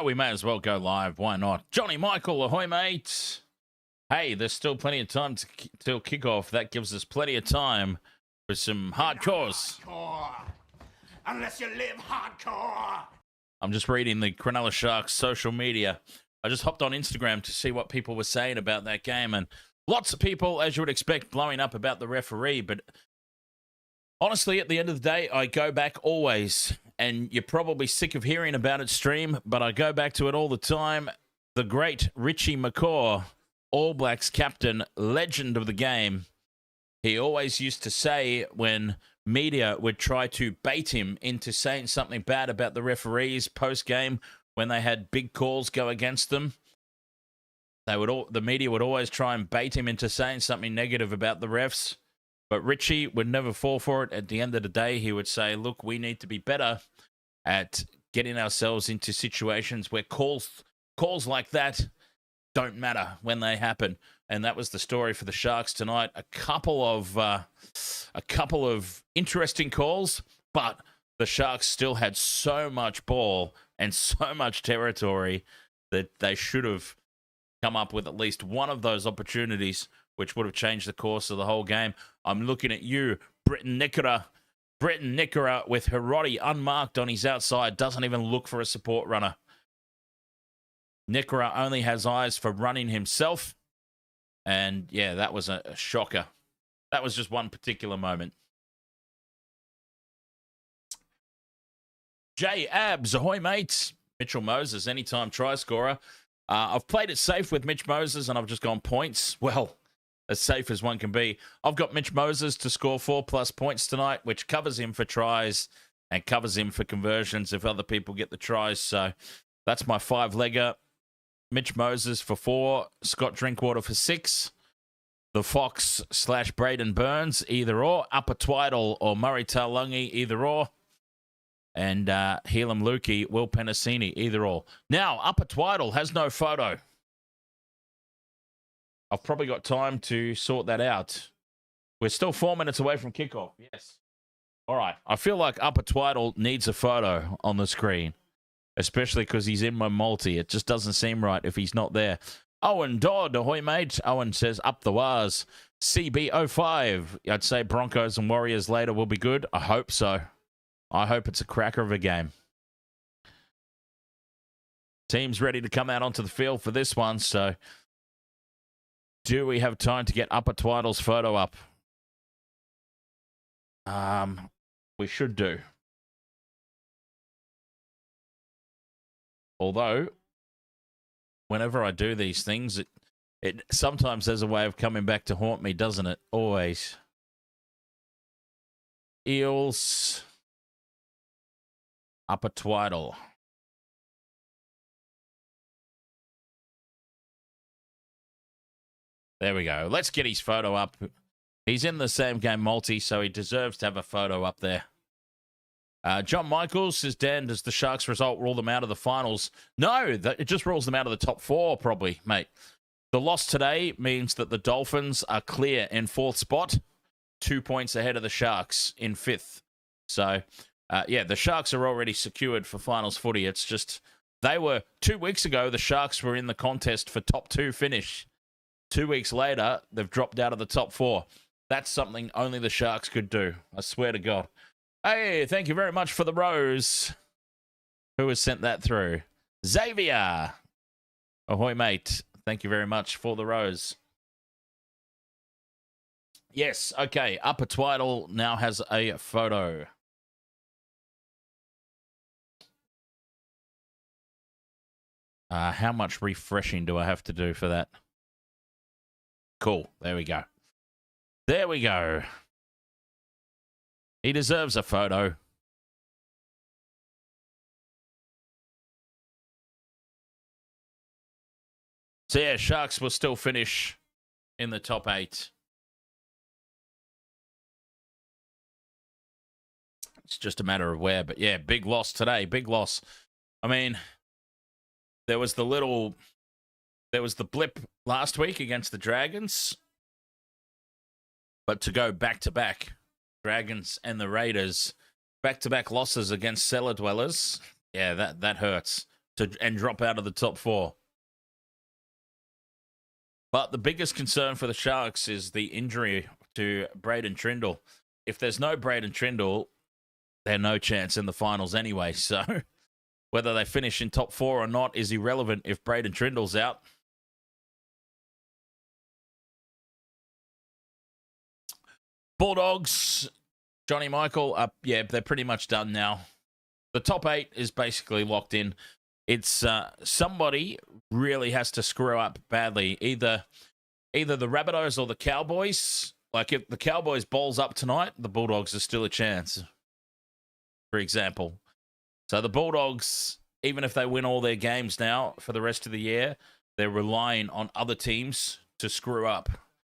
We may as well go live. Why not? Johnny Michael, ahoy, mate. Hey, there's still plenty of time till kickoff. That gives us plenty of time for some hardcores. Hardcore. Unless you live hardcore. I'm just reading the Cronulla Sharks social media. I just hopped on Instagram to see what people were saying about that game, and lots of people, as you would expect, blowing up about the referee. But honestly, at the end of the day, I go back always, and you're probably sick of hearing about it, stream, but I go back to it all the time. The great Richie McCaw, All Blacks captain, legend of the game. He always used to say when media would try to bait him into saying something bad about the referees post-game when they had big calls go against them, the media would always try and bait him into saying something negative about the refs. But Richie would never fall for it. At the end of the day, he would say, look, we need to be better at getting ourselves into situations where calls like that don't matter when they happen. And that was the story for the Sharks tonight. A couple of interesting calls, but the Sharks still had so much ball and so much territory that they should have come up with at least one of those opportunities, which would have changed the course of the whole game. I'm looking at you, Britton Nickera. Britton Nickera with Hiroti unmarked on his outside. Doesn't even look for a support runner. Nickera only has eyes for running himself. And, yeah, that was a shocker. That was just one particular moment. J Abs, ahoy, mates. Mitchell Moses, anytime try scorer. I've played it safe with Mitch Moses, and I've just gone points. Well, as safe as one can be. I've got Mitch Moses to score 4+ points tonight, which covers him for tries and covers him for conversions if other people get the tries. So that's my 5-legger. Mitch Moses for 4, Scott Drinkwater for 6, the Fox / Braden Burns, either or, Apa Twidle or Murray Taulagi, either or, and Helam Lukey, Will Penasini, either or. Now, Apa Twidle has no photo. I've probably got time to sort that out. We're still 4 minutes away from kickoff. Yes. All right. I feel like Apa Twidle needs a photo on the screen, especially because he's in my multi. It just doesn't seem right if he's not there. Owen Dodd, ahoy, mate. Owen says, up the wires. CB05. I'd say Broncos and Warriors later will be good. I hope so. I hope it's a cracker of a game. Team's ready to come out onto the field for this one, so do we have time to get Apa Twidle's photo up? We should do. Although, whenever I do these things, it sometimes has a way of coming back to haunt me, doesn't it? Always. Eels. Apa Twidle. There we go. Let's get his photo up. He's in the same game multi, so he deserves to have a photo up there. John Michaels says, Dan, does the Sharks result rule them out of the finals? No, it just rules them out of the top 4, probably, mate. The loss today means that the Dolphins are clear in 4th spot, 2 points ahead of the Sharks in 5th. So, yeah, the Sharks are already secured for finals footy. It's just, they were, 2 weeks ago, the Sharks were in the contest for top 2 finish. 2 weeks later, they've dropped out of the top 4. That's something only the Sharks could do. I swear to God. Hey, thank you very much for the rose. Who has sent that through? Xavier. Ahoy, mate. Thank you very much for the rose. Yes, okay. Apa Twidle now has a photo. How much refreshing do I have to do for that? Cool. There we go. There we go. He deserves a photo. So, yeah, Sharks will still finish in the top 8. It's just a matter of where. But, yeah, big loss today. Big loss. I mean, there was the blip last week against the Dragons. But to go back-to-back, Dragons and the Raiders, back-to-back losses against cellar dwellers, yeah, that hurts. and drop out of the top 4. But the biggest concern for the Sharks is the injury to Braden Trindle. If there's no Braden Trindle, they're no chance in the finals anyway. So whether they finish in top 4 or not is irrelevant if Braden Trindle's out. Bulldogs, Johnny Michael, yeah, they're pretty much done now. The top 8 is basically locked in. It's somebody really has to screw up badly. Either the Rabbitohs or the Cowboys. Like if the Cowboys bowls up tonight, the Bulldogs are still a chance, for example. So the Bulldogs, even if they win all their games now for the rest of the year, they're relying on other teams to screw up.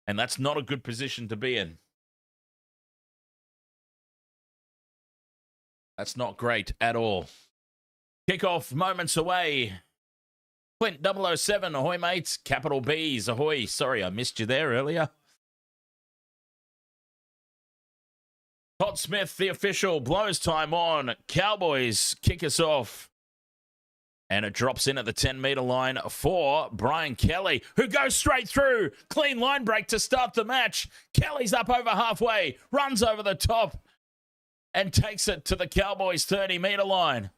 And that's not a good position to be in. That's not great at all. Kickoff moments away. Clint 007, ahoy mates. Capital B's, ahoy. Sorry, I missed you there earlier. Todd Smith, the official, blows time on. Cowboys kick us off. And it drops in at the 10-metre line for Brian Kelly, who goes straight through. Clean line break to start the match. Kelly's up over halfway, runs over the top, and takes it to the Cowboys' 30-metre line.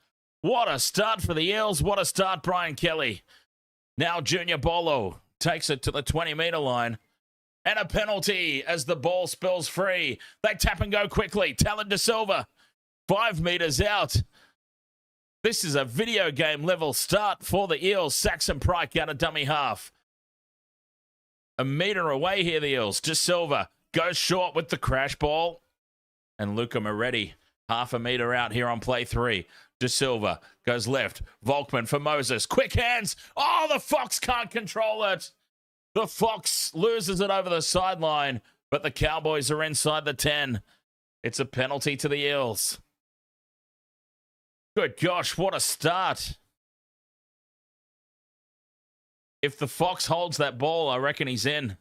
What a start for the Eels. What a start, Brian Kelly. Now Junior Bolo takes it to the 20-metre line. And a penalty as the ball spills free. They tap and go quickly. Tallyn Da Silva, 5 metres out. This is a video game level start for the Eels. Saxon Pryke out of dummy half. A metre away here, the Eels. Da Silva goes short with the crash ball. And Luca Moretti, half a metre out here on play 3. Da Silva goes left. Volkman for Moses. Quick hands. Oh, the Fox can't control it. The Fox loses it over the sideline, but the Cowboys are inside the 10. It's a penalty to the Eels. Good gosh, what a start. If the Fox holds that ball, I reckon he's in.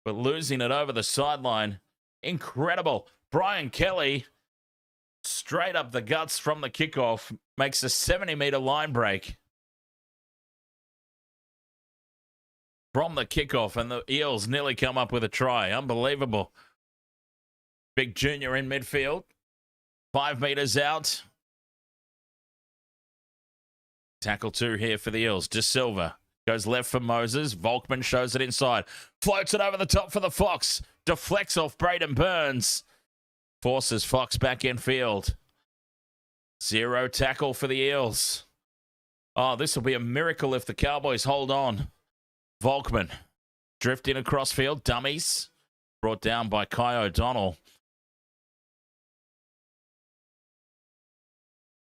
But losing it over the sideline, incredible. Brian Kelly, straight up the guts from the kickoff, makes a 70-metre line break from the kickoff, and the Eels nearly come up with a try. Unbelievable. Big Junior in midfield. 5 metres out. Tackle 2 here for the Eels. Da Silva goes left for Moses. Volkman shows it inside. Floats it over the top for the Fox. Deflects off Braden Burns. Forces Fox back in field. 0 tackle for the Eels. Oh, this will be a miracle if the Cowboys hold on. Volkman drifting across field. Dummies. Brought down by Kai O'Donnell.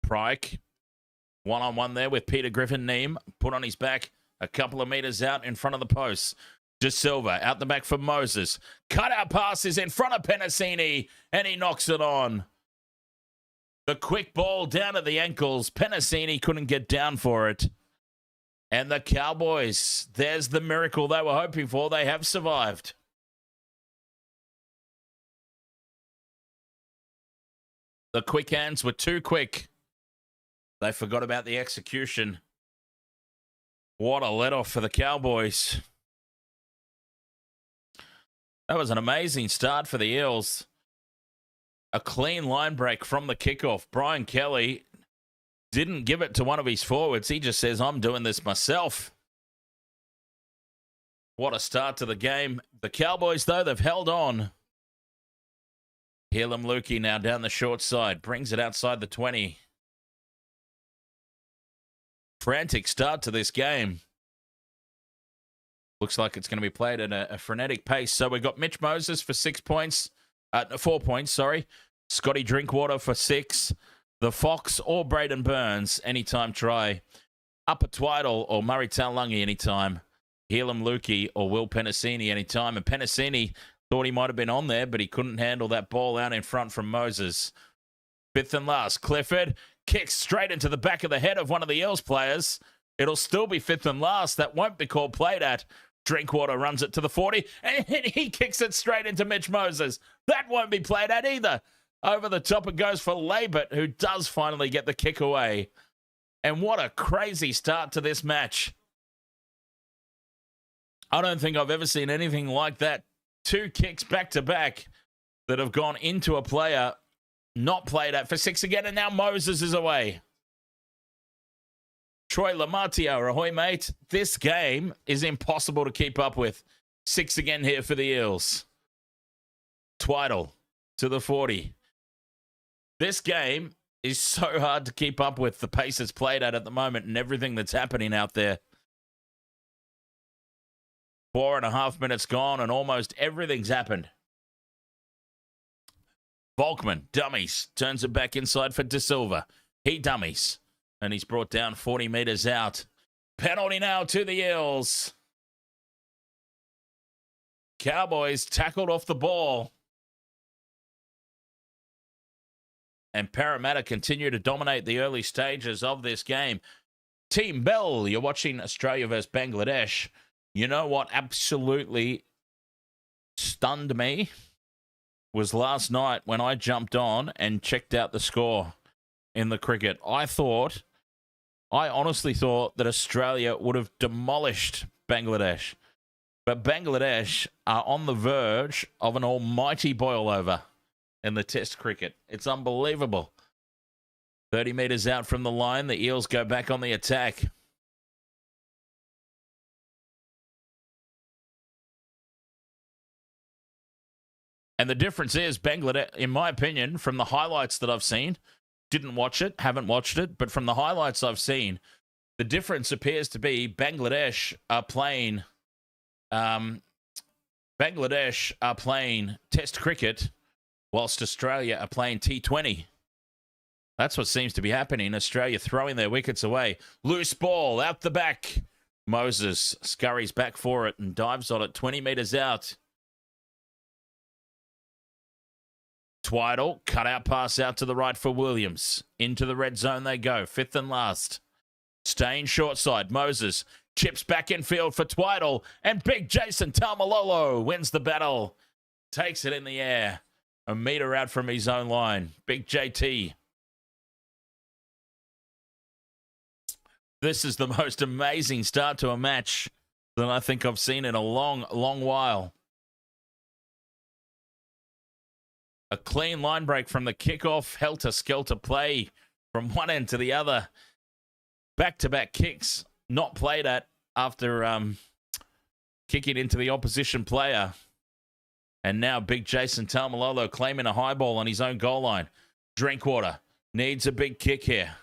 Pryke. One-on-one there with Peter Griffin. Neem put on his back a couple of metres out in front of the post. Da Silva out the back for Moses. Cut-out pass is in front of Penasini, and he knocks it on. The quick ball down at the ankles. Penasini couldn't get down for it. And the Cowboys, there's the miracle they were hoping for. They have survived. The quick hands were too quick. They forgot about the execution. What a let-off for the Cowboys. That was an amazing start for the Eels. A clean line break from the kickoff. Brian Kelly didn't give it to one of his forwards. He just says, I'm doing this myself. What a start to the game. The Cowboys, though, they've held on. Helam Lukey now down the short side. Brings it outside the 20. Frantic start to this game. Looks like it's going to be played at a frenetic pace. So we've got Mitch Moses for 6 points. 4 points, sorry. Scotty Drinkwater for 6. The Fox or Braden Burns, anytime try. Apa Twidle or Murray Taulagi anytime. Helam Lukey or Will Penasini anytime. And Penasini thought he might have been on there, but he couldn't handle that ball out in front from Moses. 5th and last, Clifford kicks straight into the back of the head of one of the Eels players. It'll still be 5th and last. That won't be called played at. Drinkwater runs it to the 40, and he kicks it straight into Mitch Moses. That won't be played at either. Over the top it goes for Labert, who does finally get the kick away. And what a crazy start to this match. I don't think I've ever seen anything like that. 2 kicks back-to-back that have gone into a player, not played at for 6 again, and now Moses is away. Troy Lamatio, ahoy, mate. This game is impossible to keep up with. 6 again here for the Eels. Twidle to the 40. This game is so hard to keep up with, the pace it's played at the moment and everything that's happening out there. 4.5 minutes gone and almost everything's happened. Volkman, dummies, turns it back inside for Da Silva. He dummies, and he's brought down 40 metres out. Penalty now to the Eels. Cowboys tackled off the ball. And Parramatta continue to dominate the early stages of this game. Team Bell, you're watching Australia versus Bangladesh. You know what absolutely stunned me was last night when I jumped on and checked out the score in the cricket. I honestly thought that Australia would have demolished Bangladesh. But Bangladesh are on the verge of an almighty boil-over in the Test cricket. It's unbelievable. 30 metres out from the line, the Eels go back on the attack. And the difference is Bangladesh, in my opinion, from the highlights that I've seen, didn't watch it, haven't watched it, but from the highlights I've seen, the difference appears to be Bangladesh are playing Test cricket whilst Australia are playing T20. That's what seems to be happening. Australia throwing their wickets away. Loose ball out the back. Moses scurries back for it and dives on it 20 metres out. Twidle, cut out pass out to the right for Williams. Into the red zone they go. 5th and last. Staying short side. Moses chips back in field for Twidle. And big Jason Taumalolo wins the battle. Takes it in the air. A metre out from his own line. Big JT. This is the most amazing start to a match that I think I've seen in a long, long while. A clean line break from the kickoff. Helter-skelter play from one end to the other. Back-to-back kicks not played at after kicking into the opposition player. And now big Jason Taumalolo claiming a high ball on his own goal line. Drinkwater needs a big kick here.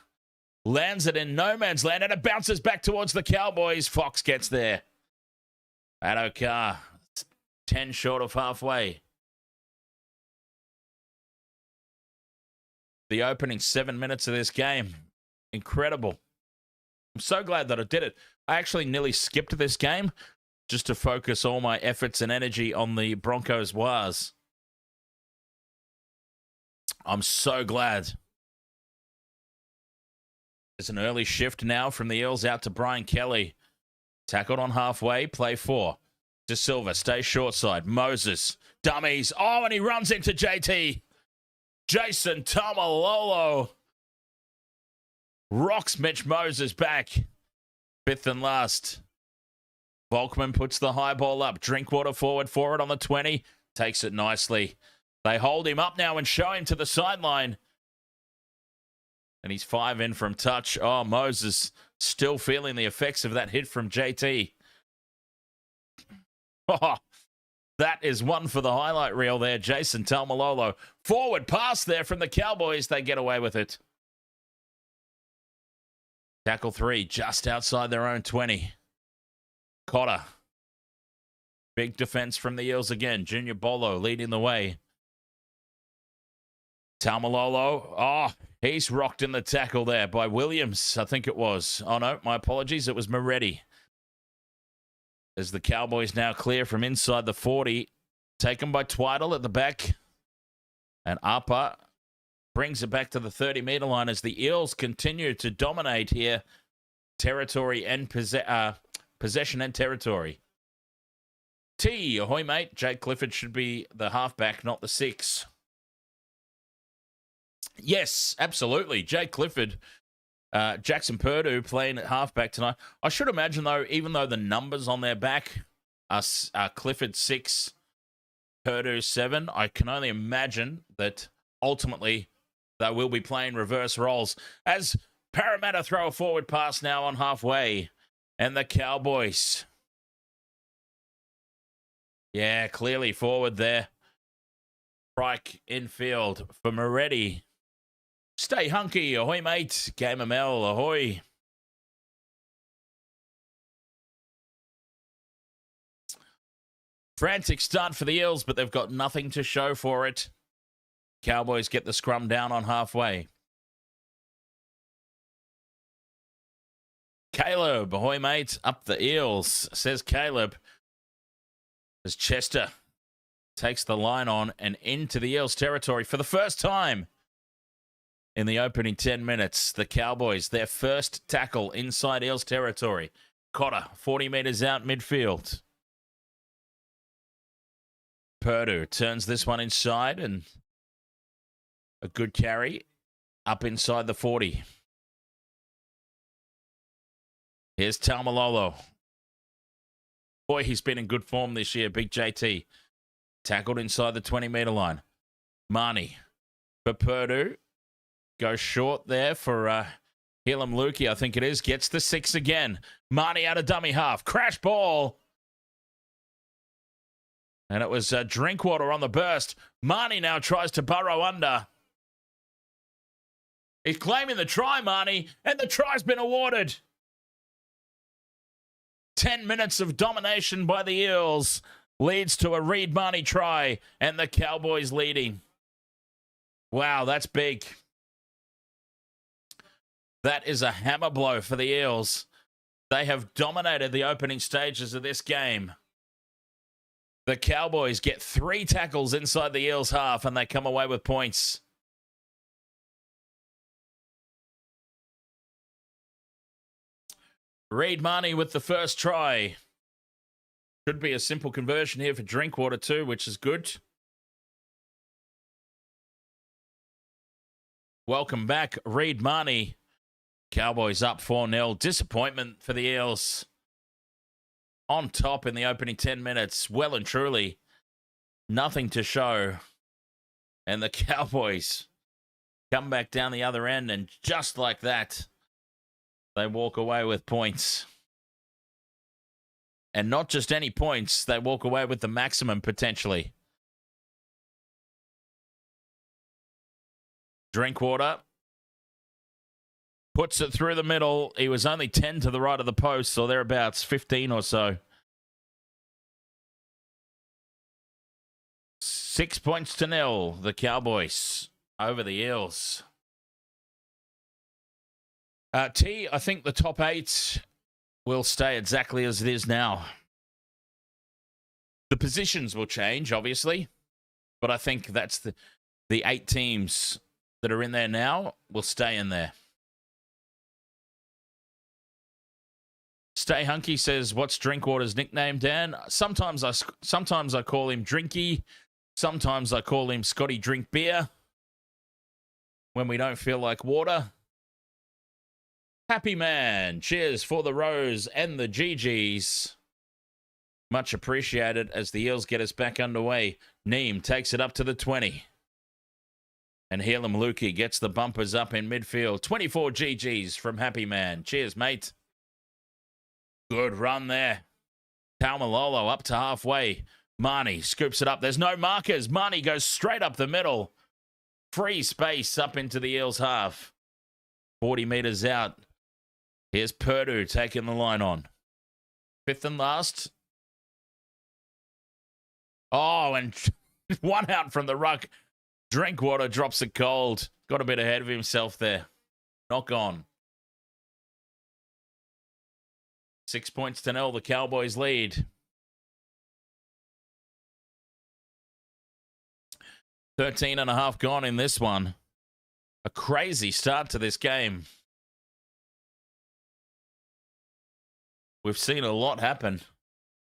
Lands it in no man's land and it bounces back towards the Cowboys. Fox gets there. Adokar, 10 short of halfway. The opening 7 minutes of this game. Incredible. I'm so glad that I did it. I actually nearly skipped this game just to focus all my efforts and energy on the Broncos Wars. I'm so glad. There's an early shift now from the Eels out to Brian Kelly. Tackled on halfway, play 4. Da Silva, stay short side. Moses, dummies. Oh, and he runs into JT. Jason Taumalolo rocks Mitch Moses back. 5th and last. Volkman puts the high ball up. Drinkwater forward for it on the 20. Takes it nicely. They hold him up now and show him to the sideline. And he's 5 in from touch. Oh, Moses still feeling the effects of that hit from JT. Oh, that is one for the highlight reel there. Jason Taumalolo. Forward pass there from the Cowboys. They get away with it. Tackle 3 just outside their own 20. Cotter. Big defense from the Eels again. Junior Bolo leading the way. Taumalolo. Oh, he's rocked in the tackle there by Williams, I think it was. Oh, no, my apologies. It was Moretti. As the Cowboys now clear from inside the 40. Taken by Twidle at the back. And Apa brings it back to the 30-metre line as the Eels continue to dominate here. Territory and possession and territory. T, ahoy, mate. Jake Clifford should be the halfback, not the 6. Yes, absolutely. Jake Clifford, Jackson Purdue playing at halfback tonight. I should imagine, though, even though the numbers on their back are Clifford 6, Purdue 7, I can only imagine that ultimately they will be playing reverse roles as Parramatta throw a forward pass now on halfway. And the Cowboys. Yeah, clearly forward there. Strike infield for Moretti. Stay hunky. Ahoy, mate. Game of Mel. Ahoy. Frantic start for the Eels, but they've got nothing to show for it. Cowboys get the scrum down on halfway. Caleb, ahoy, mate. Up the Eels, says Caleb. As Chester takes the line on and into the Eels territory for the first time in the opening 10 minutes. The Cowboys, their first tackle inside Eels territory. Cotter, 40 metres out midfield. Purdue turns this one inside and a good carry up inside the 40. Here's Taumalolo. Boy, he's been in good form this year, Big JT. Tackled inside the 20-metre line. Mahoney for Purdue. Goes short there for Helam Lukey, I think it is. Gets the 6 again. Mahoney out of dummy half. Crash ball. And it was Drinkwater on the burst. Mahoney now tries to burrow under. He's claiming the try, Mahoney, and the try's been awarded. 10 minutes of domination by the Eels leads to a Reed Mahoney try, and the Cowboys leading. Wow, that's big. That is a hammer blow for the Eels. They have dominated the opening stages of this game. The Cowboys get 3 tackles inside the Eels half, and they come away with points. Reed Mahoney with the first try. Should be a simple conversion here for Drinkwater too, which is good. Welcome back, Reed Mahoney. Cowboys up 4-0. Disappointment for the Eels. On top in the opening 10 minutes. Well and truly, nothing to show. And the Cowboys come back down the other end, and just like that, they walk away with points. And not just any points, they walk away with the maximum potentially. Drinkwater puts it through the middle. He was only 10 to the right of the post, or thereabouts, 15 or so. 6 points to 0, the Cowboys over the Eels. I think the top 8 will stay exactly as it is now. The positions will change, obviously, but I think that's the 8 teams that are in there now will stay in there. Stay Hunky says, what's Drinkwater's nickname, Dan? Sometimes I call him Drinky. Sometimes I call him Scotty Drink Beer when we don't feel like water. Happy man. Cheers for the Rose and the GGs. Much appreciated as the Eels get us back underway. Neem takes it up to the 20. And Helam Lukey gets the bumpers up in midfield. 24 GGs from Happy Man. Cheers, mate. Good run there. Taumalolo up to halfway. Mahoney scoops it up. There's no markers. Mahoney goes straight up the middle. Free space up into the Eels half. 40 metres out. Here's Purdue taking the line on. 5th and last. Oh, and one out from the ruck. Drinkwater drops it cold. Got a bit ahead of himself there. Knock on. 6 points to 0. The Cowboys lead. 13 and a half gone in this one. A crazy start to this game. We've seen a lot happen,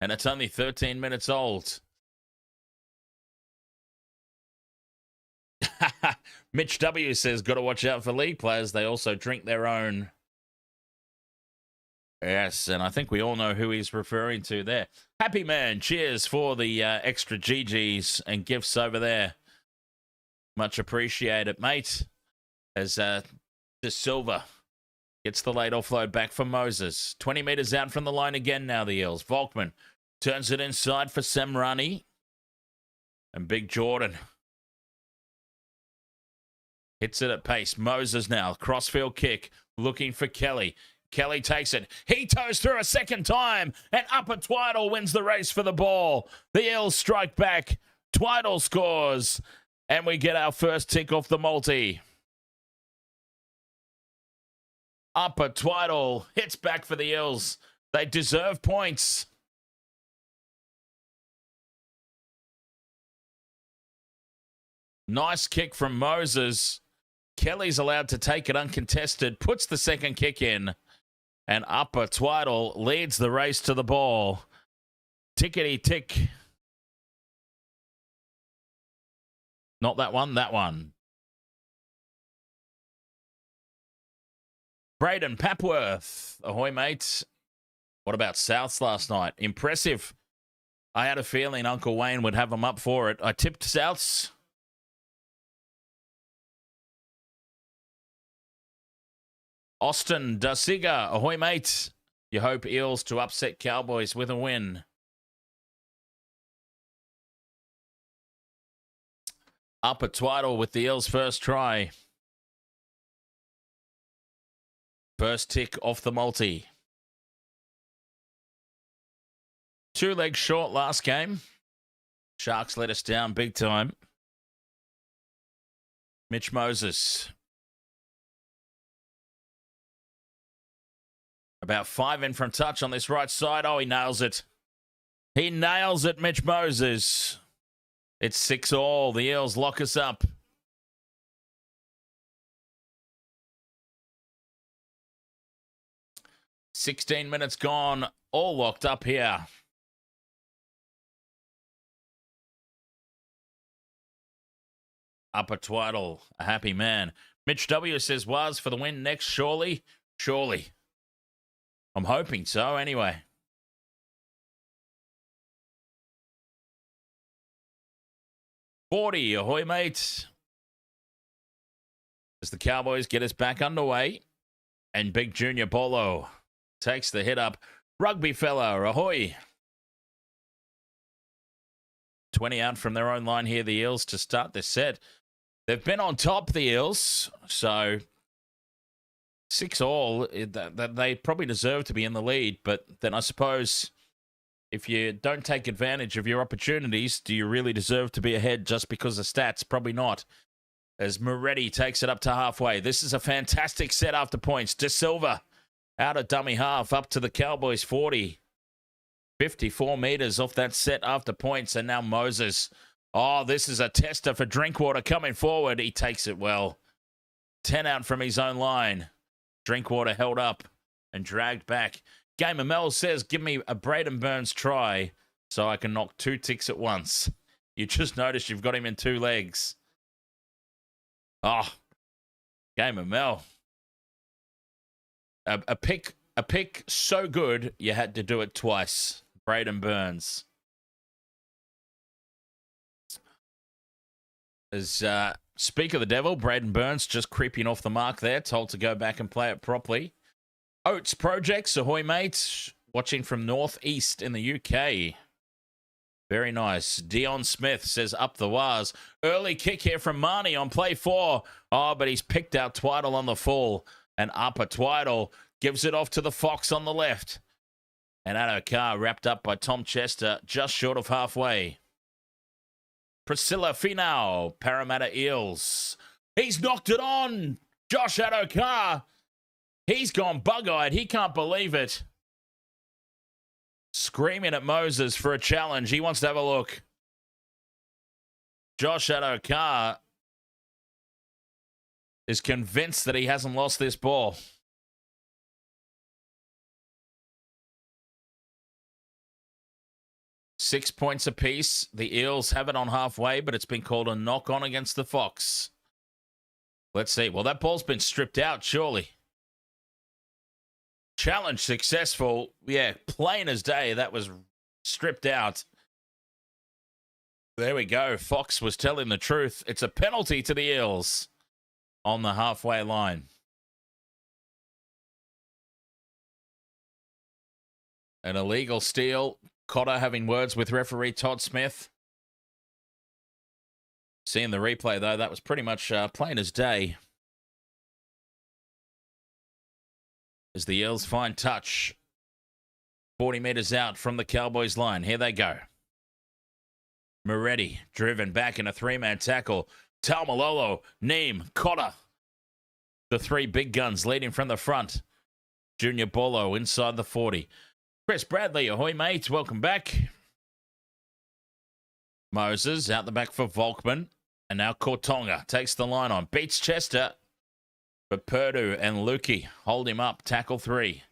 and it's only 13 minutes old. Mitch W says, got to watch out for league players. They also drink their own. Yes, and I think we all know who he's referring to there. Happy man, cheers for the extra GGs and gifts over there. Much appreciated, mate. As Da Silva gets the late offload back from Moses. 20 metres out from the line again now, the Eels. Volkman turns it inside for Semrani. And Big Jordan hits it at pace. Moses now, crossfield kick, looking for Kelly. Kelly takes it. He toes through a second time, and Apa Twidle wins the race for the ball. The Eels strike back. Twidle scores, and we get our first tick off the multi. Apa Twidle hits back for the Eels. They deserve points. Nice kick from Moses. Kelly's allowed to take it uncontested, puts the second kick in, and Apa Twidle leads the race to the ball. Tickety-tick. Not that one, that one. Braden Papworth. Ahoy, mate. What about Souths last night? Impressive. I had a feeling Uncle Wayne would have them up for it. I tipped Souths. Austin Da Silva. Ahoy, mate. You hope Eels to upset Cowboys with a win. Apa Twidle with the Eels' first try. First tick off the multi. 2 legs short last game. Sharks let us down big time. Mitch Moses. About 5 in from touch on this right side. Oh, he nails it. He nails it, Mitch Moses. It's 6-all. The Eels lock us up. "16 minutes gone. All locked up here. Apa Twidle, a happy man. Mitch W says, was for the win next, surely? Surely. I'm hoping so, anyway. "40, ahoy, mate." As the Cowboys get us back underway. And Big Junior Bolo takes the hit up. Rugby fella, ahoy. 20 out from their own line here, the Eels, to start this set. They've been on top, the Eels, so 6-all, they probably deserve to be in the lead, but then I suppose if you don't take advantage of your opportunities, do you really deserve to be ahead just because of stats? Probably not. As Moretti takes it up to halfway. This is a fantastic set after points. Da Silva out of dummy half up to the Cowboys 40. 54 meters off that set after points, and now Moses. Oh, this is a tester for Drinkwater coming forward. He takes it well. 10 out from his own line. Drinkwater held up and dragged back. Gamer Mel says, give me a Braden Burns try so I can knock 2 ticks at once. You just noticed you've got him in 2 legs. Oh, Gamer Mel. A pick so good, you had to do it twice. Braden Burns. As speak of the devil, Braden Burns just creeping off the mark there, told to go back and play it properly. Oates Projects, ahoy mates, watching from Northeast in the UK. Very nice. Dion Smith says up the wires. Early kick here from Mahoney on play 4. Oh, but he's picked out Twidle on the full. And Apa Twidle gives it off to the Fox on the left. And Adokar wrapped up by Tom Chester just short of halfway. Priscilla Finau, Parramatta Eels. He's knocked it on. Josh Adokar. He's gone bug-eyed. He can't believe it. Screaming at Moses for a challenge. He wants to have a look. Josh Adokar is convinced that he hasn't lost this ball. Six points apiece. The Eels have it on halfway, but it's been called a knock-on against the Fox. Let's see. Well, that ball's been stripped out, surely. Challenge successful. Yeah, plain as day. That was stripped out. There we go. Fox was telling the truth. It's a penalty to the Eels on the halfway line. An illegal steal. Cotter having words with referee Todd Smith. Seeing the replay, though, that was pretty much plain as day. As the Eels find touch. 40 metres out from the Cowboys line. Here they go. Moretti driven back in a three-man tackle. Taumalolo, Neem, Cotter. The three big guns leading from the front. Junior Bolo inside the 40. Chris Bradley, ahoy, mate. Welcome back. Moses out the back for Volkman. And now Kortonga takes the line on. Beats Chester. But Purdue and Lukey hold him up. Tackle 3.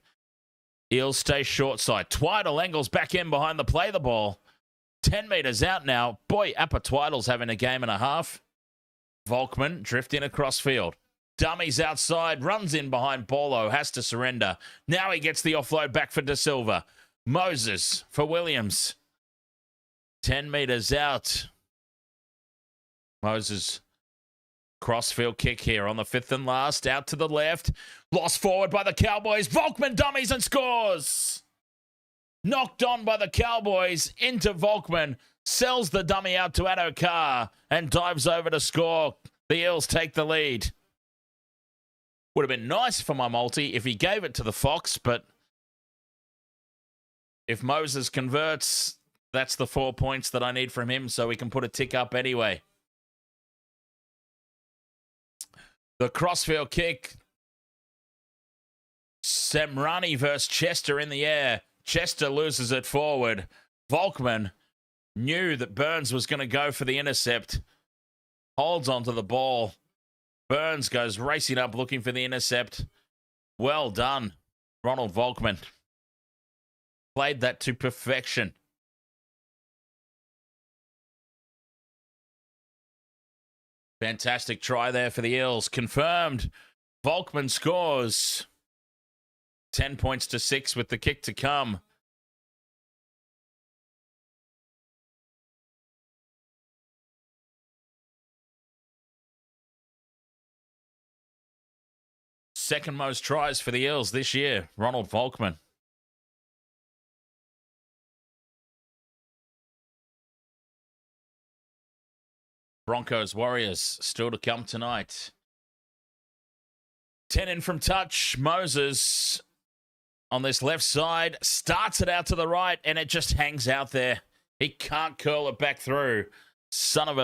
Eels stay short side. Twidle angles back in behind the play the ball. 10 metres out now. Boy, Apa Twidle's having a game and a half. Volkman drifting across field. Dummies outside. Runs in behind Bolo. Has to surrender. Now he gets the offload back for Da Silva. Moses for Williams. 10 metres out. Moses. Crossfield kick here on the 5th and last. Out to the left. Lost forward by the Cowboys. Volkman dummies and scores. Knocked on by the Cowboys into Volkman. Sells the dummy out to Addo-Carr and dives over to score. The Eels take the lead. Would have been nice for my multi if he gave it to the Fox, but if Moses converts, that's the 4 points that I need from him so we can put a tick up anyway. The crossfield kick. Semrani versus Chester in the air. Chester loses it forward. Volkman knew that Burns was going to go for the intercept. Holds onto the ball. Burns goes racing up looking for the intercept. Well done, Ronald Volkman. Played that to perfection. Fantastic try there for the Eels. Confirmed. Volkman scores. 10 points to 6 with the kick to come. Second most tries for the Eels this year, Ronald Volkman. Broncos Warriors still to come tonight. 10 in from touch. Moses on this left side starts it out to the right and it just hangs out there. He can't curl it back through. Son of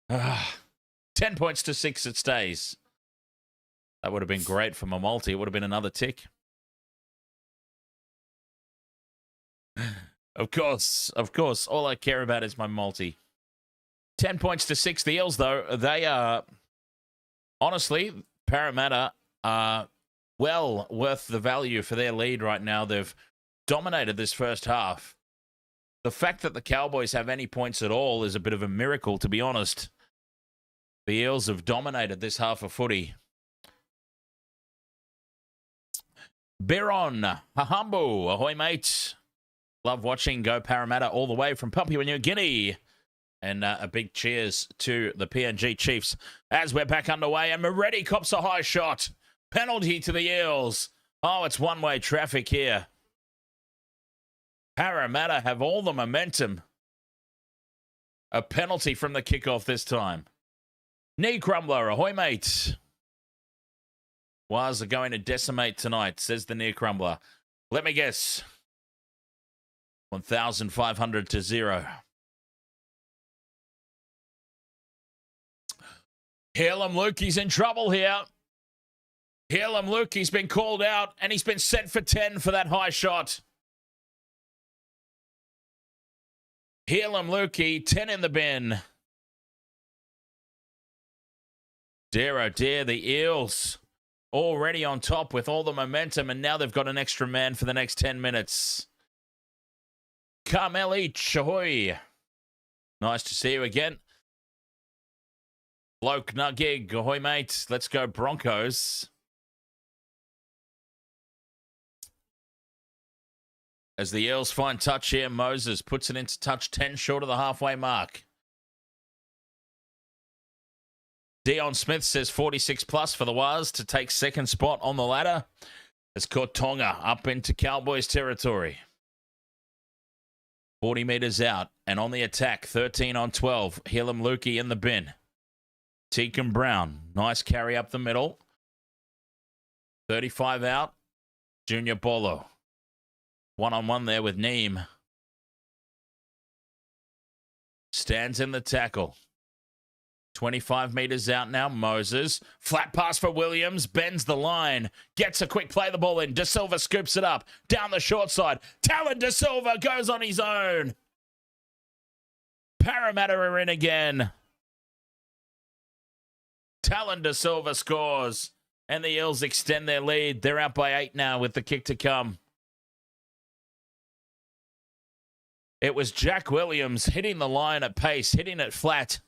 a... 10 points to 6 it stays. That would have been great for my multi. It would have been another tick. Of course. All I care about is my multi. 10 points to 6. The Eels, though, they are... Honestly, Parramatta are well worth the value for their lead right now. They've dominated this first half. The fact that the Cowboys have any points at all is a bit of a miracle, to be honest. The Eels have dominated this half of footy. Biron, Hahambu, ahoy mate. Love watching Go Parramatta all the way from Papua New Guinea. And a big cheers to the PNG Chiefs as we're back underway. And Moretti cops a high shot. Penalty to the Eels. Oh, it's one-way traffic here. Parramatta have all the momentum. A penalty from the kickoff this time. Knee crumbler, ahoy mate. Waz are going to decimate tonight, says the knee crumbler. Let me guess. 1,500 to 0. Heilum Lukey's in trouble here. Heilum Lukey's been called out and he's been set for 10 for that high shot. Heilum Lukey, 10 in the bin. Dear, oh dear, the Eels already on top with all the momentum, and now they've got an extra man for the next 10 minutes. Carmel Each, ahoy. Nice to see you again. Bloke Nugig, ahoy mate. Let's go Broncos. As the Eels find touch here, Moses puts it into touch 10 short of the halfway mark. Dion Smith says 46 plus for the Waz to take second spot on the ladder. Has caught Tonga up into Cowboys territory. 40 metres out and on the attack, 13 on 12. Helam Lukey in the bin. Teakin Brown, nice carry up the middle. 35 out, Junior Bolo. One-on-one there with Neem. Stands in the tackle. 25 metres out now, Moses. Flat pass for Williams, bends the line. Gets a quick play the ball in. Da Silva scoops it up. Down the short side. Tallyn Da Silva goes on his own. Parramatta are in again. Tallyn Da Silva scores. And the Eels extend their lead. They're out by 8 now with the kick to come. It was Jack Williams hitting the line at pace, hitting it flat.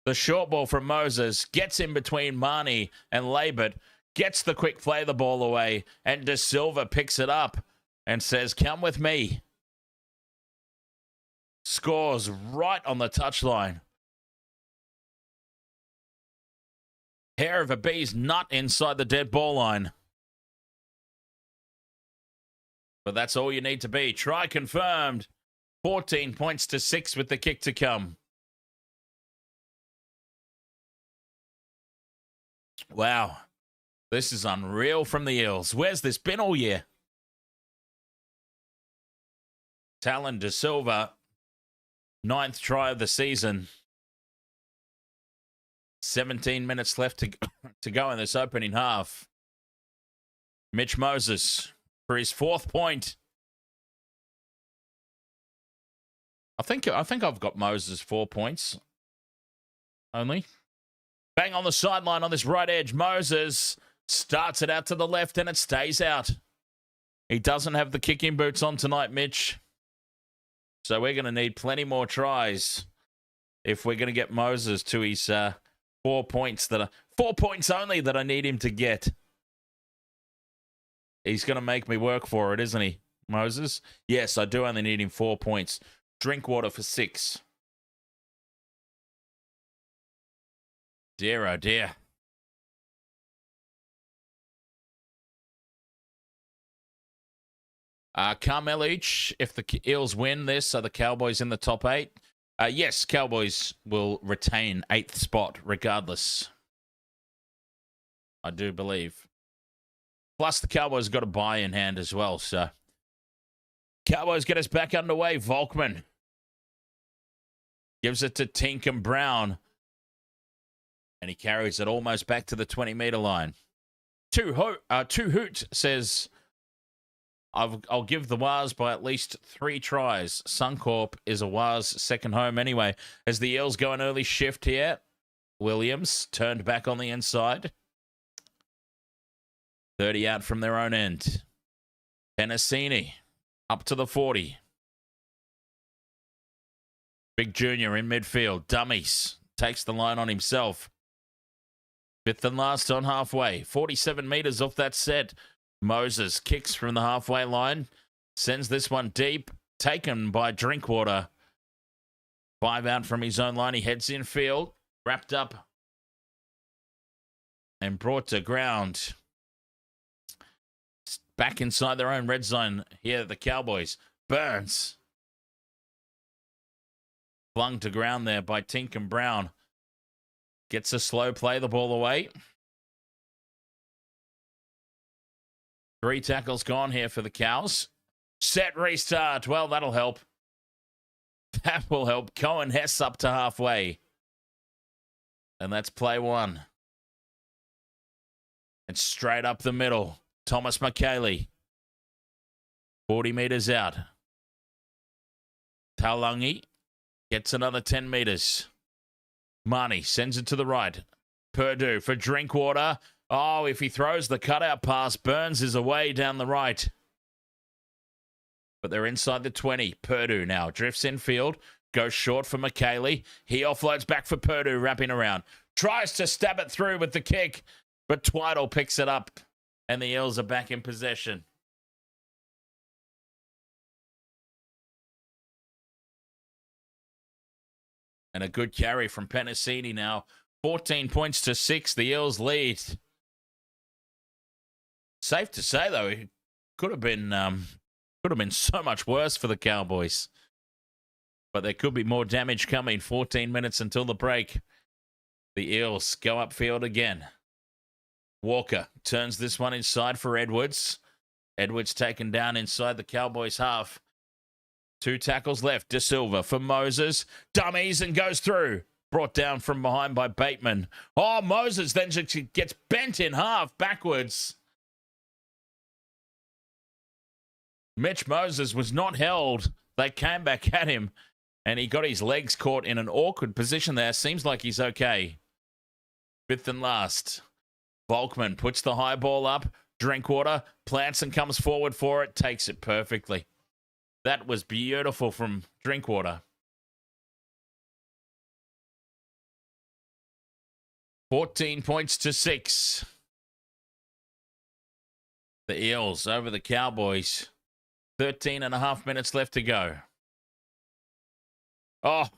The short ball from Moses gets in between Mahoney and Labert, gets the quick play the ball away, and Da Silva picks it up and says, come with me. Scores right on the touchline. Hair of a bee's nut inside the dead ball line. But that's all you need to be. Try confirmed. 14 points to 6 with the kick to come. Wow. This is unreal from the Eels. Where's this been all year? Tallyn Da Silva, 9th try of the season. 17 minutes left to go in this opening half. Mitch Moses for his 4th point. I think I've got Moses 4 points only. Bang on the sideline on this right edge. Moses starts it out to the left and it stays out. He doesn't have the kicking boots on tonight, Mitch. So we're going to need plenty more tries if we're going to get Moses to his 4 points 4 points only that I need him to get. He's going to make me work for it, isn't he, Moses? Yes, I do only need him 4 points. Drink water for 6. Dear, oh dear. Carmel each, if the Eels win this, are the Cowboys in the top 8? Yes, Cowboys will retain 8th spot regardless. I do believe. Plus, the Cowboys got a bye in hand as well, so. Cowboys get us back underway. Volkman gives it to Tinkham Brown. And he carries it almost back to the 20-meter line. Two Hoot says, I'll give the Waz by at least 3 tries. Suncorp is a Waz second home anyway. As the Eels go an early shift here, Williams turned back on the inside. 30 out from their own end. Penasini up to the 40. Big Junior in midfield. Dummies takes the line on himself. 5th and last on halfway. 47 meters off that set. Moses kicks from the halfway line. Sends this one deep. Taken by Drinkwater. 5 out from his own line. He heads in field. Wrapped up. And brought to ground. Back inside their own red zone here, the Cowboys. Burns. Flung to ground there by Tinkham Brown. Gets a slow play, the ball away. 3 tackles gone here for the Cows. Set restart. Well, that'll help. That will help. Cohen Hess up to halfway. And that's play 1. And straight up the middle. Thomas McKaylee. 40 meters out. Taulagi gets another 10 meters. Mahoney sends it to the right. Purdue for Drinkwater. Oh, if he throws the cutout pass, Burns is away down the right. But they're inside the 20. Purdue now drifts infield. Goes short for McKaylee. He offloads back for Purdue, wrapping around. Tries to stab it through with the kick, but Twidle picks it up, and the Eels are back in possession. And a good carry from Penasini now. 14 points to 6. The Eels lead. Safe to say, though, it could have been so much worse for the Cowboys. But there could be more damage coming. 14 minutes until the break. The Eels go upfield again. Walker turns this one inside for Edwards. Edwards taken down inside the Cowboys half. 2 tackles left. Da Silva for Moses. Dummies and goes through. Brought down from behind by Bateman. Oh, Moses then just gets bent in half backwards. Mitch Moses was not held. They came back at him, and he got his legs caught in an awkward position there. Seems like he's okay. 5th and last. Volkman puts the high ball up. Drinkwater plants and comes forward for it. Takes it perfectly. That was beautiful from Drinkwater. 14 points to 6. The Eels over the Cowboys. 13 and a half minutes left to go. Oh,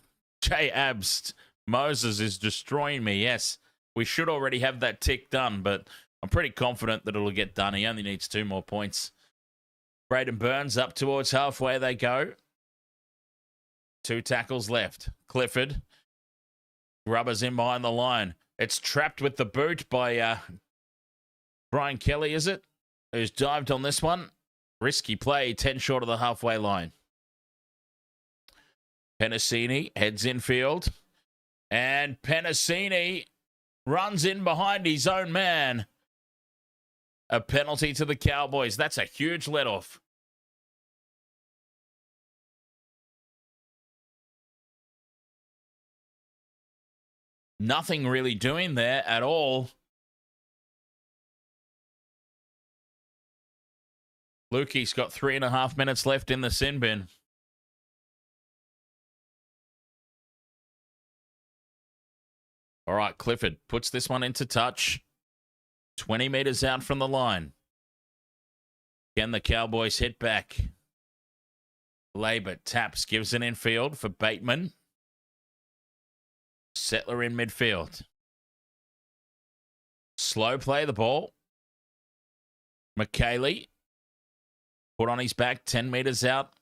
Jay Abst. Moses is destroying me. Yes, we should already have that tick done, but I'm pretty confident that it'll get done. He only needs 2 more points. Braden Burns up towards halfway they go. 2 tackles left. Clifford. Rubbers in behind the line. It's trapped with the boot by Brian Kelly, is it? Who's dived on this one. Risky play, 10 short of the halfway line. Penasini heads infield. And Penasini runs in behind his own man. A penalty to the Cowboys. That's a huge let-off. Nothing really doing there at all. Lukey's got 3.5 minutes left in the sin bin. All right, Clifford puts this one into touch. 20 meters out from the line. Again, the Cowboys hit back. Labour taps, gives an infield for Bateman. Settler in midfield. Slow play the ball. McKaylee. Put on his back, 10 meters out.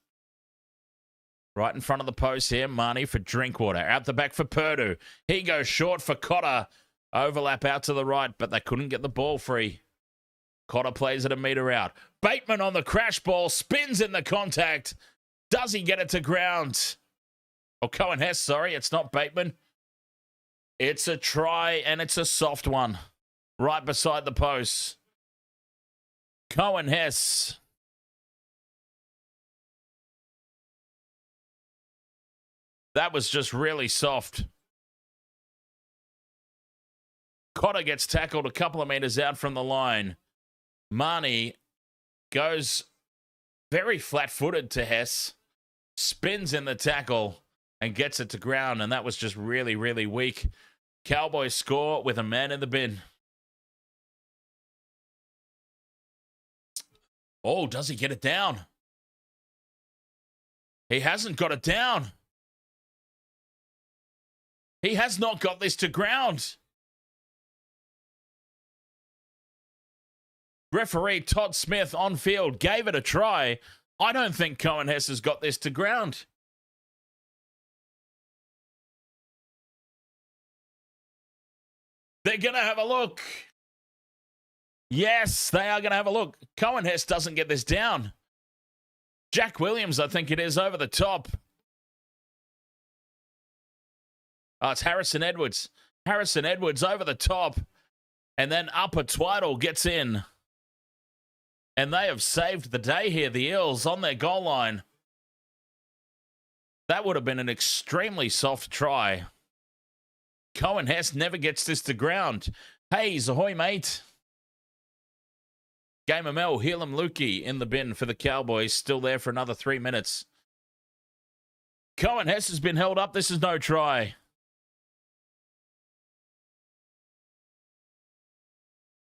Right in front of the post here. Mahoney for Drinkwater. Out the back for Purdue. He goes short for Cotter. Overlap out to the right, but they couldn't get the ball free. Cotter plays it a meter out. Bateman on the crash ball. Spins in the contact. Does he get it to ground? Oh, Cohen Hess, sorry. It's not Bateman. It's a try, and it's a soft one. Right beside the post. Cohen Hess. That was just really soft. Cotter gets tackled a couple of meters out from the line. Mahoney goes very flat-footed to Hess. Spins in the tackle and gets it to ground, and that was just really, really weak. Cowboys score with a man in the bin. Oh, does he get it down? He hasn't got it down. He has not got this to ground. Referee Todd Smith on field gave it a try. I don't think Cohen Hess has got this to ground. They're going to have a look. Yes, they are going to have a look. Cohen Hess doesn't get this down. Jack Williams, I think it is, over the top. Oh, it's Harrison Edwards. Harrison Edwards over the top. And then Apa Twidle gets in. And they have saved the day here, the Eels, on their goal line. That would have been an extremely soft try. Cohen Hess never gets this to ground. Hayes, ahoy, mate. Gamer Mel, Helam Lukey in the bin for the Cowboys. Still there for another 3 minutes. Cohen Hess has been held up. This is no try.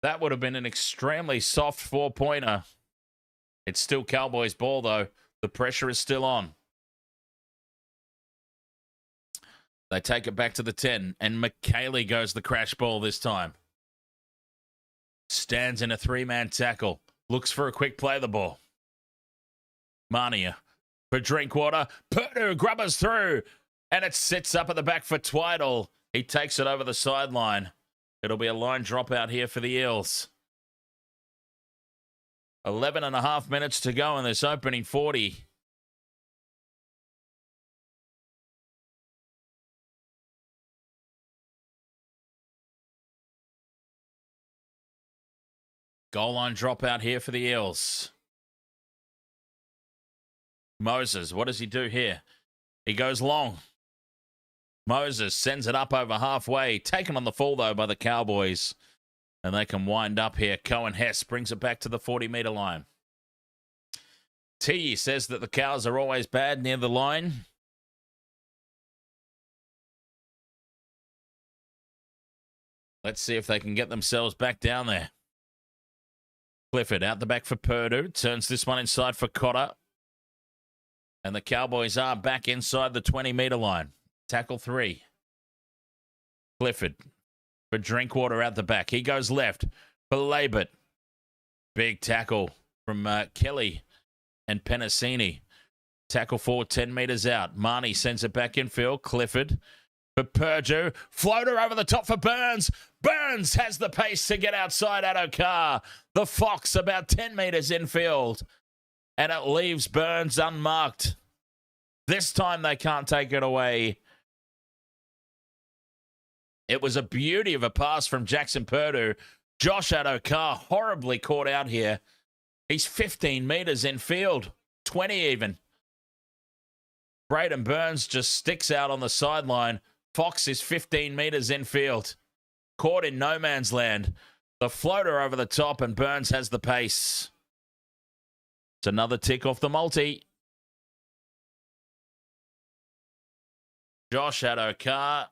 That would have been an extremely soft 4-pointer. It's still Cowboys ball, though. The pressure is still on. They take it back to the 10, and McKaylee goes the crash ball this time. Stands in a 3-man tackle. Looks for a quick play of the ball. Mahoney for Drinkwater. Purdue grubbers through, and it sits up at the back for Twidle. He takes it over the sideline. It'll be a line dropout here for the Eels. 11 and a half minutes to go in this opening 40. Goal line dropout here for the Eels. Moses, what does he do here? He goes long. Moses sends it up over halfway. Taken on the full, though, by the Cowboys. And they can wind up here. Cohen Hess brings it back to the 40-metre line. T says that the Cows are always bad near the line. Let's see if they can get themselves back down there. Clifford out the back for Purdue. Turns this one inside for Cotter. And the Cowboys are back inside the 20-metre line. Tackle 3. Clifford for Drinkwater out the back. He goes left for Labert. Big tackle from Kelly and Penasini. Tackle forward 10 metres out. Mahoney sends it back infield. Clifford for Purdue. Floater over the top for Burns. Burns has the pace to get outside Addo-Carr. The Fox about 10 metres infield. And it leaves Burns unmarked. This time they can't take it away. It was a beauty of a pass from Jackson Purdue. Josh Addo-Carr horribly caught out here. He's 15 metres in field. 20 even. Braden Burns just sticks out on the sideline. Fox is 15 metres in field. Caught in no man's land. The floater over the top, and Burns has the pace. It's another tick off the multi. Josh Addo-Carr.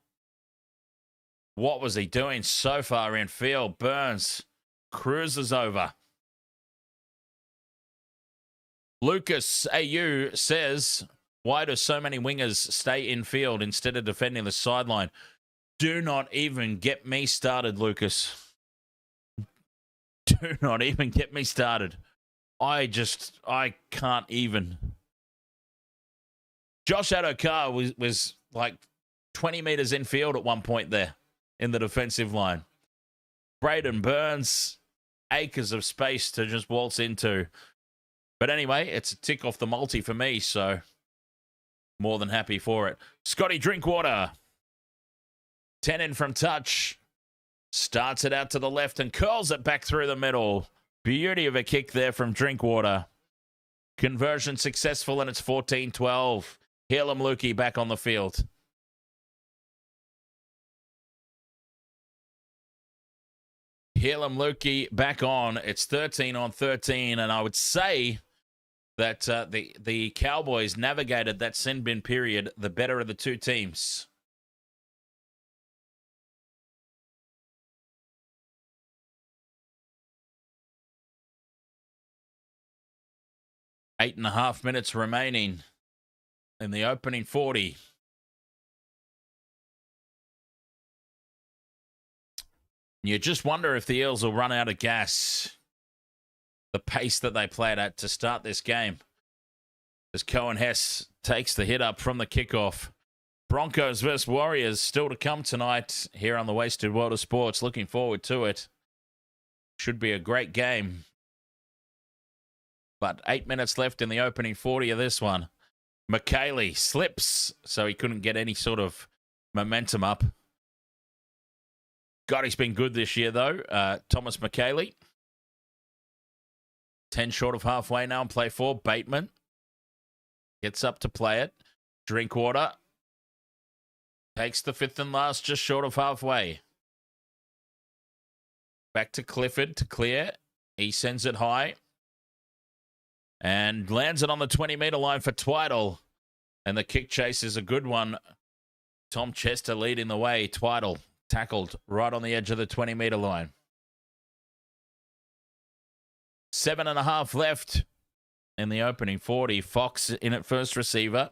What was he doing so far in field? Burns cruises over. Lucas AU says, why do so many wingers stay in field instead of defending the sideline? Do not even get me started, Lucas. Do not even get me started. I can't even. Josh Addo-Carr was like 20 metres in field at one point there in the defensive line. Braden Burns, acres of space to just waltz into. But anyway, it's a tick off the multi for me, so more than happy for it. Scotty Drinkwater, 10 in from touch. Starts it out to the left and curls it back through the middle. Beauty of a kick there from Drinkwater. Conversion successful, and it's 14-12. Helam Lukey back on the field. Helam Lukey back on. It's 13-13, and I would say that the Cowboys navigated that sin bin period the better of the two teams. Eight and a half minutes remaining in the opening 40. You just wonder if the Eels will run out of gas. The pace that they played at to start this game. As Cohen Hess takes the hit up from the kickoff. Broncos versus Warriors still to come tonight here on the Wasted World of Sports. Looking forward to it. Should be a great game. But 8 minutes left in the opening 40 of this one. McKaylee slips, so he couldn't get any sort of momentum up. God, he's been good this year, though. Thomas McKaylee. 10 short of halfway now in play 4. Bateman gets up to play it. Drinkwater takes the 5th and last, just short of halfway. Back to Clifford to clear. He sends it high. And lands it on the 20-metre line for Twidle. And the kick chase is a good one. Tom Chester leading the way. Twidle tackled right on the edge of the 20-metre line. 7.5 left in the opening 40. Fox in at first receiver.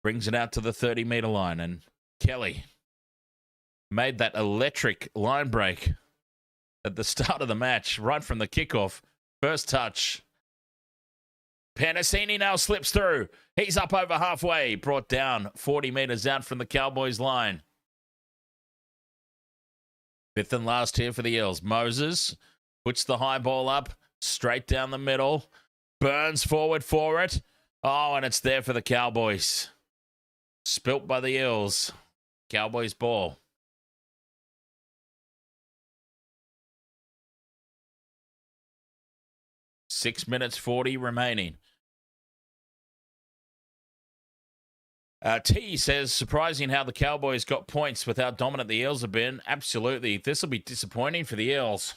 Brings it out to the 30-metre line. And Kelly made that electric line break at the start of the match, right from the kickoff. First touch. Panasini now slips through. He's up over halfway. Brought down 40 metres out from the Cowboys line. Fifth and last here for the Eels. Moses puts the high ball up. Straight down the middle. Burns forward for it. Oh, and it's there for the Cowboys. Spilt by the Eels. Cowboys ball. Six minutes 40 remaining. T says, surprising how the Cowboys got points with how dominant the Eels have been. Absolutely. This will be disappointing for the Eels.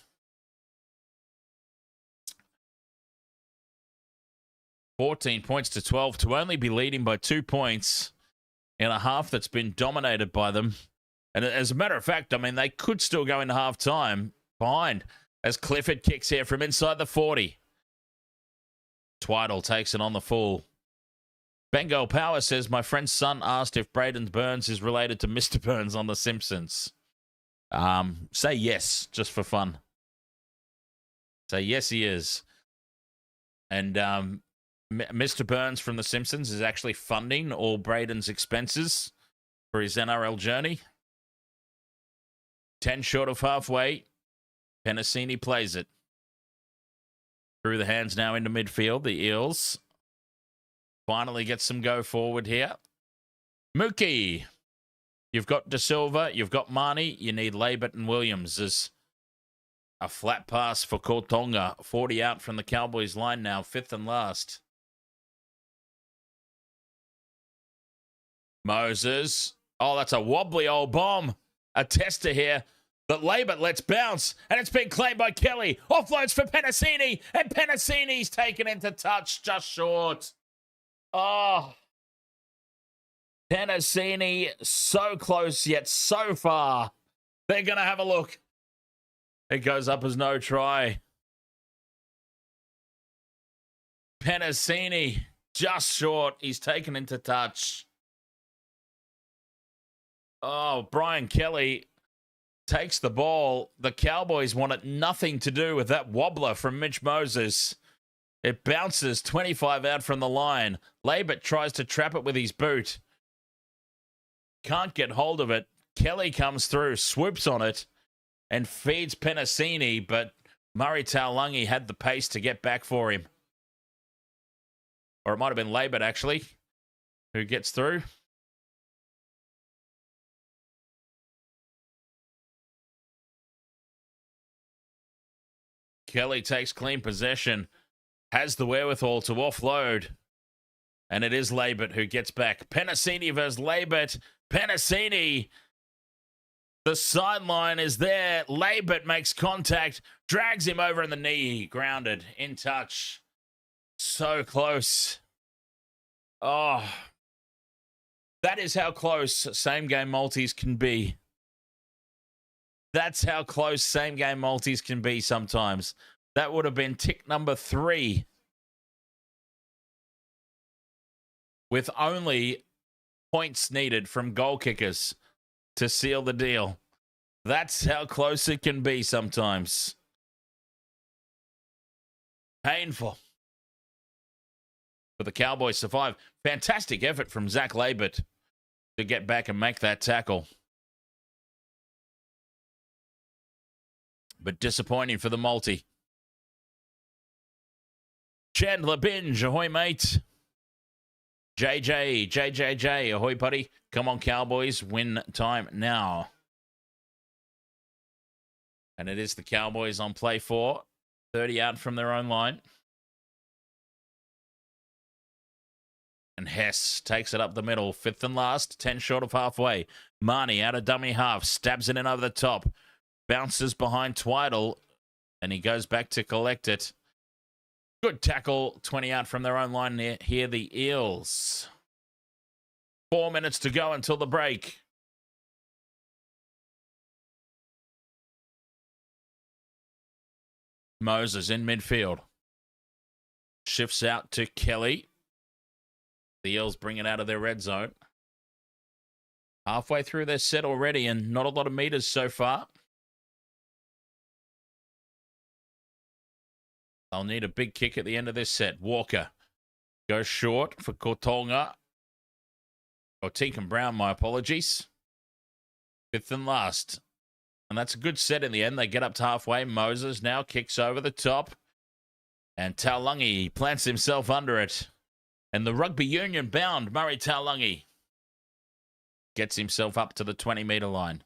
14 points to 12 to only be leading by 2 points in a half that's been dominated by them. And as a matter of fact, I mean, they could still go into half-time behind as Clifford kicks here from inside the 40. Twidle takes it on the full. Bengal Power says, my friend's son asked if Braden Burns is related to Mr. Burns on The Simpsons. Say yes, just for fun. Say yes, he is. And Mr. Burns from The Simpsons is actually funding all Braden's expenses for his NRL journey. 10 short of halfway. Penasini plays it. Through the hands now into midfield. The Eels finally get some go forward here. Mookie. You've got Da Silva. You've got Mahoney. You need Labert and Williams. There's a flat pass for Kortonga. 40 out from the Cowboys line now. Fifth and last. Moses. Oh, that's a wobbly old bomb. A tester here. But Labert lets bounce, and it's been claimed by Kelly. Offloads for Penasini, and Penasini's taken into touch, just short. Oh. Penasini, so close, yet so far. They're going to have a look. It goes up as no try. Penasini, just short. He's taken into touch. Oh, Brian Kelly takes the ball. The Cowboys wanted nothing to do with that wobbler from Mitch Moses. It bounces 25 out from the line. Labert tries to trap it with his boot. Can't get hold of it. Kelly comes through, swoops on it, and feeds Penasini, but Murray Taulagi had the pace to get back for him. Or it might have been Labert, actually, who gets through. Kelly takes clean possession, has the wherewithal to offload, and it is Labert who gets back. Penasini versus Labert. Penasini, the sideline is there. Labert makes contact, drags him over in the knee, grounded, in touch. So close. Oh, that is how close same-game multis can be. That's how close same-game multis can be sometimes. That would have been tick number 3. With only points needed from goal kickers to seal the deal. That's how close it can be sometimes. Painful. But the Cowboys survive. Fantastic effort from Zach Labert to get back and make that tackle. But disappointing for the multi. Chandler Binge, ahoy, mate. JJ, ahoy, buddy. Come on, Cowboys, win time now. And it is the Cowboys on play 4. 30 out from their own line. And Hess takes it up the middle. Fifth and last, 10 short of halfway. Mahoney out of dummy half, stabs it in over the top. Bounces behind Twidle, and he goes back to collect it. Good tackle, 20 out from their own line here, the Eels. 4 minutes to go until the break. Moses in midfield. Shifts out to Kelly. The Eels bring it out of their red zone. Halfway through their set already and not a lot of meters so far. They'll need a big kick at the end of this set. Walker goes short for Kotonga. Or Teakin Brown, my apologies. Fifth and last. And that's a good set in the end. They get up to halfway. Moses now kicks over the top. And Taulungi plants himself under it. And the rugby union bound Murray Taulungi gets himself up to the 20-metre line.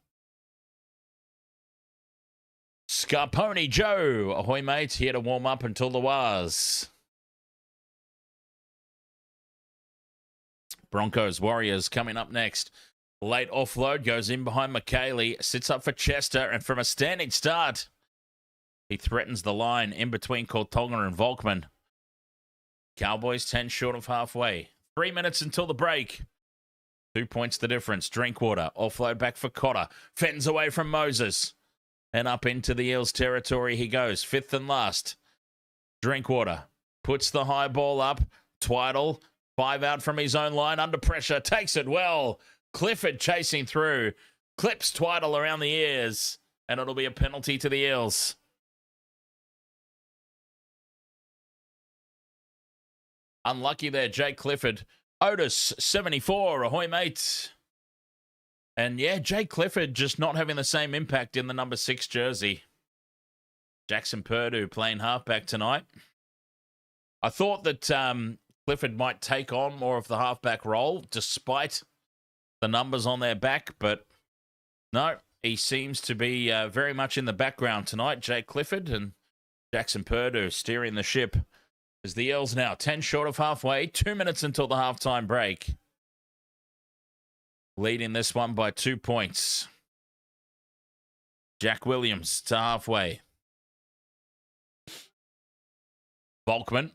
Scarponi Joe, ahoy mate, here to warm up until the Waz. Broncos Warriors coming up next. Late offload goes in behind McKaylee, sits up for Chester, and from a standing start, he threatens the line in between Kotonga and Volkman. Cowboys 10 short of halfway. 3 minutes until the break. 2 points the difference. Drinkwater, offload back for Cotter. Fends away from Moses. And up into the Eels territory he goes. Fifth and last. Drinkwater puts the high ball up. Twidle, 5 out from his own line, under pressure. Takes it well. Clifford chasing through. Clips Twidle around the ears. And it'll be a penalty to the Eels. Unlucky there, Jake Clifford. Otis, 74. Ahoy, mate. And yeah, Jake Clifford just not having the same impact in the number 6 jersey. Jackson Purdue playing halfback tonight. I thought that Clifford might take on more of the halfback role despite the numbers on their back, but no, he seems to be very much in the background tonight. Jake Clifford and Jackson Purdue steering the ship. As the Eels now 10 short of halfway, 2 minutes until the halftime break. Leading this one by 2 points. Jack Williams to halfway. Volkman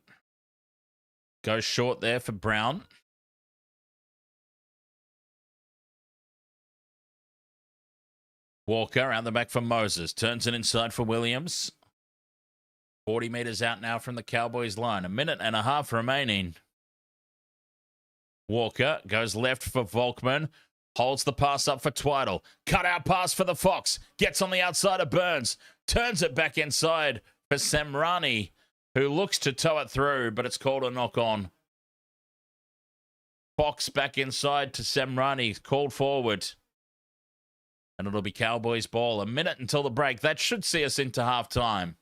goes short there for Brown. Walker out the back for Moses. Turns it inside for Williams. 40 metres out now from the Cowboys line. 1.5 minutes remaining. Walker goes left for Volkman. Holds the pass up for Twidle. Cut out pass for the Fox. Gets on the outside of Burns. Turns it back inside for Semrani, who looks to tow it through, but it's called a knock on. Fox back inside to Semrani. Called forward. And it'll be Cowboys ball. 1 minute until the break. That should see us into halftime.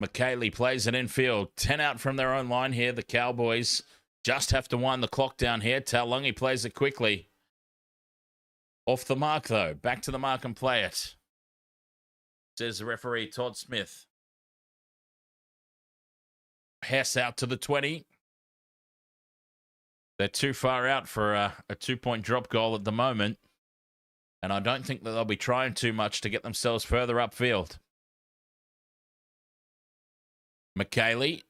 McKaylee plays it infield. 10 out from their own line here. The Cowboys just have to wind the clock down here. Taulungi plays it quickly. Off the mark, though. Back to the mark and play it. Says the referee, Todd Smith. Hess out to the 20. They're too far out for a 2-point drop goal at the moment. And I don't think that they'll be trying too much to get themselves further upfield. McKaylee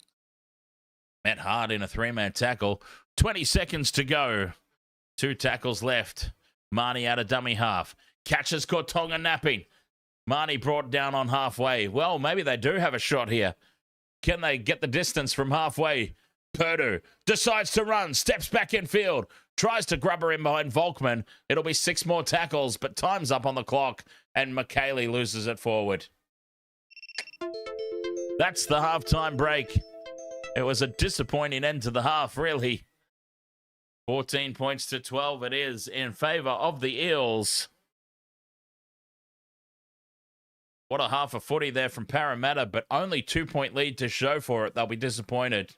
met hard in a 3-man tackle. 20 seconds to go. 2 tackles left. Mahoney out of dummy half. Catches Kotonga napping. Mahoney brought down on halfway. Well, maybe they do have a shot here. Can they get the distance from halfway? Purdue decides to run. Steps back in field. Tries to grub her in behind Volkman. It'll be 6 more tackles, but time's up on the clock. And McKaylee loses it forward. That's the halftime break. It was a disappointing end to the half, really. 14 points to 12 it is in favour of the Eels. What a half a footy there from Parramatta, but only 2-point lead to show for it. They'll be disappointed.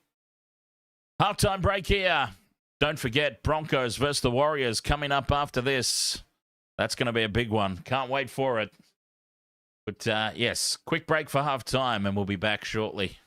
Halftime break here. Don't forget, Broncos versus the Warriors coming up after this. That's going to be a big one. Can't wait for it. But yes, quick break for halftime and we'll be back shortly.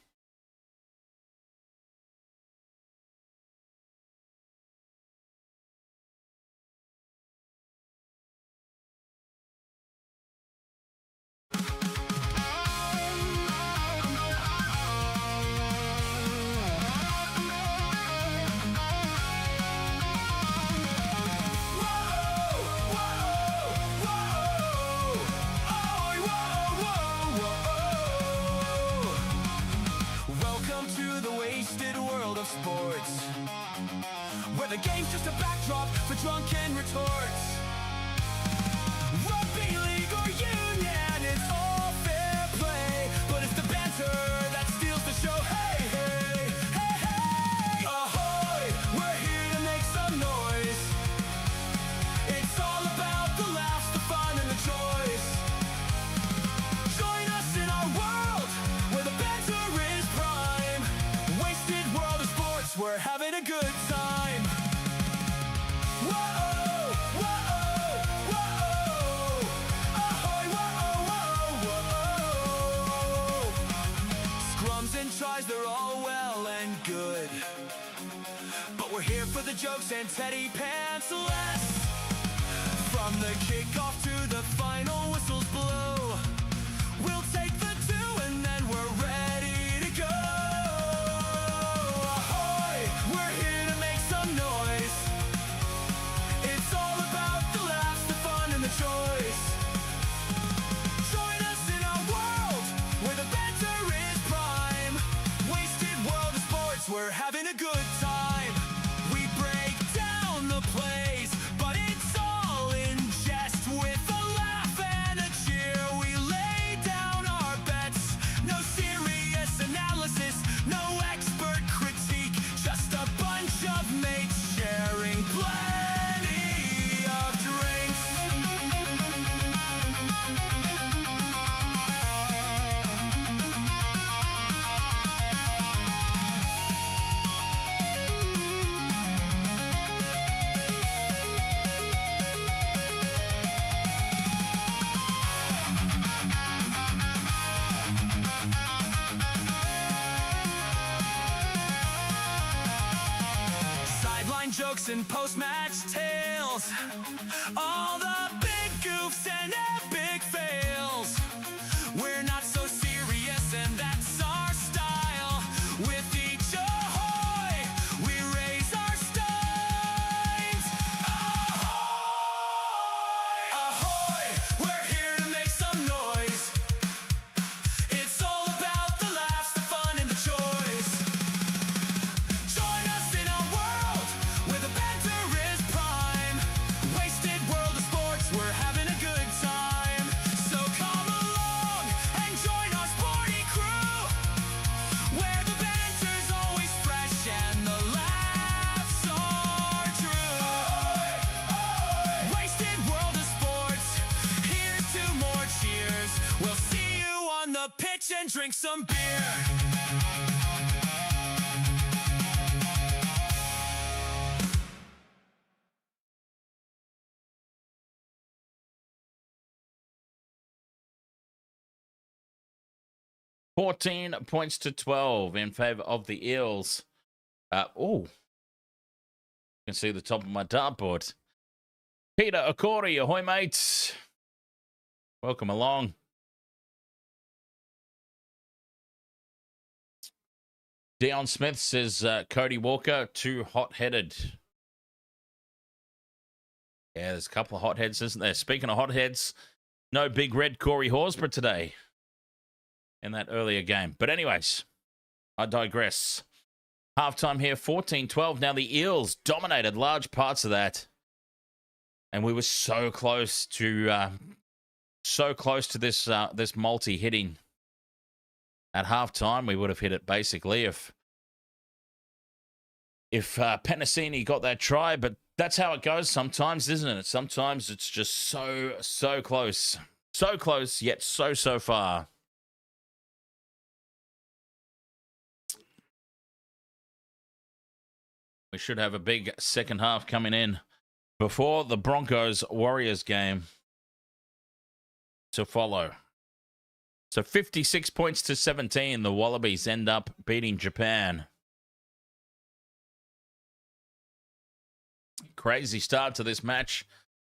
for drunken retorts. Rugby league or union, it's all fair play. But it's the banter that steals the show. Hey, hey, hey, hey. Ahoy, we're here to make some noise. It's all about the laughs, the fun, and the choice. Join us in our world where the banter is prime. Wasted world of sports, we're having a good time. Whoa, whoa, whoa, ahoy, whoa, whoa, whoa. Scrums and tries, they're all well and good, but we're here for the jokes and teddy pants less. From the kickoff to the final whistles blow, we'll take the two and then we're ready to go. Ahoy, we're here to make some noise. It's all about the laughs, the fun, and the choice. Join us in our world where the banter is prime. Wasted world of sports, we're having a good time. We break down the plays, but it's all in jest. With a laugh and a cheer, we lay down our bets. No serious analysis, no expert critique, just a bunch of mates sharing plenty of drinks. 'Sideline jokes and post-match tales, all the big goofs and epic fails. We're not so serious and that's our style. With each ahoy, we raise our steins. Ahoy, ahoy, we're here to make some noise. It's all about the laughs, the fun, and the choice. Join us in our world where the banter is prime. Wasted world of sports, we're having a good time. So come along and join our sporty crew, where the banter's always fresh and the laughs are true. Wasted world of sports, here's to more cheers. We'll see you on the pitch and drink some beer. Fourteen points to 12 in favor of the Eels. You can see the top of my dartboard. Peter Okori, ahoy, mates. Welcome along. Dion Smith says Cody Walker, too hot-headed. Yeah, there's a couple of hotheads, isn't there? Speaking of hotheads, no big red Corey Horsburgh today in that earlier game. But anyways, I digress. Halftime here, 14-12. Now the Eels dominated large parts of that. And we were so close to this multi hitting. At halftime, we would have hit it basically if Penasini got that try. But that's how it goes sometimes, isn't it? Sometimes it's just so close. So close, yet so far. We should have a big second half coming in before the Broncos-Warriors game to follow. So 56 points to 17, the Wallabies end up beating Japan. Crazy start to this match.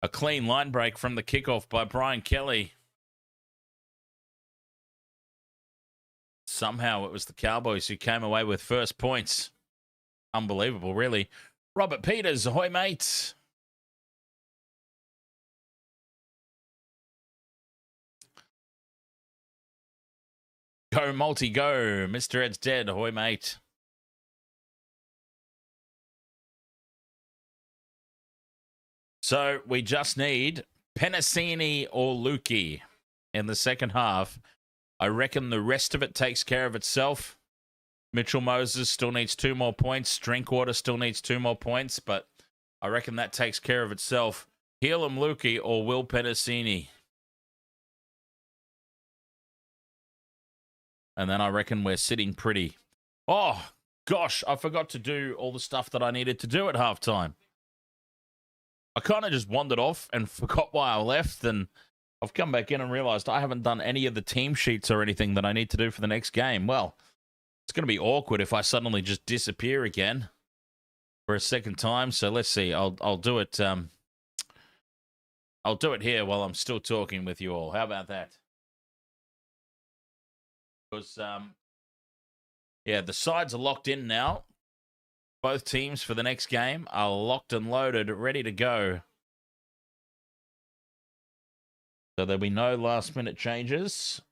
A clean line break from the kickoff by Brian Kelly. Somehow it was the Cowboys who came away with first points. Unbelievable, really. Robert Peters, ahoy, mate. Go, multi, go. Mr. Ed's dead, ahoy, mate. So we just need Penasini or Lukey in the second half. I reckon the rest of it takes care of itself. Mitchell Moses still needs 2 more points. Drinkwater still needs 2 more points, but I reckon that takes care of itself. Helam Lukey or Will Penasini. And then I reckon we're sitting pretty. Oh, gosh, I forgot to do all the stuff that I needed to do at halftime. I kind of just wandered off and forgot why I left, and I've come back in and realized I haven't done any of the team sheets or anything that I need to do for the next game. Well, it's going to be awkward if I suddenly just disappear again for a second time. So let's see. I'll do it. I'll do it here while I'm still talking with you all. How about that? Because yeah, the sides are locked in now. Both teams for the next game are locked and loaded, ready to go. So there'll be no last-minute changes.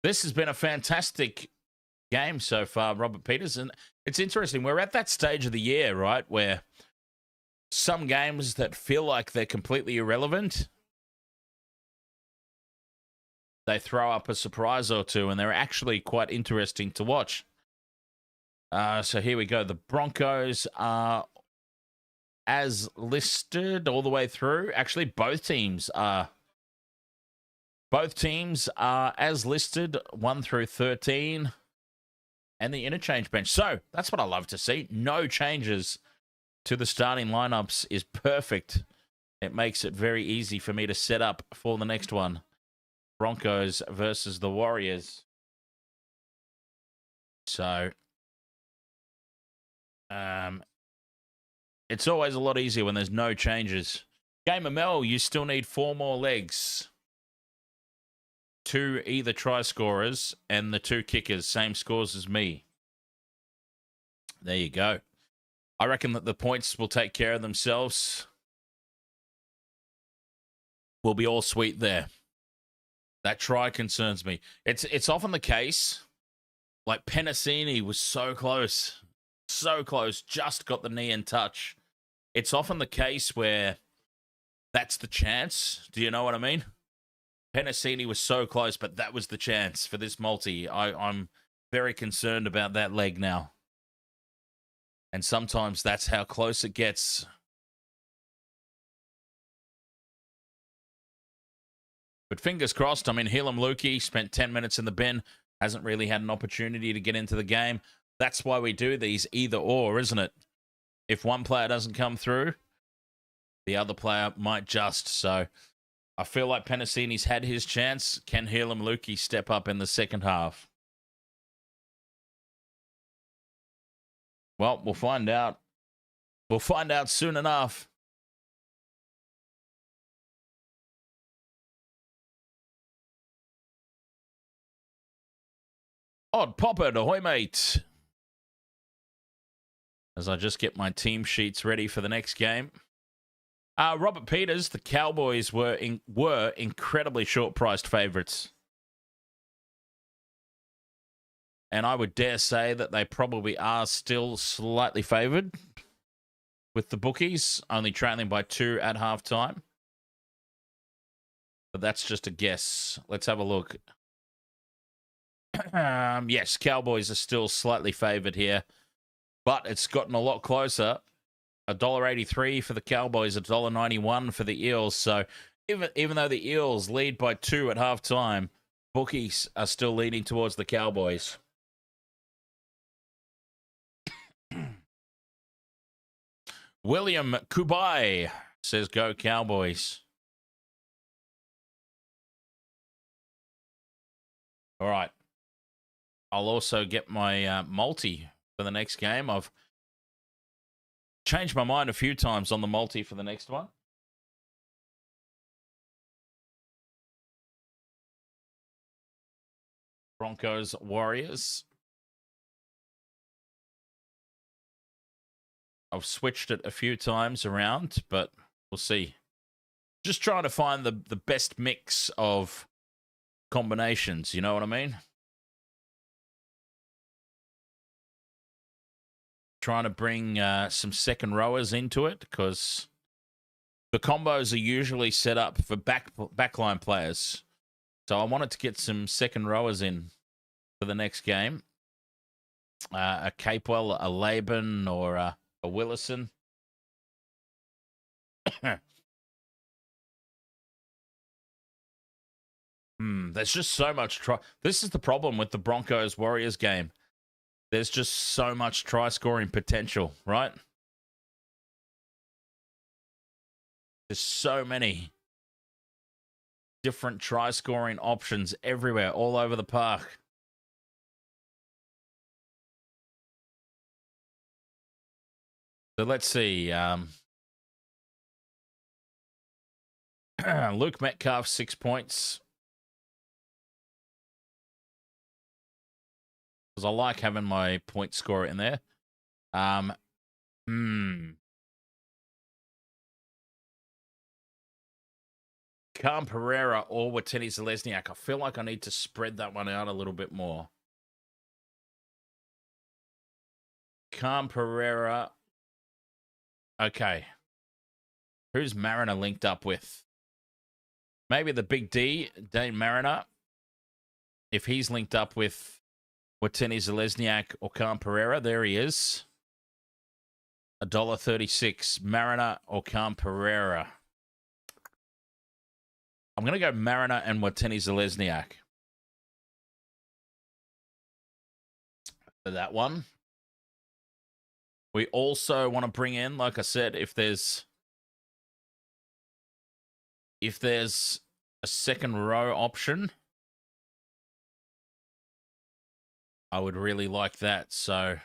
This has been a fantastic game so far, Robert Peters. And it's interesting. We're at that stage of the year, right, where some games that feel like they're completely irrelevant, they throw up a surprise or two, and they're actually quite interesting to watch. So here we go. The Broncos are as listed all the way through. Actually, both teams are as listed, 1 through 13, and the interchange bench. So that's what I love to see. No changes to the starting lineups is perfect. It makes it very easy for me to set up for the next one. Broncos versus the Warriors. So it's always a lot easier when there's no changes. Game of Mel, you still need 4 more legs. 2 either try scorers and the 2 kickers, same scores as me. There you go. I reckon that the points will take care of themselves. We'll be all sweet there. That try concerns me. It's often the case, like Penasini was so close, just got the knee in touch. It's often the case where that's the chance. Do you know what I mean? Penasini was so close, but that was the chance for this multi. I'm very concerned about that leg now. And sometimes that's how close it gets. But fingers crossed. I mean, Helam Lukey spent 10 minutes in the bin. Hasn't really had an opportunity to get into the game. That's why we do these either or, isn't it? If one player doesn't come through, the other player might just. So I feel like Penasini's had his chance. Can Helam Lukey step up in the second half? Well, we'll find out. We'll find out soon enough. Odd Popper, ahoy, mate. As I just get my team sheets ready for the next game. Robert Peters, the Cowboys were incredibly short-priced favourites. And I would dare say that they probably are still slightly favoured with the bookies, only trailing by 2 at halftime. But that's just a guess. Let's have a look. Yes, Cowboys are still slightly favoured here. But it's gotten a lot closer. $1.83 for the Cowboys, $1.91 for the Eels. So even though the Eels lead by 2 at halftime, bookies are still leaning towards the Cowboys. William Kubai says, go Cowboys. All right. I'll also get my multi for the next game. I've changed my mind a few times on the multi for the next one. Broncos, Warriors. I've switched it a few times around, but we'll see. Just trying to find the best mix of combinations, you know what I mean? trying to bring some second rowers into it because the combos are usually set up for backline players. So I wanted to get some second rowers in for the next game. A Capewell, a Laban, or a Willison. There's just so much try. This is the problem with the Broncos Warriors game. There's just so much try scoring potential, right? There's so many different try scoring options everywhere, all over the park. So let's see. Luke Metcalf, 6 points. Because I like having my point scorer in there. Calm Pereira or Watini Zalesniak. I feel like I need to spread that one out a little bit more. Calm Pereira. Okay. Who's Mariner linked up with? Maybe the big D, Dane Mariner. If he's linked up with Watini Zalesniak or Calm Pereira, there he is. $1.36. Mariner or Calm Pereira. I'm going to go Mariner and Watini Zalesniak for that one. We also want to bring in, like I said, if there's a second row option, I would really like that. So,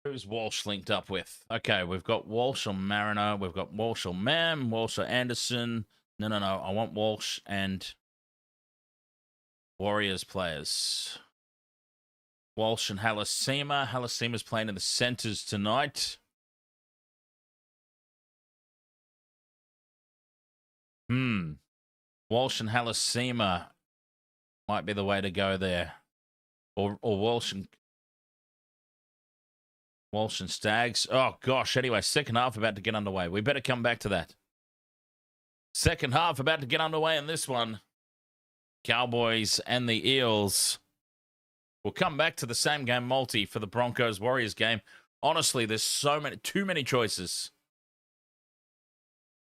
who's Walsh linked up with? Okay, we've got Walsh or Mariner. We've got Walsh or Mam, Walsh or Anderson. No. I want Walsh and Warriors players. Walsh and Halasima. Halasima's playing in the centers tonight. Walsh and Halasima might be the way to go there. Or Walsh and Stags. Oh, gosh. Anyway, second half about to get underway. We better come back to that. Second half about to get underway in this one. Cowboys and the Eels. We'll come back to the same game multi for the Broncos Warriors game. Honestly, there's too many choices.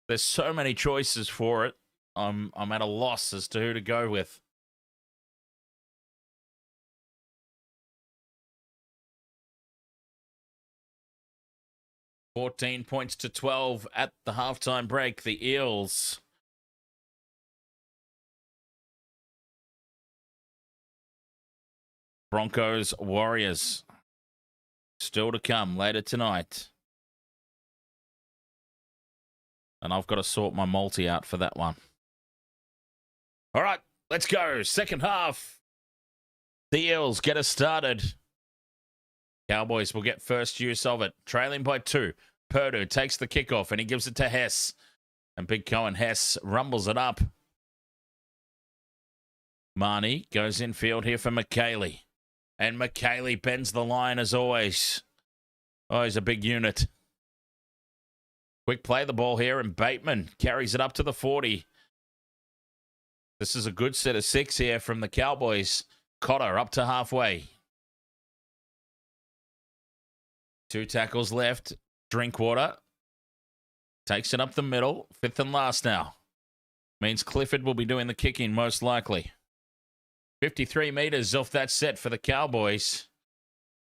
There's so many choices for it. I'm at a loss as to who to go with. $14 points to 12 at the halftime break. The Eels. Broncos Warriors. Still to come later tonight. And I've got to sort my multi out for that one. All right, let's go. Second half. The Eels get us started. Cowboys will get first use of it. Trailing by 2. Purdue takes the kickoff and he gives it to Hess. And Big Cohen Hess rumbles it up. Mahoney goes infield here for McKaylee. And McKaylee bends the line as always. Oh, he's a big unit. Quick play the ball here, and Bateman carries it up to the 40. This is a good set of 6 here from the Cowboys. Cotter up to halfway. 2 tackles left. Drinkwater takes it up the middle. 5th and last now. Means Clifford will be doing the kicking most likely. 53 meters off that set for the Cowboys.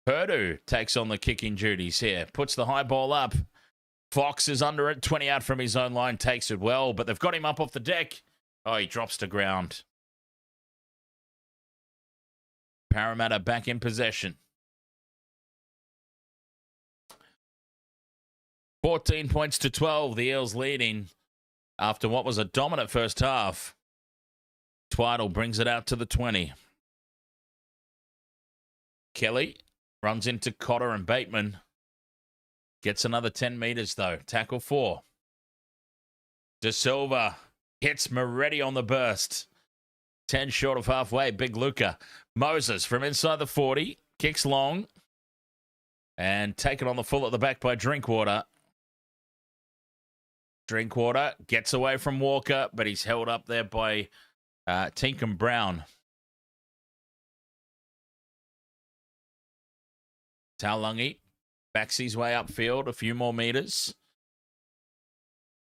Purdue takes on the kicking duties here. Puts the high ball up. Fox is under it. 20 out from his own line. Takes it well, but they've got him up off the deck. Oh, he drops to ground. Parramatta back in possession. 14 points to 12. The Eels leading after what was a dominant first half. Twidle brings it out to the 20. Kelly runs into Cotter and Bateman. Gets another 10 meters, though. Tackle 4. Da Silva hits Moretti on the burst. 10 short of halfway. Big Luca. Moses from inside the 40. Kicks long. And taken on the full at the back by Drinkwater. Drinkwater gets away from Walker, but he's held up there by Tinkham Brown. Taulungi backs his way upfield a few more meters.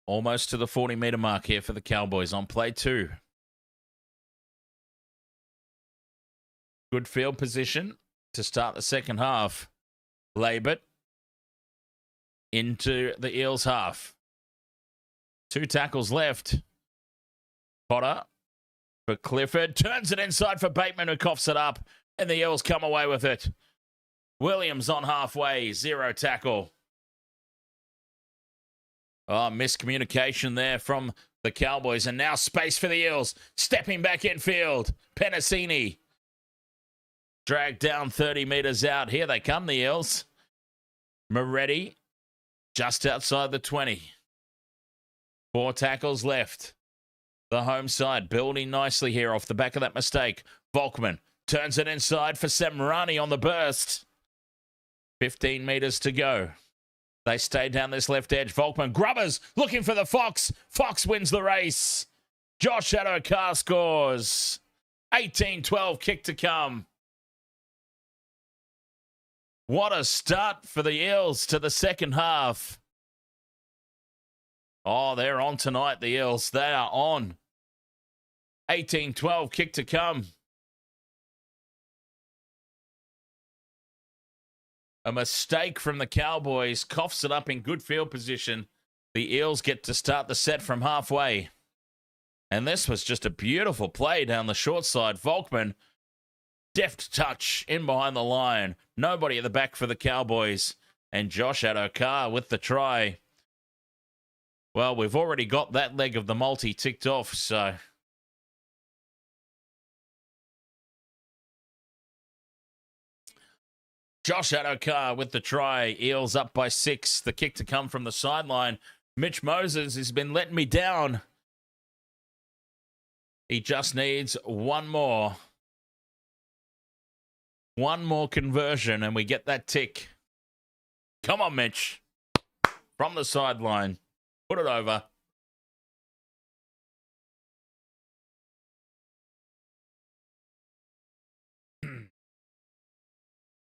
Almost to the 40-meter mark here for the Cowboys on play 2. Good field position to start the second half. Labert into the Eels half. 2 tackles left. Potter for Clifford. Turns it inside for Bateman, who coughs it up. And the Eels come away with it. Williams on halfway. 0 tackle. Oh, miscommunication there from the Cowboys. And now space for the Eels. Stepping back infield. Penasini. Dragged down 30 meters out. Here they come, the Eels. Moretti just outside the 20. 4 tackles left. The home side building nicely here off the back of that mistake. Volkman turns it inside for Semrani on the burst. 15 meters to go. They stay down this left edge. Volkman grubbers looking for the Fox. Fox wins the race. Josh Adokar scores. 18-12 kick to come. What a start for the Eels to the second half. Oh, they're on tonight, the Eels. They are on. 18-12, kick to come. A mistake from the Cowboys. Coughs it up in good field position. The Eels get to start the set from halfway. And this was just a beautiful play down the short side. Volkman, deft touch in behind the line. Nobody at the back for the Cowboys. And Josh Adokar with the try. Well, we've already got that leg of the multi ticked off, so... Josh Adokar with the try. Eels up by 6. The kick to come from the sideline. Mitch Moses has been letting me down. He just needs one more. One more conversion and we get that tick. Come on, Mitch. From the sideline. Put it over.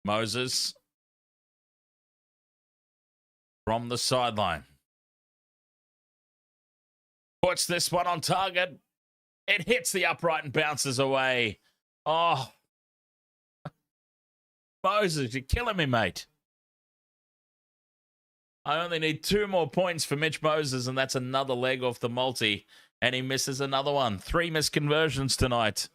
Moses. From the sideline. Puts this one on target. It hits the upright and bounces away. Oh. Moses, you're killing me, mate. I only need 2 more points for Mitch Moses, and that's another leg off the multi. And he misses another one. 3 missed conversions tonight.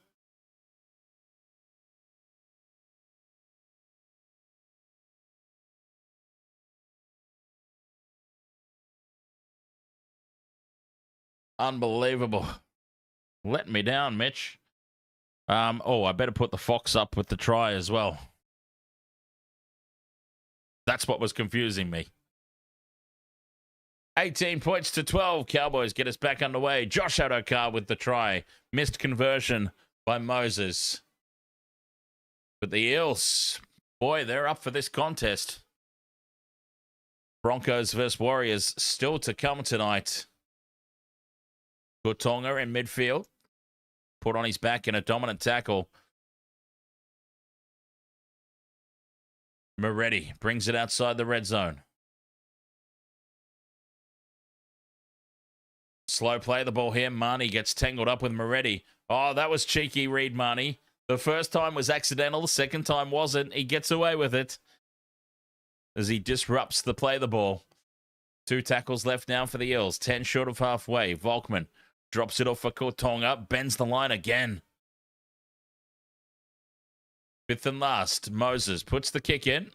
Unbelievable. Letting me down, Mitch. I better put the Fox up with the try as well. That's what was confusing me. 18 points to 12. Cowboys get us back underway. Josh Adokar with the try. Missed conversion by Moses. But the Eels, boy, they're up for this contest. Broncos versus Warriors still to come tonight. Kutonga in midfield. Put on his back in a dominant tackle. Moretti brings it outside the red zone. Slow play the ball here. Mahoney gets tangled up with Moretti. Oh, that was cheeky, Reed Mahoney. The first time was accidental. The second time wasn't. He gets away with it as he disrupts the play the ball. 2 tackles left now for the Eels. 10 short of halfway. Volkman drops it off for Kutonga. Bends the line again. 5th and last. Moses puts the kick in.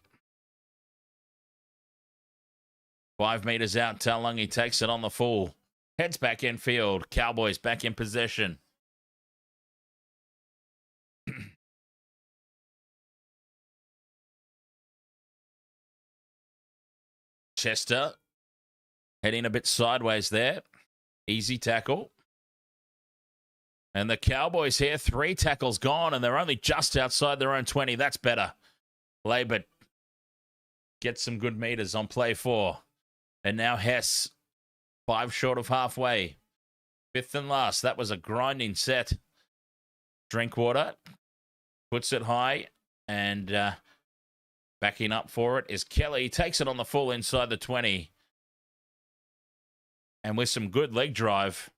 5 meters out. Taulungi takes it on the full. Heads back in field. Cowboys back in possession. Chester heading a bit sideways there. Easy tackle. And the Cowboys here, 3 tackles gone, and they're only just outside their own 20. That's better. Labour gets some good meters on play 4. And now Hess, 5 short of halfway. 5th and last. That was a grinding set. Drinkwater puts it high, and backing up for it is Kelly. Takes it on the full inside the 20. And with some good leg drive,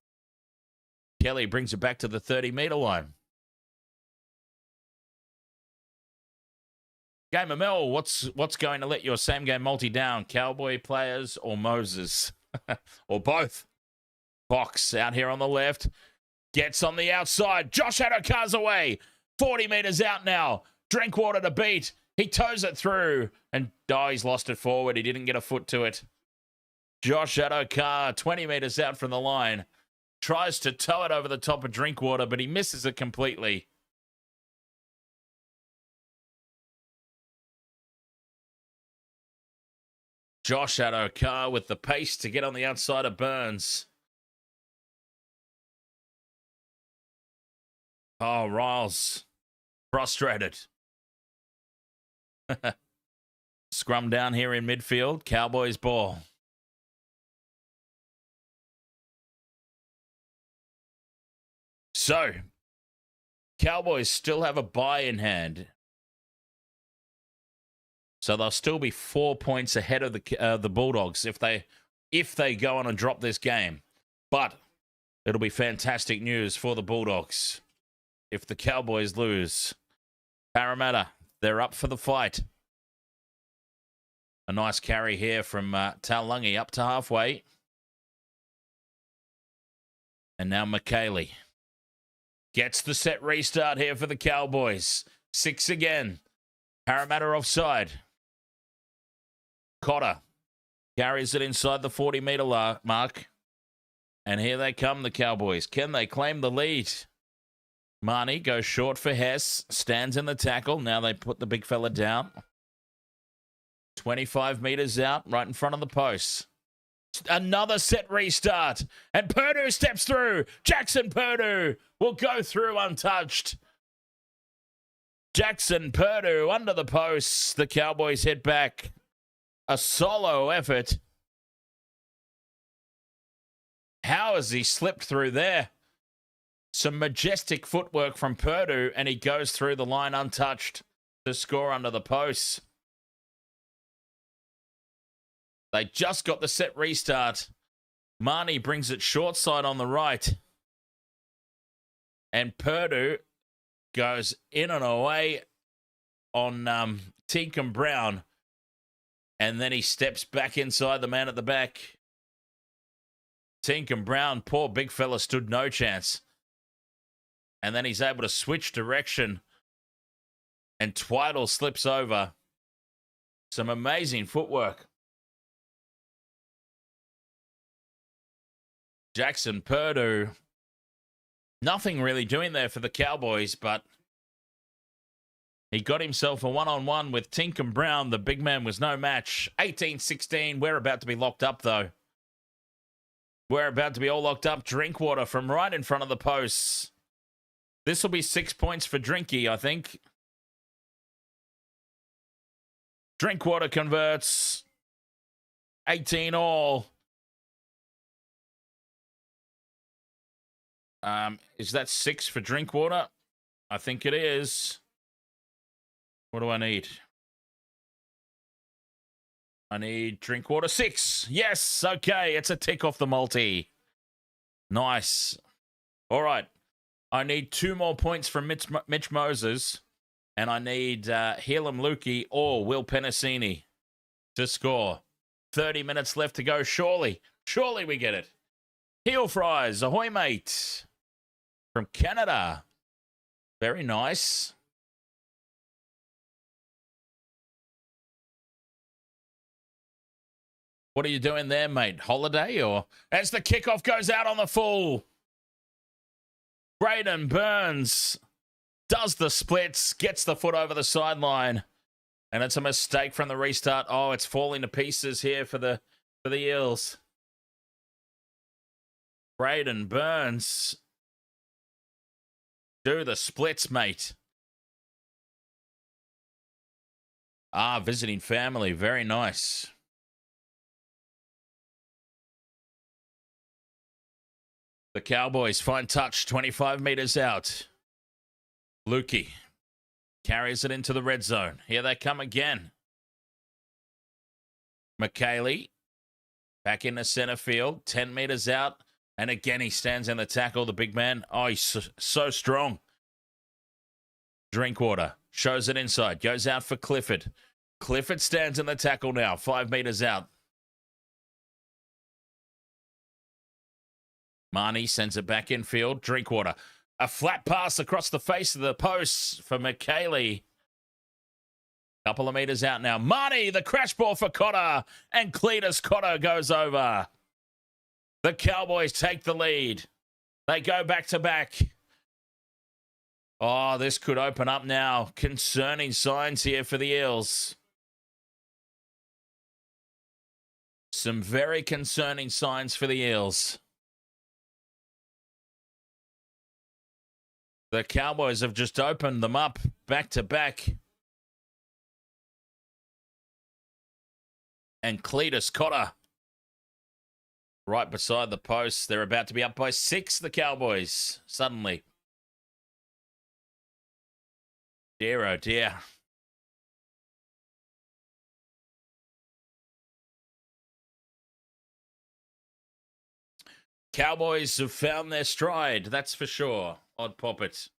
Kelly brings it back to the 30-metre line. Game of Mel, what's going to let your same-game multi down? Cowboy players or Moses? Or both? Box out here on the left. Gets on the outside. Josh Adokar's away. 40 metres out now. Drinkwater to beat. He toes it through. And he's lost it forward. He didn't get a foot to it. Josh Adokar, 20 metres out from the line. Tries to tow it over the top of Drinkwater, but he misses it completely. Josh Adokar with the pace to get on the outside of Burns. Oh, Riles. Frustrated. Scrum down here in midfield. Cowboys ball. So, Cowboys still have a bye in hand. So they'll still be 4 points ahead of the Bulldogs if they go on and drop this game. But it'll be fantastic news for the Bulldogs if the Cowboys lose. Parramatta, they're up for the fight. A nice carry here from Tallyn up to halfway. And now McKaylee gets the set restart here for the Cowboys. 6 again. Parramatta offside. Cotter carries it inside the 40-metre mark. And here they come, the Cowboys. Can they claim the lead? Mahoney goes short for Hess. Stands in the tackle. Now they put the big fella down. 25 metres out, right in front of the post. Another set restart. And Purdue steps through. Jackson Purdue will go through untouched. Jackson Purdue under the posts. The Cowboys head back. A solo effort. How has he slipped through there? Some majestic footwork from Purdue, and he goes through the line untouched to score under the posts. They just got the set restart. Mahoney brings it short side on the right. And Purdue goes in and away on Tinkham Brown. And then he steps back inside the man at the back. Tinkham Brown, poor big fella, stood no chance. And then he's able to switch direction. And Twidle slips over. Some amazing footwork. Jackson Purdue. Nothing really doing there for the Cowboys, but he got himself a one-on-one with Tinkham Brown. The big man was no match. 18-16. We're about to be locked up, though. We're about to be all locked up. Drinkwater from right in front of the posts. This will be 6 points for Drinky, I think. Drinkwater converts. 18 all. Is that 6 for Drinkwater? I think it is. What do I need? I need Drinkwater 6. Yes, okay. It's a tick off the multi. Nice. All right. I need 2 more points from Mitch Moses. And I need Helam Lukey or Will Penasini to score. 30 minutes left to go. Surely we get it. Heel fries. Ahoy, mate. From Canada. Very nice. What are you doing there, mate? Holiday or? As the kickoff goes out on the full. Braden Burns does the splits, gets the foot over the sideline. And it's a mistake from the restart. Oh, it's falling to pieces here for the Eels. Braden Burns Do the splits, mate. Visiting family. Very nice. The Cowboys, fine touch, 25 metres out. Lukey carries it into the red zone. Here they come again. McKaylee back into centre field, 10 metres out. And again, he stands in the tackle, the big man. Oh, he's so strong. Drinkwater shows it inside, goes out for Clifford. Clifford stands in the tackle now, 5 metres out. Mahoney sends it back infield. Drinkwater. A flat pass across the face of the posts for McKaylee. Couple of metres out now. Mahoney, the crash ball for Cotter. And Cletus Cotter goes over. The Cowboys take the lead. They go back to back. Oh, this could open up now. Concerning signs here for the Eels. Some very concerning signs for the Eels. The Cowboys have just opened them up back to back. And Cletus Cotter right beside the post. They're about to be up by 6, the Cowboys, suddenly. Dear, oh dear. Cowboys have found their stride, that's for sure. Odd poppets.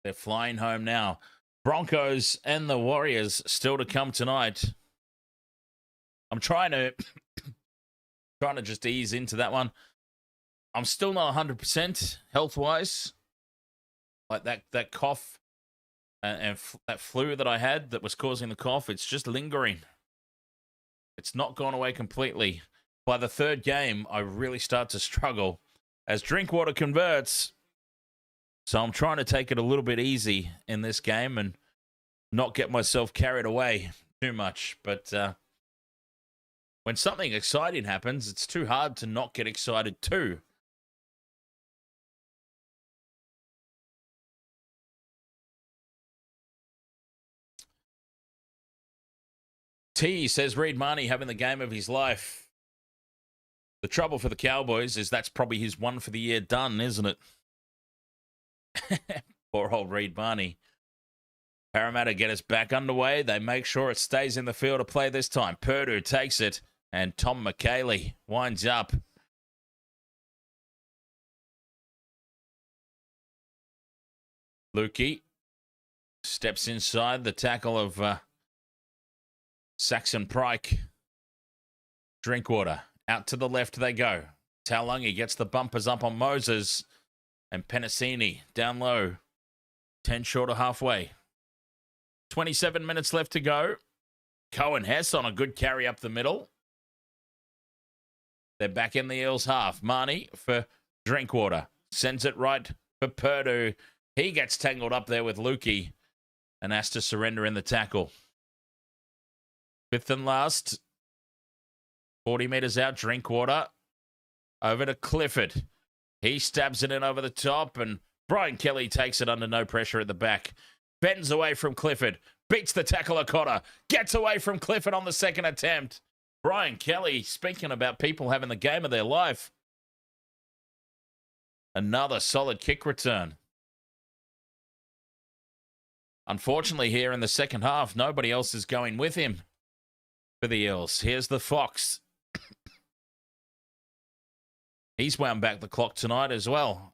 They're flying home now. Broncos and the Warriors still to come tonight. I'm trying to just ease into that one. I'm still not 100% health-wise. Like that cough and that flu that I had that was causing the cough, it's just lingering. It's not gone away completely. By the third game, I really start to struggle as Drinkwater converts. So I'm trying to take it a little bit easy in this game and not get myself carried away too much. But when something exciting happens, it's too hard to not get excited too. T says Reed Mahoney having the game of his life. The trouble for the Cowboys is that's probably his one for the year done, isn't it? Poor old Reed Mahoney. Parramatta get us back underway. They make sure it stays in the field of play this time. Purdue takes it, and Tom McKaylee winds up. Lukey steps inside the tackle of Saxon Pryke. Drinkwater. Out to the left they go. Iongi gets the bumpers up on Moses. And Penasini down low. 10 short of halfway. 27 minutes left to go. Cohen Hess on a good carry up the middle. They're back in the Eels half. Mahoney for Drinkwater. Sends it right for Purdue. He gets tangled up there with Lukey and has to surrender in the tackle. Fifth and last. 40 metres out, Drinkwater. Over to Clifford. He stabs it in over the top, and Brian Kelly takes it under no pressure at the back. Bends away from Clifford. Beats the tackle of Cotter. Gets away from Clifford on the second attempt. Brian Kelly, speaking about people having the game of their life. Another solid kick return. Unfortunately, here in the second half, nobody else is going with him for the Eels. Here's the Fox. He's wound back the clock tonight as well.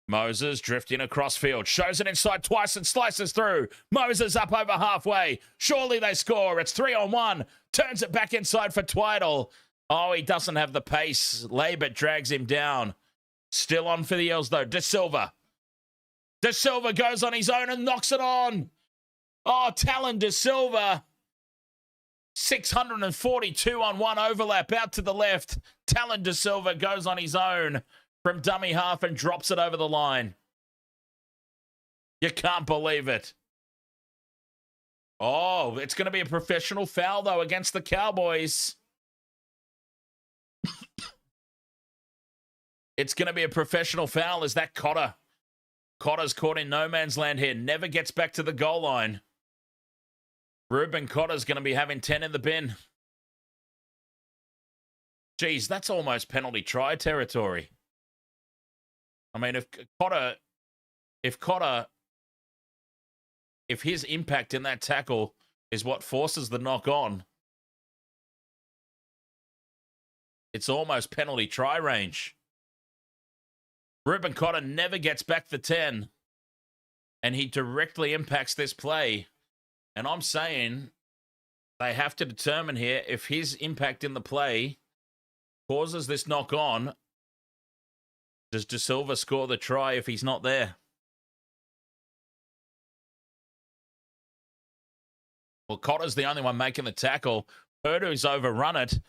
Moses drifting across field. Shows it inside twice and slices through. Moses up over halfway. Surely they score. It's 3-on-1. Turns it back inside for Twidle. Oh, he doesn't have the pace. Labert drags him down. Still on for the Eels, though. Da Silva. Da Silva goes on his own and knocks it on. Oh, Tallyn Da Silva. 642 on one overlap out to the left. Tallyn Da Silva goes on his own from dummy half and drops it over the line. You can't believe it. Oh, it's going to be a professional foul, though, against the Cowboys. It's going to be a professional foul. Is that Cotter? Cotter's caught in no man's land here. Never gets back to the goal line. Ruben Cotter's going to be having 10 in the bin. Geez, that's almost penalty try territory. I mean, if his impact in that tackle is what forces the knock on, it's almost penalty try range. Ruben Cotter never gets back the 10, and he directly impacts this play. And I'm saying they have to determine here if his impact in the play causes this knock on. Does Da Silva score the try if he's not there? Well, Cotter's the only one making the tackle. Purdue's overrun it.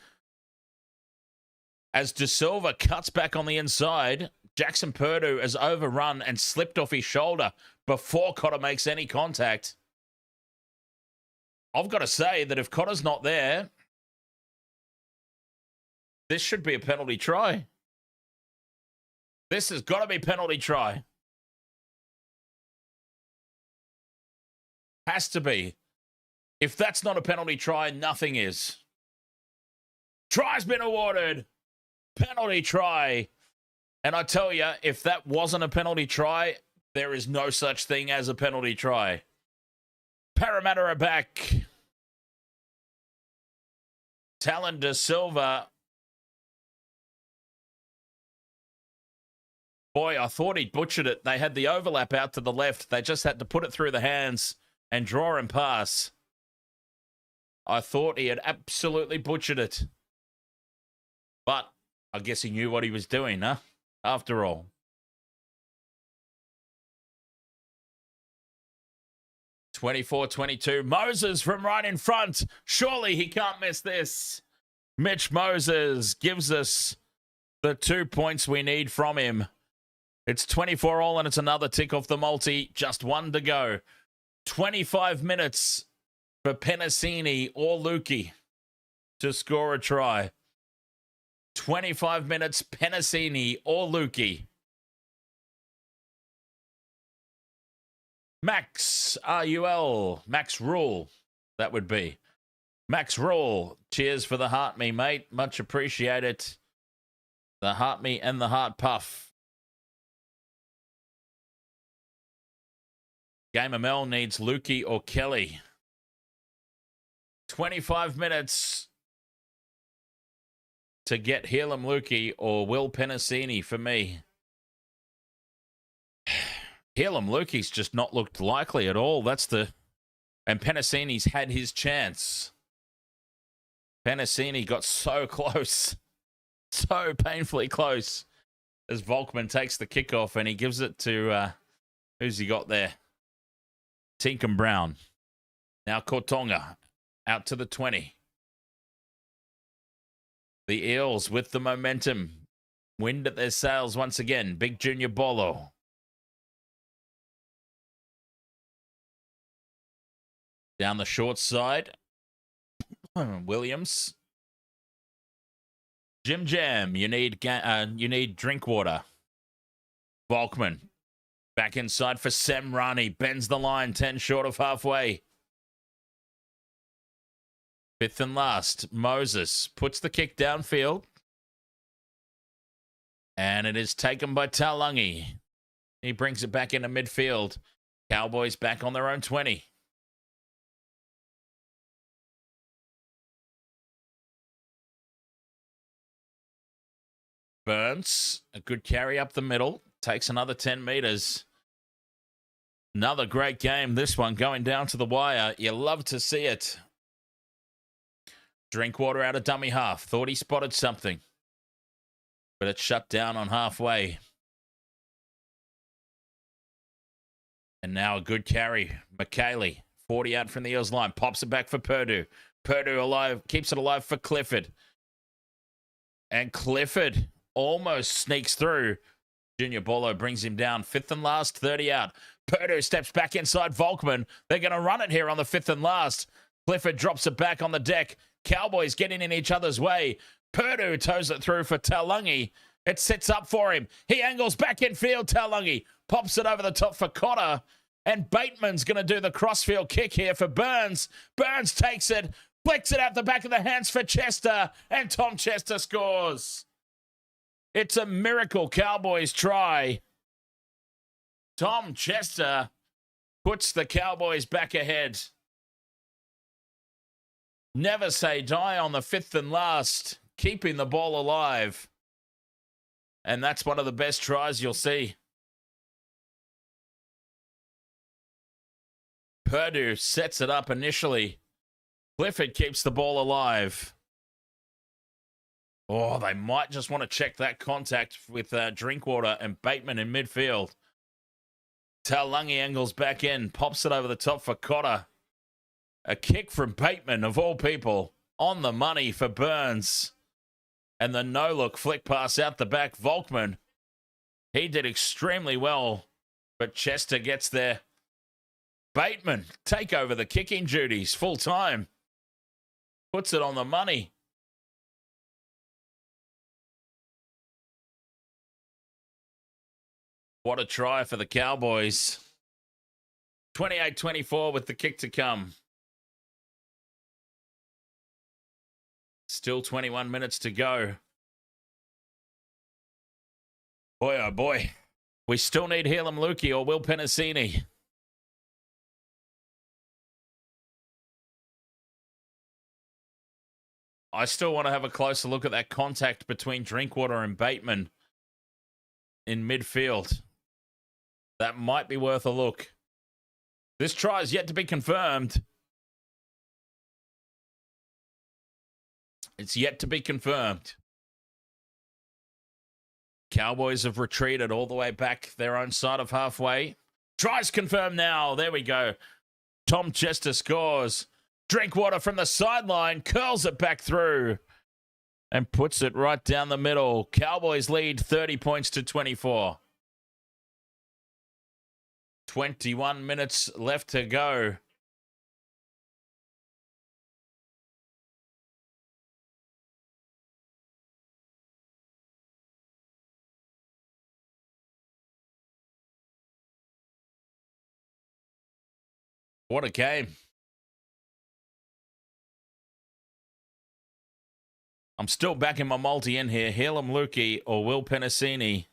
As Da Silva cuts back on the inside, Jackson Purdue has overrun and slipped off his shoulder before Cotter makes any contact. I've got to say that if Cotter's not there, this should be a penalty try. This has got to be penalty try. Has to be. If that's not a penalty try, nothing is. Try's been awarded. Penalty try. And I tell you, if that wasn't a penalty try, there is no such thing as a penalty try. Parramatta are back. Tallyn Da Silva. Boy, I thought he'd butchered it. They had the overlap out to the left. They just had to put it through the hands and draw and pass. I thought he had absolutely butchered it. But I guess he knew what he was doing, huh? After all. (24-22). Moses from right in front. Surely he can't miss this. Mitch Moses gives us the 2 points we need from him. It's 24-all and it's another tick off the multi. Just one to go. 25 minutes for Penasini or Lukey to score a try. 25 minutes, Penasini or Lukey. Max, R-U-L, Max Rule, that would be. Max Rule, cheers for the heart me, mate. Much appreciated. The heart me and the heart puff. Game of Mel needs Lukey or Kelly. 25 minutes to get Helam Lukey or Will Penasini for me. Helam Lukey's just not looked likely at all. And Penasini's had his chance. Penasini got so close. So painfully close. As Volkman takes the kickoff and he gives it to, who's he got there? Tinkham Brown. Now Kortonga out to the 20. The Eels with the momentum. Wind at their sails once again. Big Junior Bolo. Down the short side. Williams. Jim Jam. You need drink water. Volkman. Back inside for Semrani. Bends the line. 10 short of halfway. Fifth and last. Moses puts the kick downfield. And it is taken by Taulagi. He brings it back into midfield. Cowboys back on their own 20. Burns, a good carry up the middle. Takes another 10 meters. Another great game. This one going down to the wire. You love to see it. Drinkwater out of dummy half. Thought he spotted something. But it's shut down on halfway. And now a good carry. McKaylee, 40 out from the Eels line. Pops it back for Purdue. Purdue alive. Keeps it alive for Clifford. And Clifford almost sneaks through. Junior Bolo brings him down. Fifth and last, 30 out. Purdue steps back inside Volkman. They're going to run it here on the fifth and last. Clifford drops it back on the deck. Cowboys getting in each other's way. Purdue toes it through for Taulagi. It sits up for him. He angles back in field. Taulagi pops it over the top for Cotter. And Bateman's going to do the crossfield kick here for Burns. Burns takes it, flicks it out the back of the hands for Chester. And Tom Chester scores. It's a miracle Cowboys try. Tom Chester puts the Cowboys back ahead. Never say die on the fifth and last, keeping the ball alive. And that's one of the best tries you'll see. Purdue sets it up initially. Clifford keeps the ball alive. Oh, they might just want to check that contact with Drinkwater and Bateman in midfield. Taulagi angles back in, pops it over the top for Cotter. A kick from Bateman, of all people, on the money for Burns. And the no-look flick pass out the back, Volkman. He did extremely well, but Chester gets there. Bateman, take over the kicking duties, full time. Puts it on the money. What a try for the Cowboys. 28-24 with the kick to come. Still 21 minutes to go. Boy, oh boy. We still need Helam Lukey or Will Penasini. I still want to have a closer look at that contact between Drinkwater and Bateman in midfield. That might be worth a look. This try is yet to be confirmed. It's yet to be confirmed. Cowboys have retreated all the way back their own side of halfway. Tries confirmed now. There we go. Tom Chester scores. Drinkwater from the sideline curls it back through and puts it right down the middle. Cowboys lead 30 points to 24. 21 minutes left to go. What a game. I'm still backing my multi in here. Helam Lukey or Will Penasini.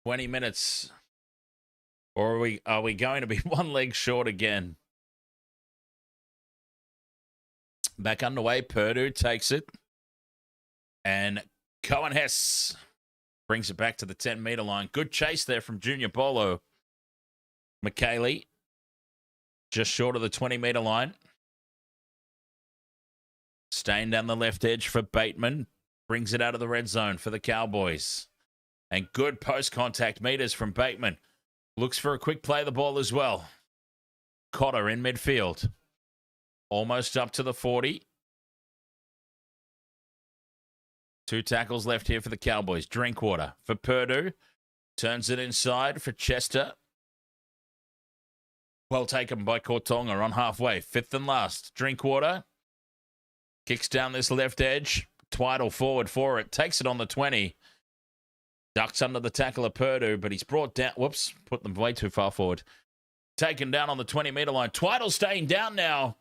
20 minutes. Or are we going to be one leg short again? Back underway. Purdue takes it. And Cohen Hess brings it back to the 10-meter line. Good chase there from Junior Bolo. McKaylee just short of the 20-meter line. Staying down the left edge for Bateman. Brings it out of the red zone for the Cowboys. And good post-contact meters from Bateman. Looks for a quick play of the ball as well. Cotter in midfield. Almost up to the 40. 2 tackles left here for the Cowboys. Drinkwater for Purdue. Turns it inside for Chester. Well taken by Kortonga on halfway. 5th and last. Drinkwater. Kicks down this left edge. Twidle forward for it. Takes it on the 20. Ducks under the tackle of Purdue, but he's brought down. Whoops, put them way too far forward. Taken down on the 20-meter line. Twidle staying down now.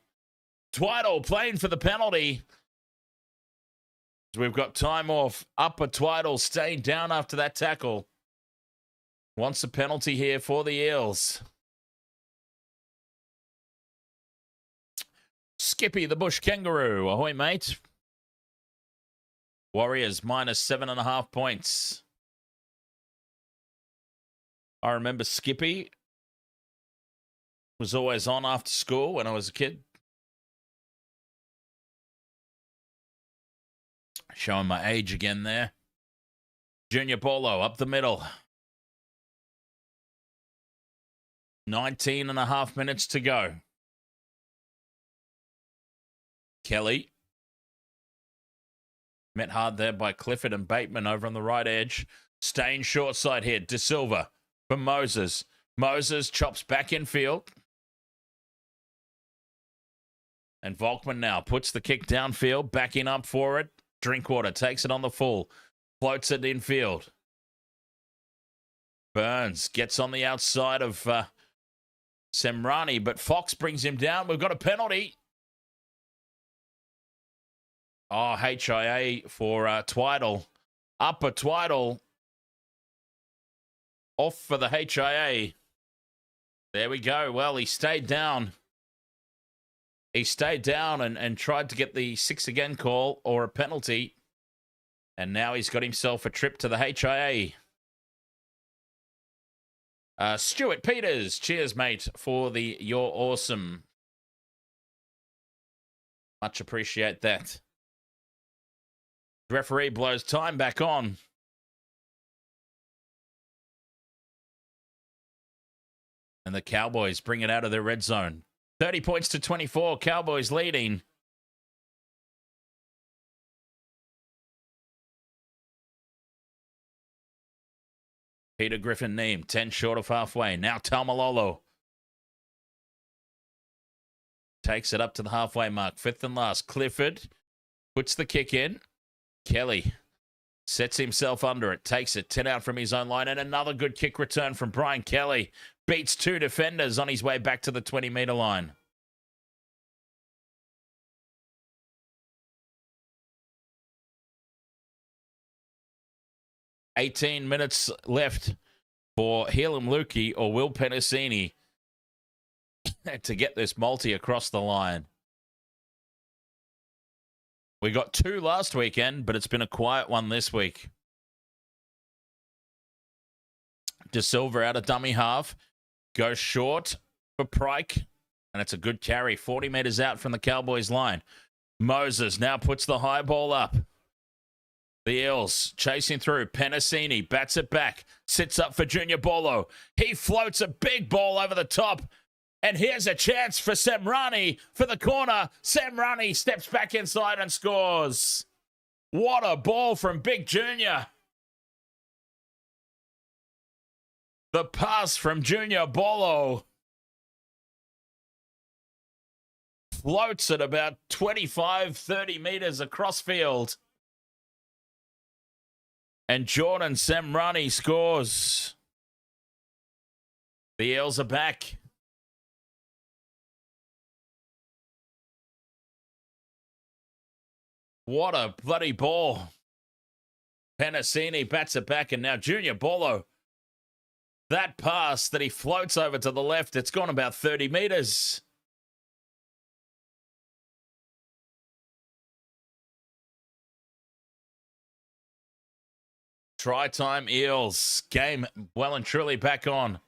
Twidle playing for the penalty. We've got time off. Apa Twidle staying down after that tackle. Wants a penalty here for the Eels. Skippy the Bush Kangaroo. Ahoy, mate. Warriors minus 7.5 points. I remember Skippy was always on after school when I was a kid. Showing my age again there. Junior Bolo up the middle. 19.5 minutes to go. Kelly. Met hard there by Clifford and Bateman over on the right edge. Staying short side here. Da Silva for Moses. Moses chops back in field. And Volkman now puts the kick downfield, backing up for it. Drinkwater takes it on the full, floats it infield. Burns gets on the outside of Semrani, but Fox brings him down. We've got a penalty. Oh, HIA for Twidle. Apa Twidle off for the HIA. There we go. Well, he stayed down. He stayed down and tried to get the 6 again call or a penalty. And now he's got himself a trip to the HIA. Stuart Peters, cheers, mate, for the You're Awesome. Much appreciate that. Referee blows time back on. And the Cowboys bring it out of their red zone. 30 points to 24. Cowboys leading. Peter Griffin Neem, 10 short of halfway. Now Taumalolo takes it up to the halfway mark. 5th and last. Clifford puts the kick in. Kelly sets himself under it. Takes it 10 out from his own line. And another good kick return from Brian Kelly. Beats 2 defenders on his way back to the 20-metre line. $18 minutes left for Helam Lukey or Will Penasini to get this multi across the line. We got 2 last weekend, but it's been a quiet one this week. Da Silva out of dummy half. Goes short for Pryke. And it's a good carry. 40 metres out from the Cowboys line. Moses now puts the high ball up. The Eels chasing through. Penasini bats it back. Sits up for Junior Bolo. He floats a big ball over the top. And here's a chance for Semrani for the corner. Semrani steps back inside and scores. What a ball from Big Junior. The pass from Junior Bolo floats at about 25, 30 metres across field. And Jordan Semrani scores. The Eels are back. What a bloody ball. Penasini bats it back, and now Junior Bolo. That pass that he floats over to the left, it's gone about 30 metres. Try time Eels. Game well and truly back on.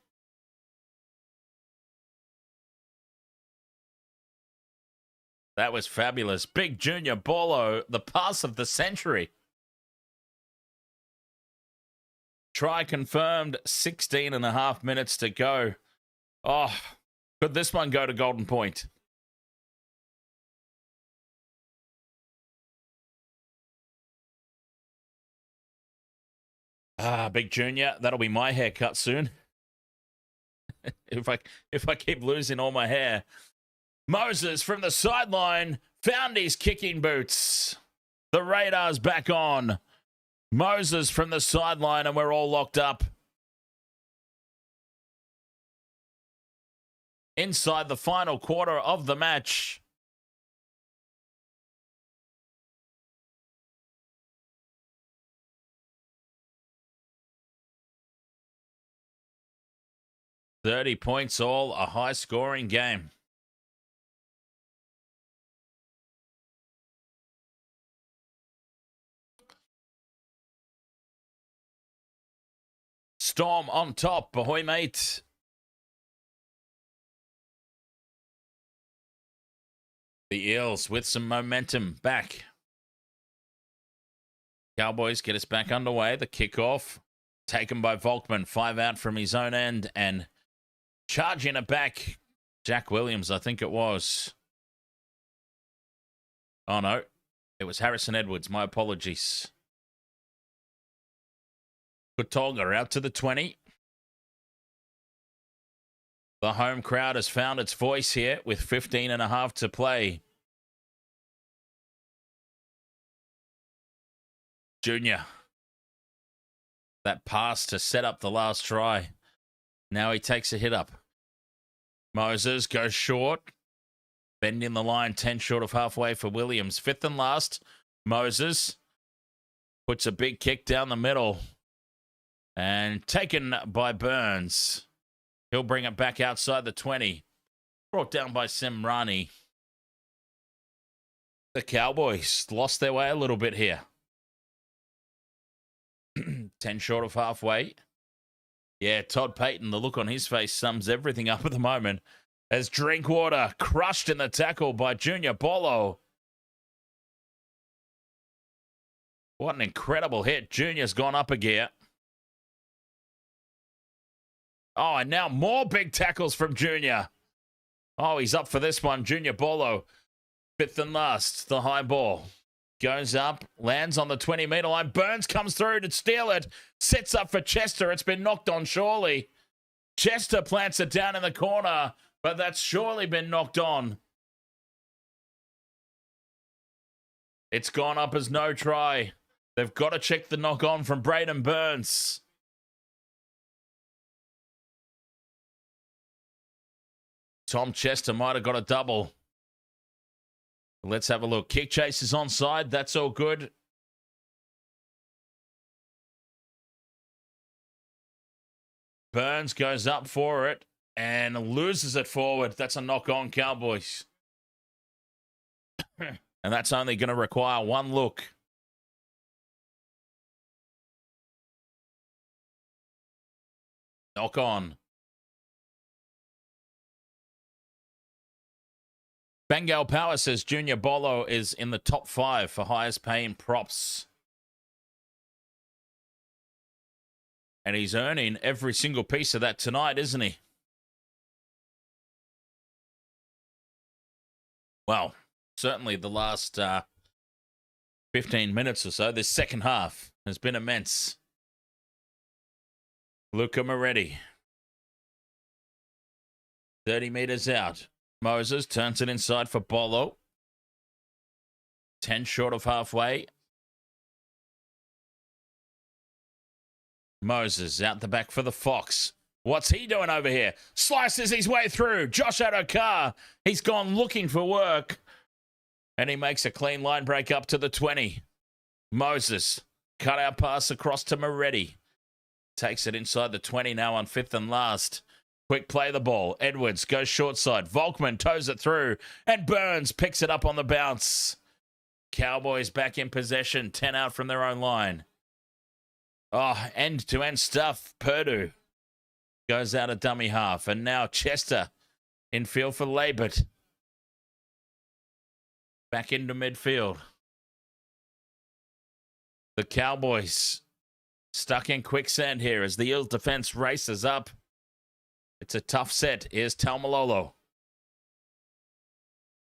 That was fabulous. Big Junior Bolo, the pass of the century. Try confirmed, 16 and a half minutes to go. Oh, could this one go to Golden Point? Big Junior, that'll be my haircut soon. if I keep losing all my hair. Moses from the sideline found his kicking boots. The radar's back on. Moses from the sideline, and we're all locked up. Inside the final quarter of the match. $30 points all, a high-scoring game. Storm on top. Ahoy, mate. The Eels with some momentum back. Cowboys get us back underway. The kickoff taken by Volkman. 5 out from his own end and charging it back. Jack Williams, I think it was. Oh, no. It was Harrison Edwards. My apologies. Kutonga out to the 20. The home crowd has found its voice here with 15 and a half to play. Junior. That pass to set up the last try. Now he takes a hit up. Moses goes short. Bending the line, 10 short of halfway for Williams. Fifth and last. Moses puts a big kick down the middle. And taken by Burns. He'll bring it back outside the 20. Brought down by Semrani. The Cowboys lost their way a little bit here. 10 short of halfway. Yeah, Todd Payton, the look on his face sums everything up at the moment. As Drinkwater crushed in the tackle by Junior Bolo. What an incredible hit. Junior's gone up a gear. Oh, and now more big tackles from Junior. Oh, he's up for this one. Junior Bolo, fifth and last, the high ball. Goes up, lands on the 20-metre line. Burns comes through to steal it. Sets up for Chester. It's been knocked on surely. Chester plants it down in the corner, but that's surely been knocked on. It's gone up as no try. They've got to check the knock on from Braden Burns. Tom Chester might have got a double. Let's have a look. Kick chase is onside. That's all good. Burns goes up for it and loses it forward. That's a knock on, Cowboys. And that's only going to require one look. Knock on. Bengal Power says Junior Bolo is in the top 5 for highest paying props. And he's earning every single piece of that tonight, isn't he? Well, certainly the last 15 minutes or so, this second half has been immense. Luca Moretti. 30 metres out. Moses turns it inside for Bolo. 10 short of halfway. Moses out the back for the Fox. What's he doing over here? Slices his way through. Josh Adokar. He's gone looking for work. And he makes a clean line break up to the 20. Moses. Cut out pass across to Moretti. Takes it inside the 20 now on fifth and last. Quick play the ball. Edwards goes short side. Volkman toes it through. And Burns picks it up on the bounce. Cowboys back in possession. 10 out from their own line. Oh, end-to-end stuff. Purdue goes out a dummy half. And now Chester in field for Labert. Back into midfield. The Cowboys stuck in quicksand here as the Eels defense races up. It's a tough set. Here's Talmalolo.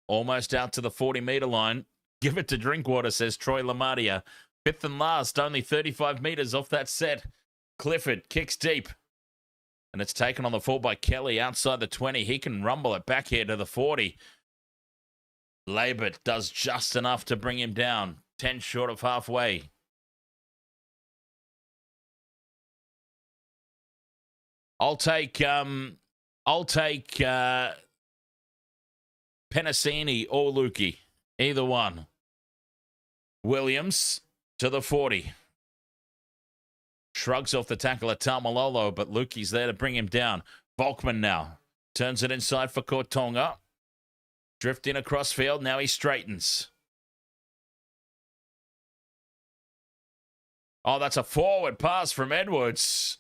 Almost out to the 40-metre line. Give it to Drinkwater, says Troy Lamadia. Fifth and last, only 35 metres off that set. Clifford kicks deep. And it's taken on the full by Kelly outside the 20. He can rumble it back here to the 40. Labert does just enough to bring him down. 10 short of halfway. I'll take Penasini or Lukey. Either one. Williams to the 40. Shrugs off the tackle at Talmalolo, but Lukey's there to bring him down. Volkman now. Turns it inside for Kortonga. Drifting across field. Now he straightens. Oh, that's a forward pass from Edwards.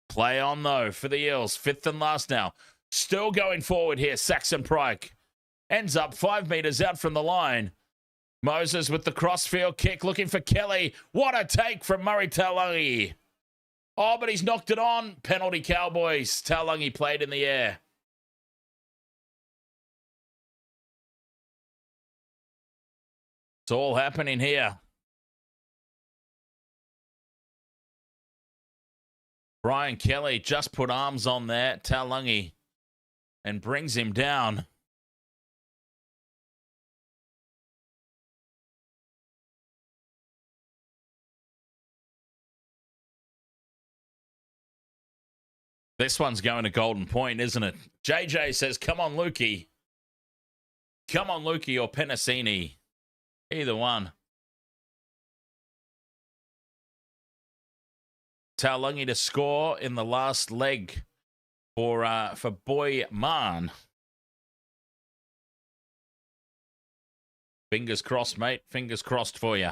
Play on, though, for the Eels. Fifth and last now. Still going forward here. Saxon Pryke ends up 5 metres out from the line. Moses with the crossfield kick looking for Kelly. What a take from Murray Taulagi. Oh, but he's knocked it on. Penalty Cowboys. Taulagi played in the air. It's all happening here. Brian Kelly just put arms on there, Taulagi, and brings him down. This one's going to Golden Point, isn't it? JJ says, come on, Lukey. Come on, Lukey or Penasini. Either one. Taulungi to score in the last leg for Boy Man. Fingers crossed, mate. Fingers crossed for you.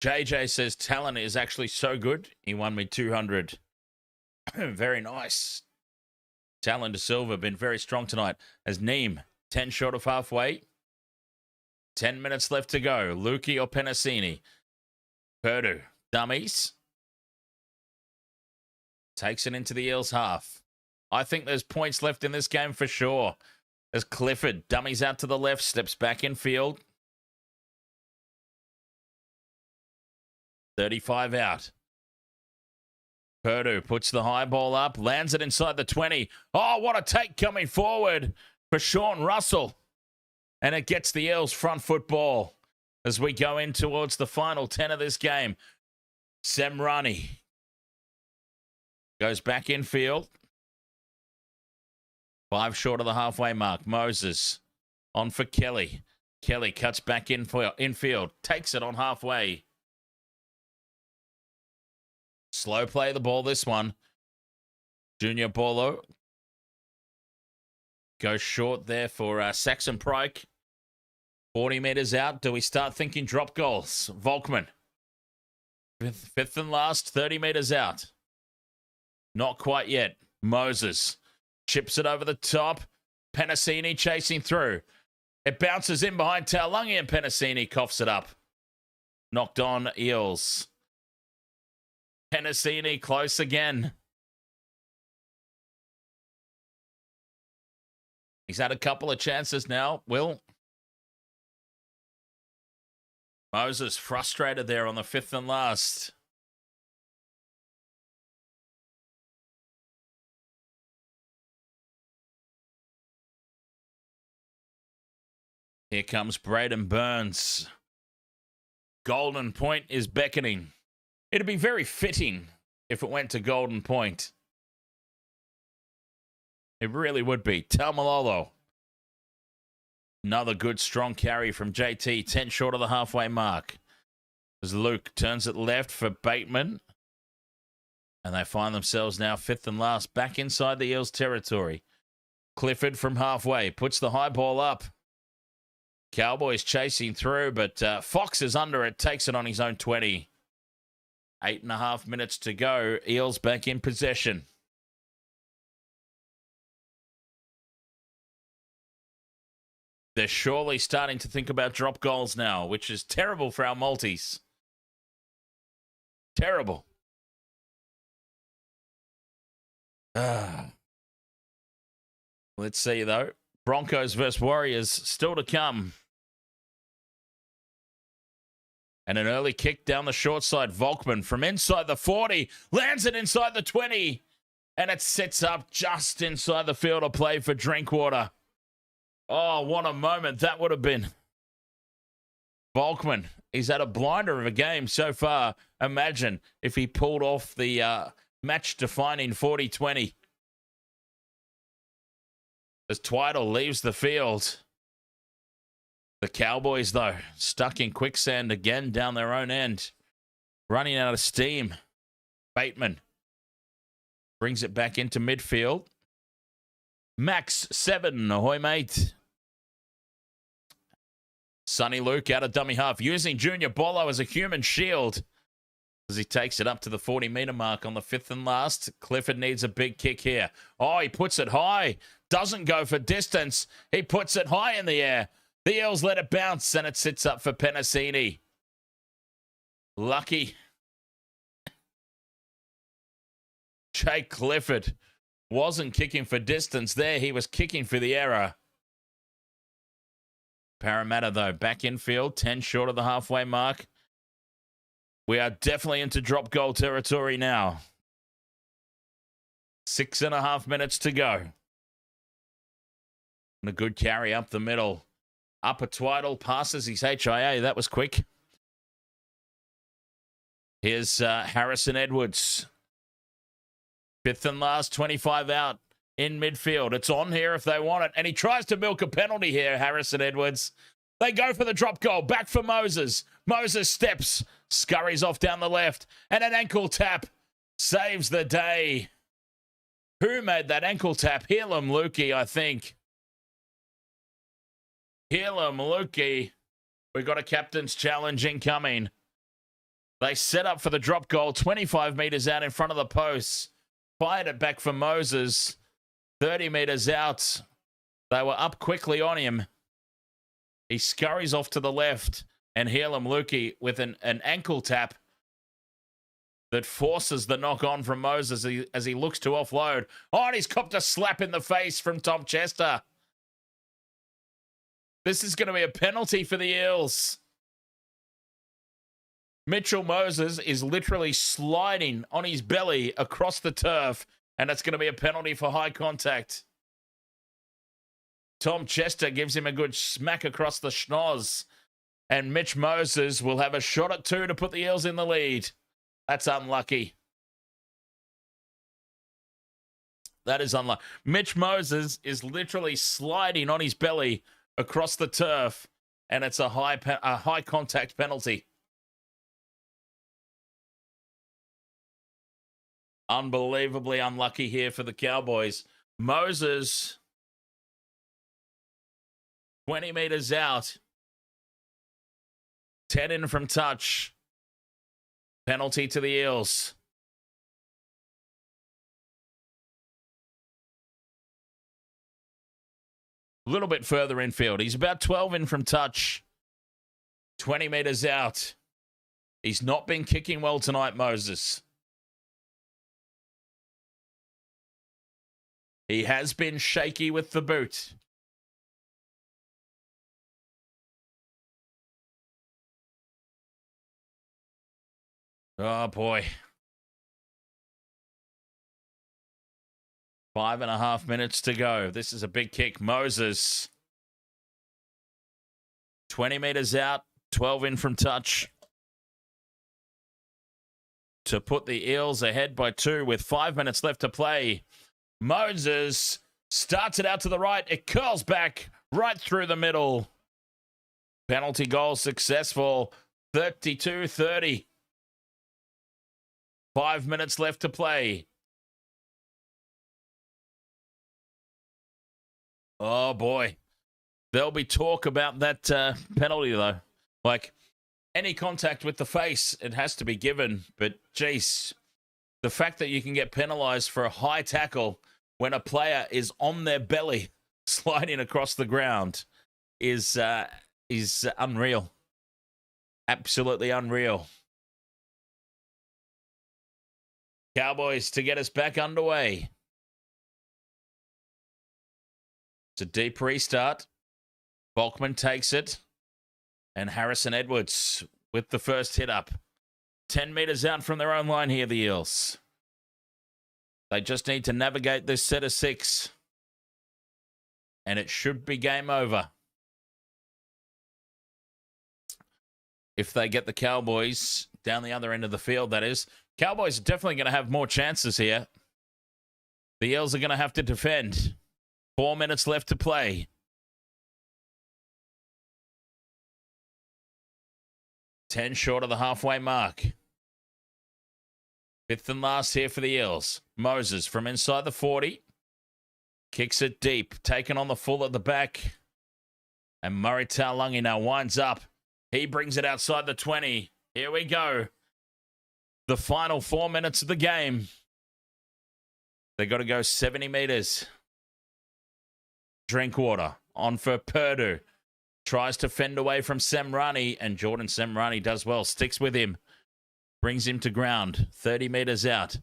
JJ says Tallyn is actually so good. He won me 200. Very nice. Tallyn Da Silva been very strong tonight. As Neem, 10 short of halfway. 10 minutes left to go. Lukey or Penasini. Purdue, dummies. Takes it into the Eels half. I think there's points left in this game for sure. As Clifford dummies out to the left, steps back in field. 35 out. Purdue puts the high ball up, lands it inside the 20. Oh, what a take coming forward for Sean Russell. And it gets the Eels front football as we go in towards the final 10 of this game. Semrani goes back in field. 5 short of the halfway mark. Moses on for Kelly. Kelly cuts back infield. Takes it on halfway. Slow play the ball, this one. Junior Bolo goes short there for Saxon Pryke. 40 metres out. Do we start thinking drop goals? Volkman. Fifth and last, 30 metres out. Not quite yet. Moses chips it over the top. Penasini chasing through. It bounces in behind Taulungi and Penasini coughs it up. Knocked on Eels. Penasini close again. He's had a couple of chances now. Will. Moses frustrated there on the 5th and last. Here comes Braden Burns. Golden Point is beckoning. It'd be very fitting if it went to Golden Point. It really would be. Taumalolo. Another good, strong carry from JT. 10 short of the halfway mark. As Luke turns it left for Bateman. And they find themselves now 5th and last. Back inside the Eels territory. Clifford from halfway. Puts the high ball up. Cowboys chasing through, but Fox is under it. Takes it on his own 20. 8.5 minutes to go. Eels back in possession. They're surely starting to think about drop goals now, which is terrible for our multis. Terrible. Let's see, though. Broncos versus Warriors still to come. And an early kick down the short side. Volkman from inside the 40. Lands it inside the 20. And it sits up just inside the field of play for Drinkwater. Oh, what a moment that would have been. Volkman, he's had a blinder of a game so far. Imagine if he pulled off the match-defining 40-20. As Twidle leaves the field. The Cowboys, though, stuck in quicksand again down their own end. Running out of steam. Bateman brings it back into midfield. Max 7, ahoy, mate. Sonny Luke out of dummy half, using Junior Bolo as a human shield as he takes it up to the 40-metre mark on the 5th and last. Clifford needs a big kick here. Oh, he puts it high. Doesn't go for distance. He puts it high in the air. The Eels let it bounce, and it sits up for Penasini. Lucky. Jake Clifford wasn't kicking for distance there. He was kicking for the error. Parramatta, though, back in field, 10 short of the halfway mark. We are definitely into drop goal territory now. 6.5 minutes to go. And a good carry up the middle. Apa Twidle passes his HIA. That was quick. Here's Harrison Edwards. Fifth and last, 25 out in midfield. It's on here if they want it. And he tries to milk a penalty here, Harrison Edwards. They go for the drop goal. Back for Moses. Moses steps, scurries off down the left. And an ankle tap saves the day. Who made that ankle tap? Helam Lukey, I think. Helam Lukey. We got a captain's challenge incoming. They set up for the drop goal, 25 metres out in front of the posts. Fired it back for Moses, 30 metres out. They were up quickly on him. He scurries off to the left, and Helam Lukey with an ankle tap that forces the knock on from Moses as he looks to offload. Oh, and he's copped a slap in the face from Tom Chester. This is going to be a penalty for the Eels. Mitchell Moses is literally sliding on his belly across the turf, and it's going to be a penalty for high contact. Tom Chester gives him a good smack across the schnoz, and Mitch Moses will have a shot at 2 to put the Eels in the lead. That's unlucky. That is unlucky. Mitch Moses is literally sliding on his belly across the turf, and it's a high contact penalty. Unbelievably unlucky here for the Cowboys. Moses, 20 metres out. 10 in from touch. Penalty to the Eels. A little bit further infield. He's about 12 in from touch. 20 metres out. He's not been kicking well tonight, Moses. He has been shaky with the boot. Oh, boy. 5.5 minutes to go. This is a big kick. Moses. 20 metres out. 12 in from touch. To put the Eels ahead by 2 with 5 minutes left to play. Moses starts it out to the right. It curls back right through the middle. Penalty goal successful. 32-30. 5 minutes left to play. Oh, boy. There'll be talk about that penalty, though. Like, any contact with the face, it has to be given. But, geez, the fact that you can get penalised for a high tackle when a player is on their belly sliding across the ground is unreal. Absolutely unreal. Cowboys to get us back underway. It's a deep restart. Volkman takes it. And Harrison Edwards with the first hit up. 10 metres out from their own line here, the Eels. They just need to navigate this set of 6. And it should be game over. If they get the Cowboys down the other end of the field, that is. Cowboys are definitely going to have more chances here. The Eels are going to have to defend. 4 minutes left to play. 10 short of the halfway mark. 5th and last here for the Eels. Moses from inside the 40. Kicks it deep. Taken on the full at the back. And Murray Taulagi now winds up. He brings it outside the 20. Here we go. The final 4 minutes of the game. They got to go 70 metres. Drinkwater on for Purdue. Tries to fend away from Semrani, and Jordan Semrani does well. Sticks with him. Brings him to ground. 30 metres out.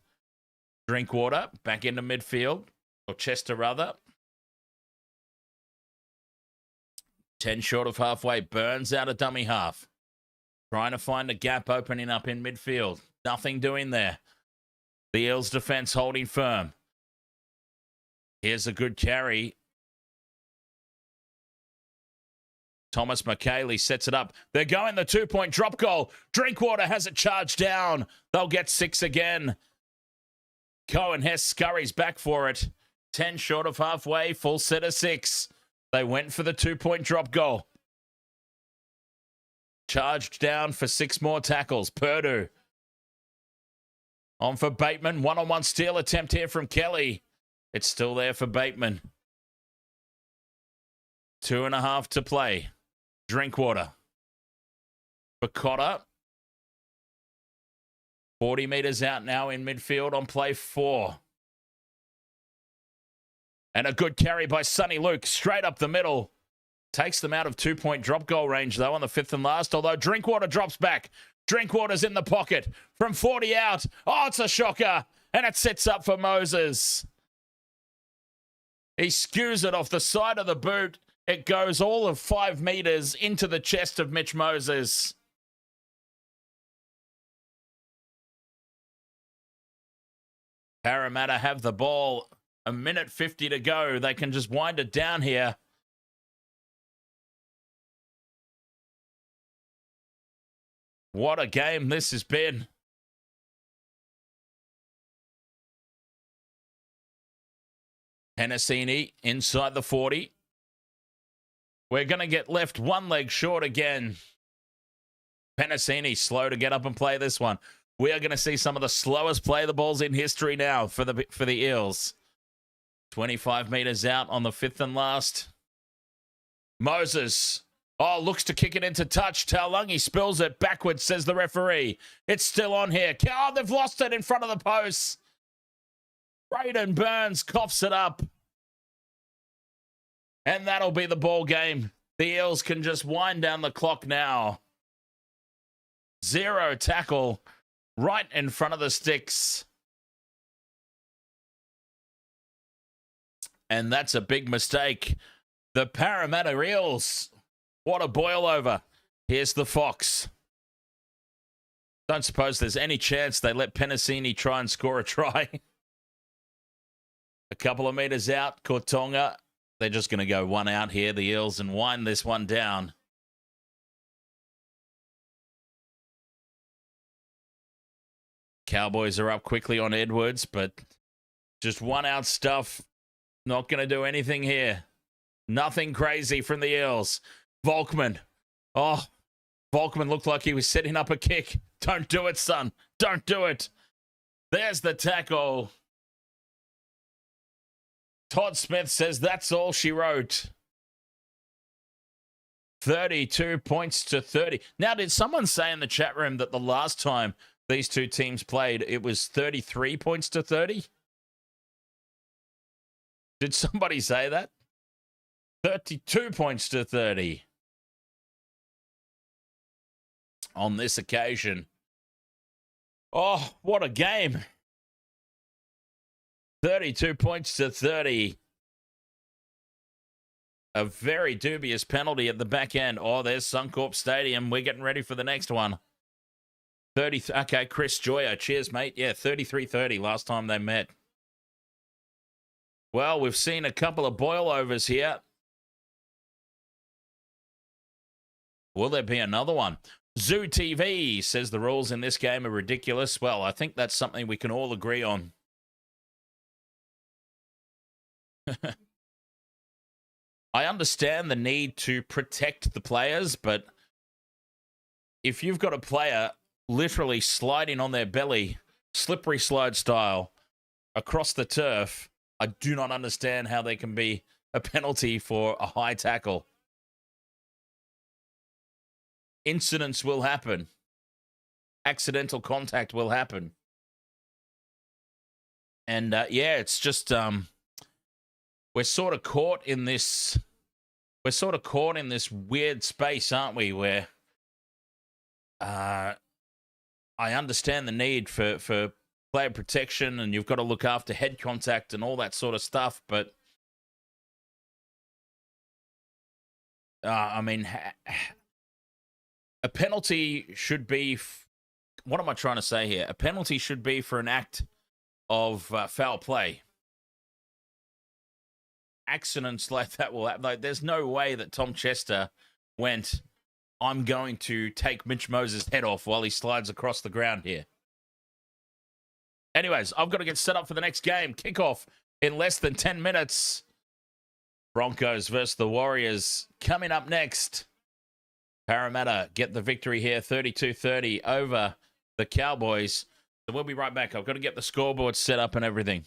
Drinkwater back into midfield. Or Chester, rather. 10 short of halfway. Burns out a dummy half. Trying to find a gap opening up in midfield. Nothing doing there. The Eels defence holding firm. Here's a good carry. Thomas McKaylee sets it up. They're going the 2-point drop goal. Drinkwater has it charged down. They'll get 6 again. Cohen Hess scurries back for it. 10 short of halfway, full set of 6. They went for the 2-point drop goal. Charged down for 6 more tackles. Purdue. On for Bateman. One-on-one steal attempt here from Kelly. It's still there for Bateman. 2.5 to play. Drinkwater. For Cotter. 40 metres out now in midfield on play 4. And a good carry by Sonny Luke. Straight up the middle. Takes them out of 2-point drop goal range, though, on the 5th and last. Although Drinkwater drops back. Drinkwater's in the pocket. From 40 out. Oh, it's a shocker. And it sets up for Moses. He skews it off the side of the boot. It goes all of 5 metres into the chest of Mitch Moses. Parramatta have the ball. 1:50 to go. They can just wind it down here. What a game this has been. Hennessini inside the 40. We're going to get left one leg short again. Penasini slow to get up and play this one. We are going to see some of the slowest play the balls in history now for the Eels. 25 metres out on the 5th and last. Moses. Oh, looks to kick it into touch. Taulungi spills it backwards, says the referee. It's still on here. Oh, they've lost it in front of the post. Braden Burns coughs it up. And that'll be the ball game. The Eels can just wind down the clock now. 0 tackle right in front of the sticks. And that's a big mistake. The Parramatta Eels. What a boil over. Here's the Fox. Don't suppose there's any chance they let Penasini try and score a try. A couple of metres out, Kortonga. They're just going to go one out here, the Eels, and wind this one down. Cowboys are up quickly on Edwards, but just one out stuff. Not going to do anything here. Nothing crazy from the Eels. Volkman. Oh, Volkman looked like he was setting up a kick. Don't do it, son. Don't do it. There's the tackle. Todd Smith says that's all she wrote. 32 points to 30. Now, did someone say in the chat room that the last time these two teams played, it was 33 points to 30? Did somebody say that? 32 points to 30. On this occasion. Oh, what a game. 32 points to 30. A very dubious penalty at the back end. Oh, there's Suncorp Stadium. We're getting ready for the next one. 30. Okay, Chris Joyer. Cheers, mate. Yeah, 33-30 last time they met. Well, we've seen a couple of boil-overs here. Will there be another one? Zoo TV says the rules in this game are ridiculous. Well, I think that's something we can all agree on. I understand the need to protect the players, but if you've got a player literally sliding on their belly, slippery slide style, across the turf, I do not understand how there can be a penalty for a high tackle. Incidents will happen. Accidental contact will happen. And yeah, it's just we're sort of caught in this weird space, aren't we, where I understand the need for player protection, and you've got to look after head contact and all that sort of stuff, but I mean, a penalty should be... What am I trying to say here? A penalty should be for an act of foul play. Accidents like that will happen. Like, there's no way that Tom Chester went, I'm going to take Mitch Moses' head off while he slides across the ground here. Anyways, I've got to get set up for the next game. Kickoff in less than 10 minutes. Broncos versus the Warriors coming up next. Parramatta get the victory here, 32-30 over the Cowboys. So we'll be right back. I've got to get the scoreboard set up and everything.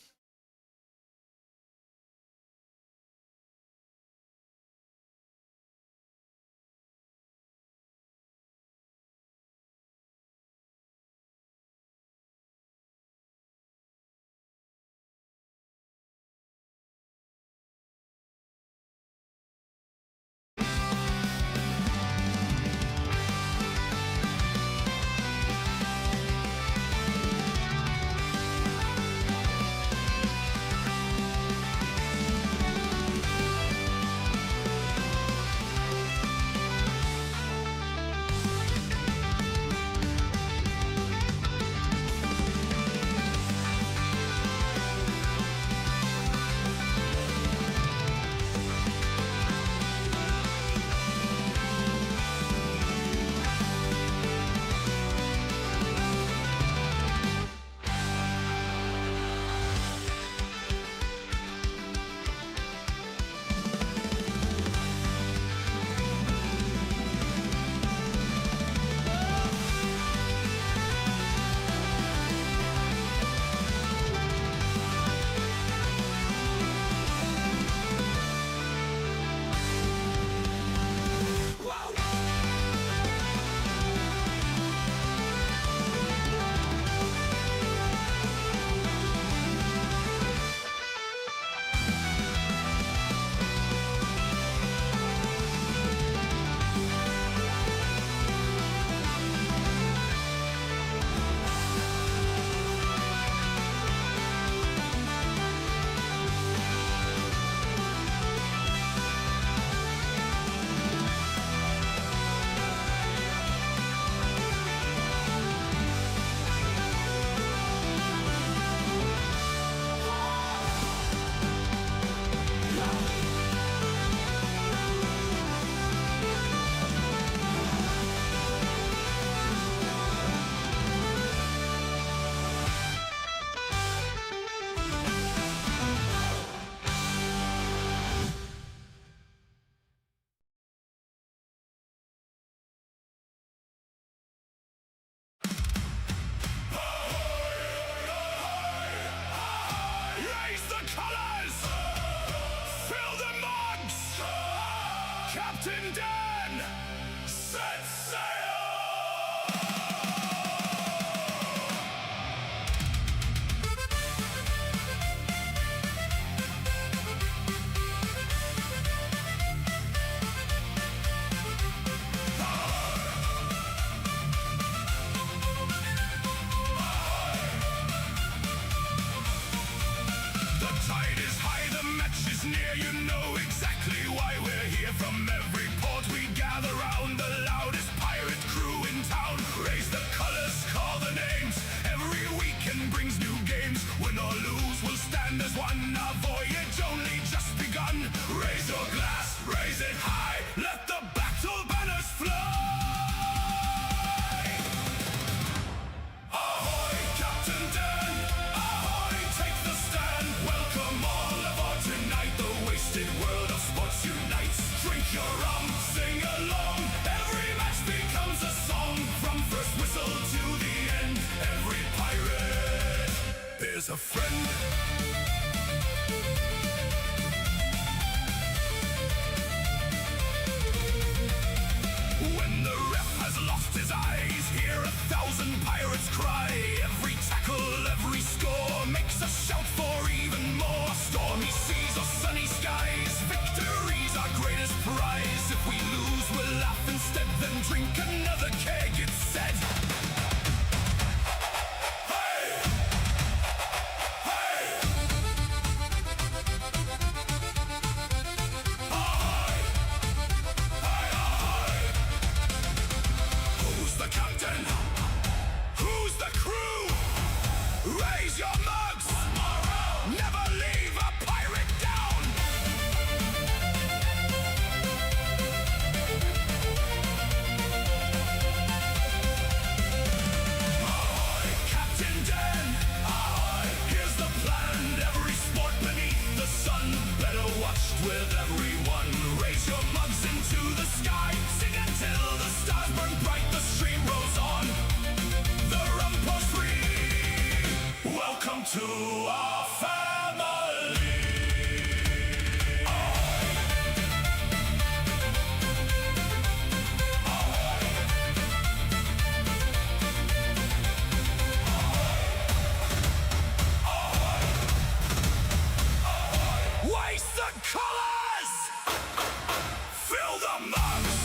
Raise the colors! Fill the mugs! Captain Dan! Set sail! The tide is high, the match is near. You know exactly why we're here. From every port we gather round, the loudest pirate crew in town. Raise the colors, call the names. Every weekend brings new games. Win or lose, we'll stand as one. Our voyage only just begun. Raise your glass, raise it high. Let the battle banners fly. Ahoy, Captain Dan! Ahoy, take the stand! Welcome all aboard tonight. The wasted world of sports unites. Drink your rum, sing along. Every match becomes a song. From first whistle to the end, every pirate is a friend. When the ref has lost his eyes, hear 1,000 pirates cry. Every tackle, every score makes a shout for even more. Stormy seas or sunny skies, victory's our greatest prize. If we lose, we'll laugh instead, then drink another keg, it's said. Hey! to our family. Waste the colors! Fill the mugs!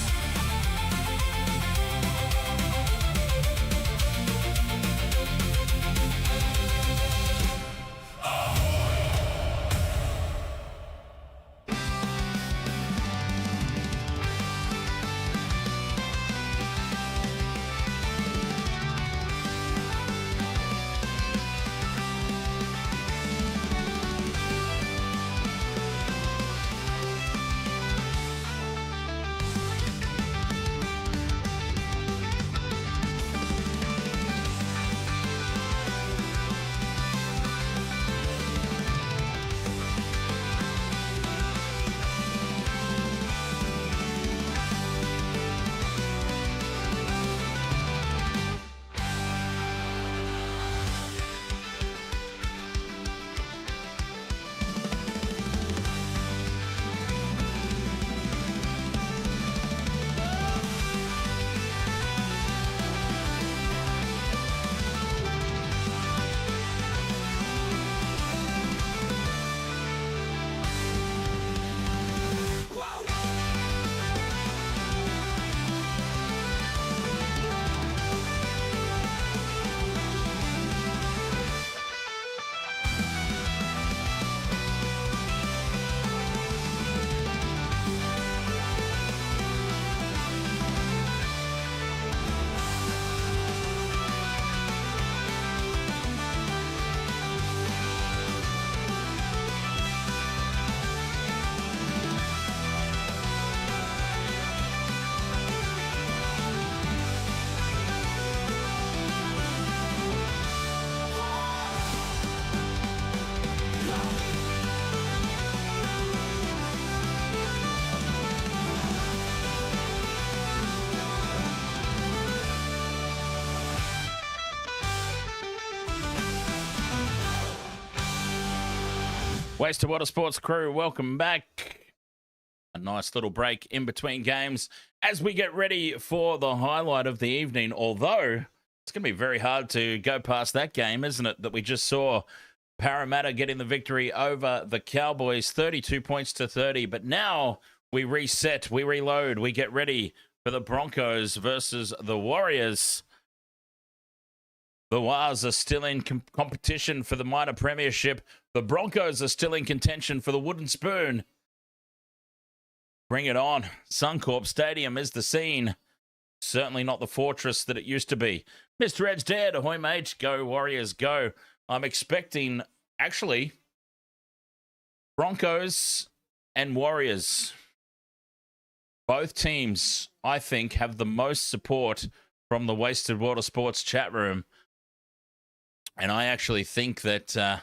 Wasted Water Sports crew, welcome back. A nice little break in between games as we get ready for the highlight of the evening, although it's going to be very hard to go past that game, isn't it, that we just saw Parramatta getting the victory over the Cowboys, 32 points to 30. But now we reset, we reload, we get ready for the Broncos versus the Warriors. The Wars are still in competition for the minor premiership. The Broncos are still in contention for the wooden spoon. Bring it on. Suncorp Stadium is the scene. Certainly not the fortress that it used to be. Mr. Ed's dead. Ahoy, mate. Go, Warriors, go. I'm expecting, actually, Broncos and Warriors. Both teams, I think, have the most support from the Wasted Water Sports chat room. And I actually think that,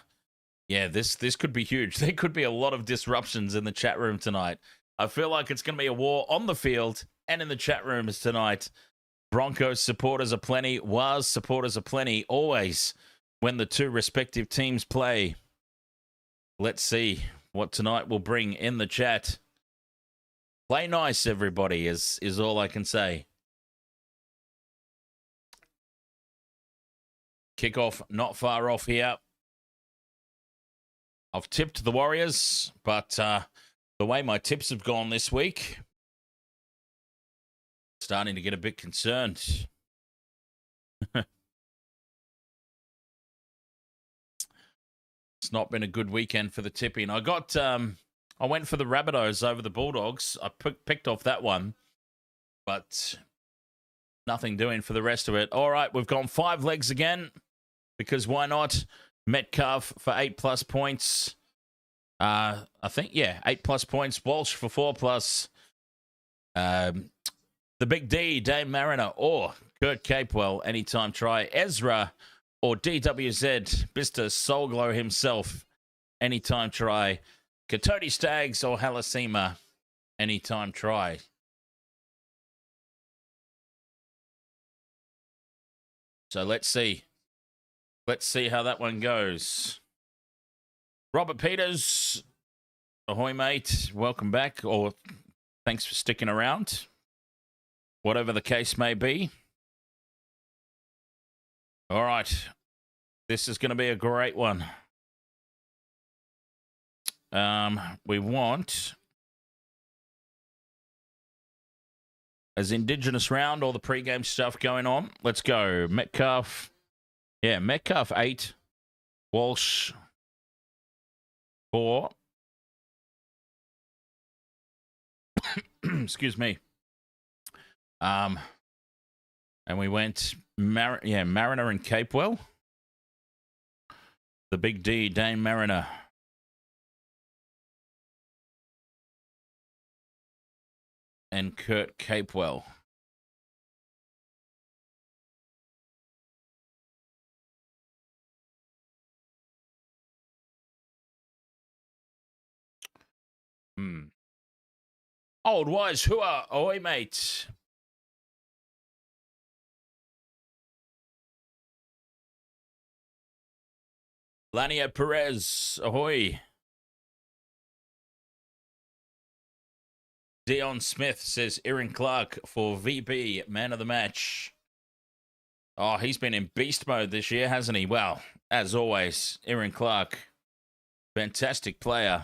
this could be huge. There could be a lot of disruptions in the chat room tonight. I feel like it's going to be a war on the field and in the chat rooms tonight. Broncos supporters are plenty. Wars supporters are plenty. Always when the two respective teams play. Let's see what tonight will bring in the chat. Play nice, everybody, is all I can say. Kickoff not far off here. I've tipped the Warriors, but the way my tips have gone this week, starting to get a bit concerned. It's not been a good weekend for the tipping. I went for the Rabbitohs over the Bulldogs. I picked off that one, but nothing doing for the rest of it. All right, we've gone 5 legs again, because why not? Metcalf for 8+ points. I think, 8+ points. Walsh for 4+. The Big D, Dame Mariner, or Kurt Capewell, anytime try. Ezra or DWZ, Mr. Soulglow himself, anytime try. Katoti Staggs or Halasima, anytime try. So let's see Let's see how that one goes. Robert Peters, ahoy, mate. Welcome back, or thanks for sticking around. Whatever the case may be. All right. This is going to be a great one. We want as Indigenous round, all the pre-game stuff going on. Let's go. Metcalf. Yeah, Metcalf 8. Walsh 4. Excuse me. And we went Mariner and Capewell. The big D, Dane Mariner. And Kurt Capewell. Old wise hua, oi mate. Lania Perez, ahoy. Dion Smith says Aaron Clark for VB, man of the match. Oh, he's been in beast mode this year, hasn't he? Well, as always, Aaron Clark, fantastic player.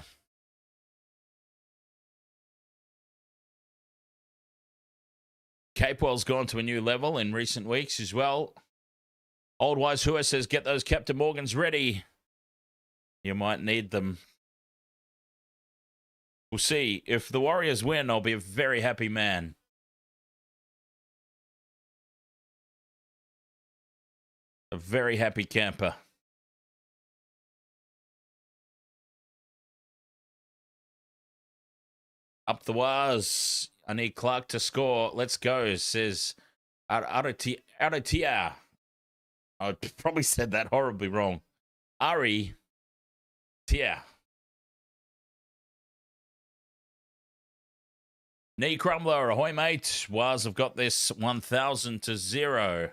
Capewell's gone to a new level in recent weeks as well. Old Wise Hua says, get those Captain Morgans ready. You might need them. We'll see. If the Warriors win, I'll be a very happy man. A very happy camper. Up the wires. I need Clark to score. Let's go, says Aratia. I probably said that horribly wrong. Ari Tia. Knee Crumbler, ahoy, mate. Waz have got this 1,000-0.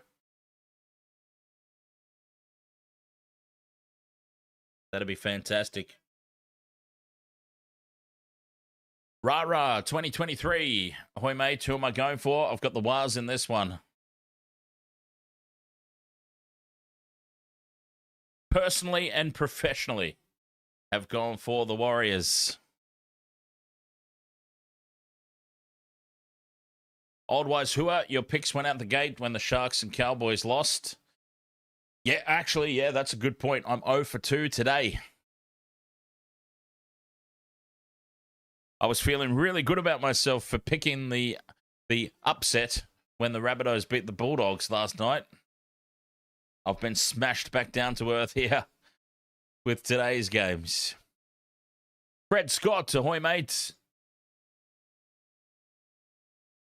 That'd be fantastic. Rah-rah, 2023. Ahoy, mate. Who am I going for? I've got the Waz in this one. Personally and professionally have gone for the Warriors. Old Wise Hua, your picks went out the gate when the Sharks and Cowboys lost. Yeah, actually, yeah, that's a good point. I'm 0 for 2 today. I was feeling really good about myself for picking the upset when the Rabbitohs beat the Bulldogs last night. I've been smashed back down to earth here with today's games. Fred Scott, ahoy, mate.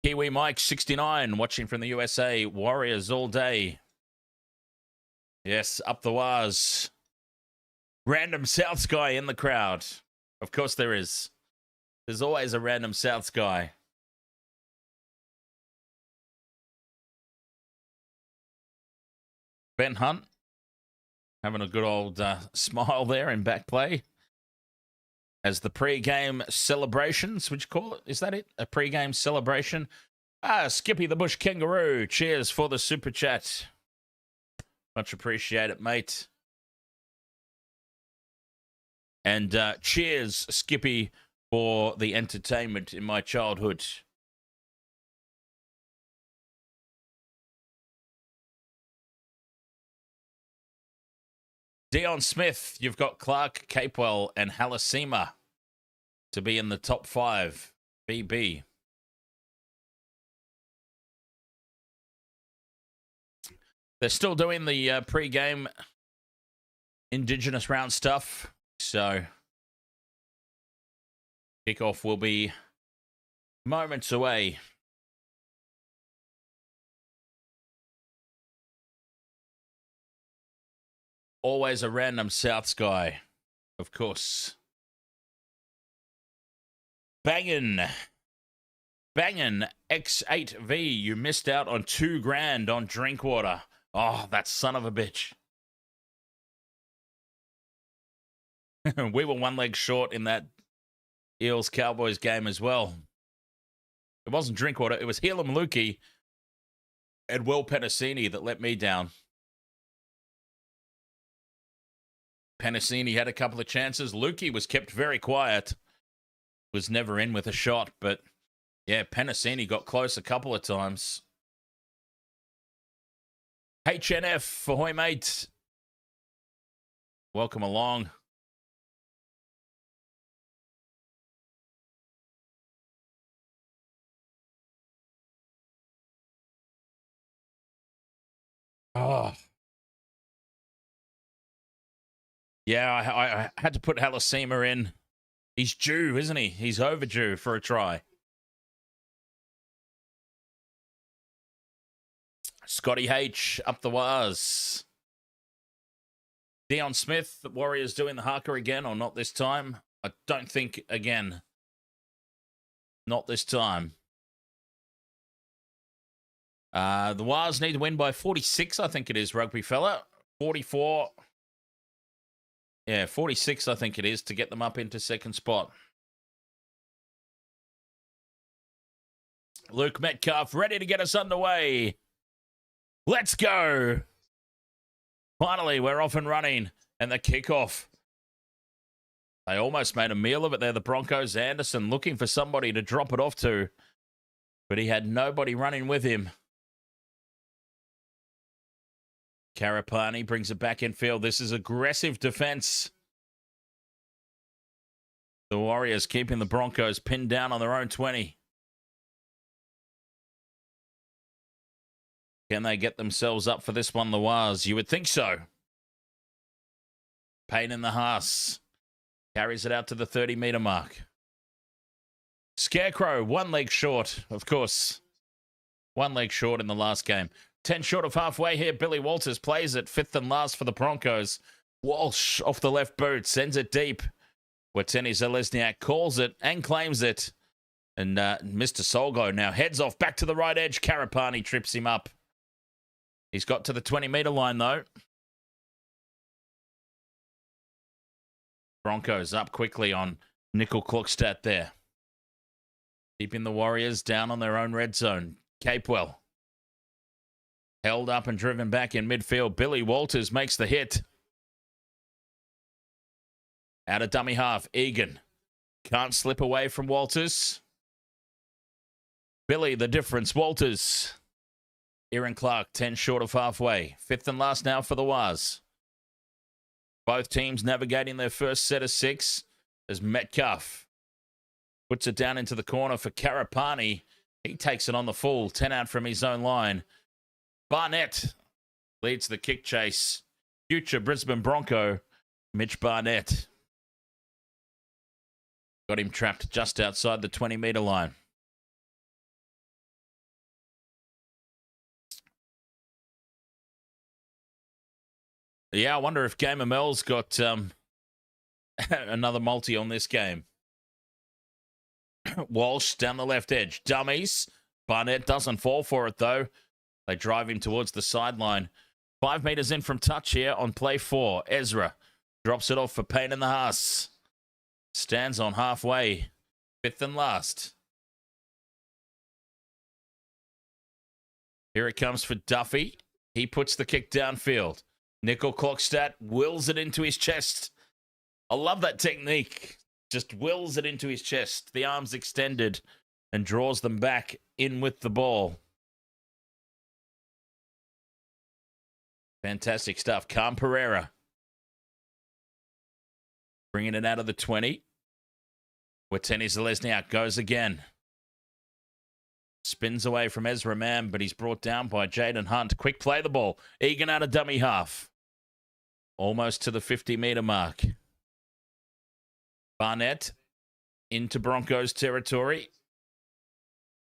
Kiwi Mike, 69, watching from the USA. Warriors all day. Yes, up the wires. Random Souths guy in the crowd. Of course there is. There's always a random Souths guy. Ben Hunt, having a good old smile there in back play. As the pre-game celebrations, which you call it? Is that it? A pre-game celebration? Skippy the Bush Kangaroo. Cheers for the super chat. Much appreciated, mate. And cheers, Skippy, for the entertainment in my childhood. Dion Smith, you've got Clark, Capewell, and Halasima to be in the top 5. BB. They're still doing the pre-game Indigenous round stuff, so kickoff will be moments away. Always a random Souths guy, of course. Bangin' X8V, you missed out on $2,000 on Drinkwater. Oh, that son of a bitch. We were one leg short in that Eels Cowboys game as well. It wasn't Drinkwater. It was Helam Lukey and Will Penasini that let me down. Penasini had a couple of chances. Lukey was kept very quiet. Was never in with a shot. But, yeah, Penasini got close a couple of times. HNF for Hoy, mate. Welcome along. Oh. Yeah, I had to put Halasima in. He's due, isn't he? He's overdue for a try. Scotty H, up the wires. Dion Smith, the Warriors doing the haka again, or not this time? I don't think again. Not this time. The Wars need to win by 46, I think it is, rugby fella. 44. Yeah, 46, I think it is, to get them up into second spot. Luke Metcalf ready to get us underway. Let's go. Finally, we're off and running. And the kickoff. They almost made a meal of it there, the Broncos. Anderson looking for somebody to drop it off to. But he had nobody running with him. Karapani brings it back in field. This is aggressive defense. The Warriors keeping the Broncos pinned down on their own 20. Can they get themselves up for this one, the Wars? You would think so. Payne in the Haas. Carries it out to the 30-metre mark. Scarecrow, one leg short, of course. One leg short in the last game. 10 short of halfway here. Billy Walters plays it. Fifth and last for the Broncos. Walsh off the left boot. Sends it deep. Wateni Zalesniak calls it and claims it. And Mr. Solgo now heads off back to the right edge. Karapani trips him up. He's got to the 20-metre line, though. Broncos up quickly on Nickel Klokstad there. Keeping the Warriors down on their own red zone. Capewell. Held up and driven back in midfield. Billy Walters makes the hit. Out of dummy half. Egan. Can't slip away from Walters. Billy, the difference. Walters. Aaron Clark, 10 short of halfway. Fifth and last now for the Waz. Both teams navigating their first set of 6 as Metcalf puts it down into the corner for Karapani. He takes it on the full. 10 out from his own line. Barnett leads the kick chase. Future Brisbane Bronco, Mitch Barnett. Got him trapped just outside the 20-metre line. Yeah, I wonder if Gamer Mel's got another multi on this game. Walsh down the left edge. Dummies. Barnett doesn't fall for it, though. They drive him towards the sideline. 5 metres in from touch here on play 4. Ezra drops it off for Payne in the Haas. Stands on halfway. Fifth and last. Here it comes for Duffy. He puts the kick downfield. Nickel Klokstad wills it into his chest. I love that technique. Just wills it into his chest. The arms extended and draws them back in with the ball. Fantastic stuff. Calm Pereira. Bringing it out of the 20. Wateni Zalesniak goes again. Spins away from Ezra Mann, but he's brought down by Jaden Hunt. Quick play the ball. Egan out of dummy half. Almost to the 50-metre mark. Barnett into Broncos territory.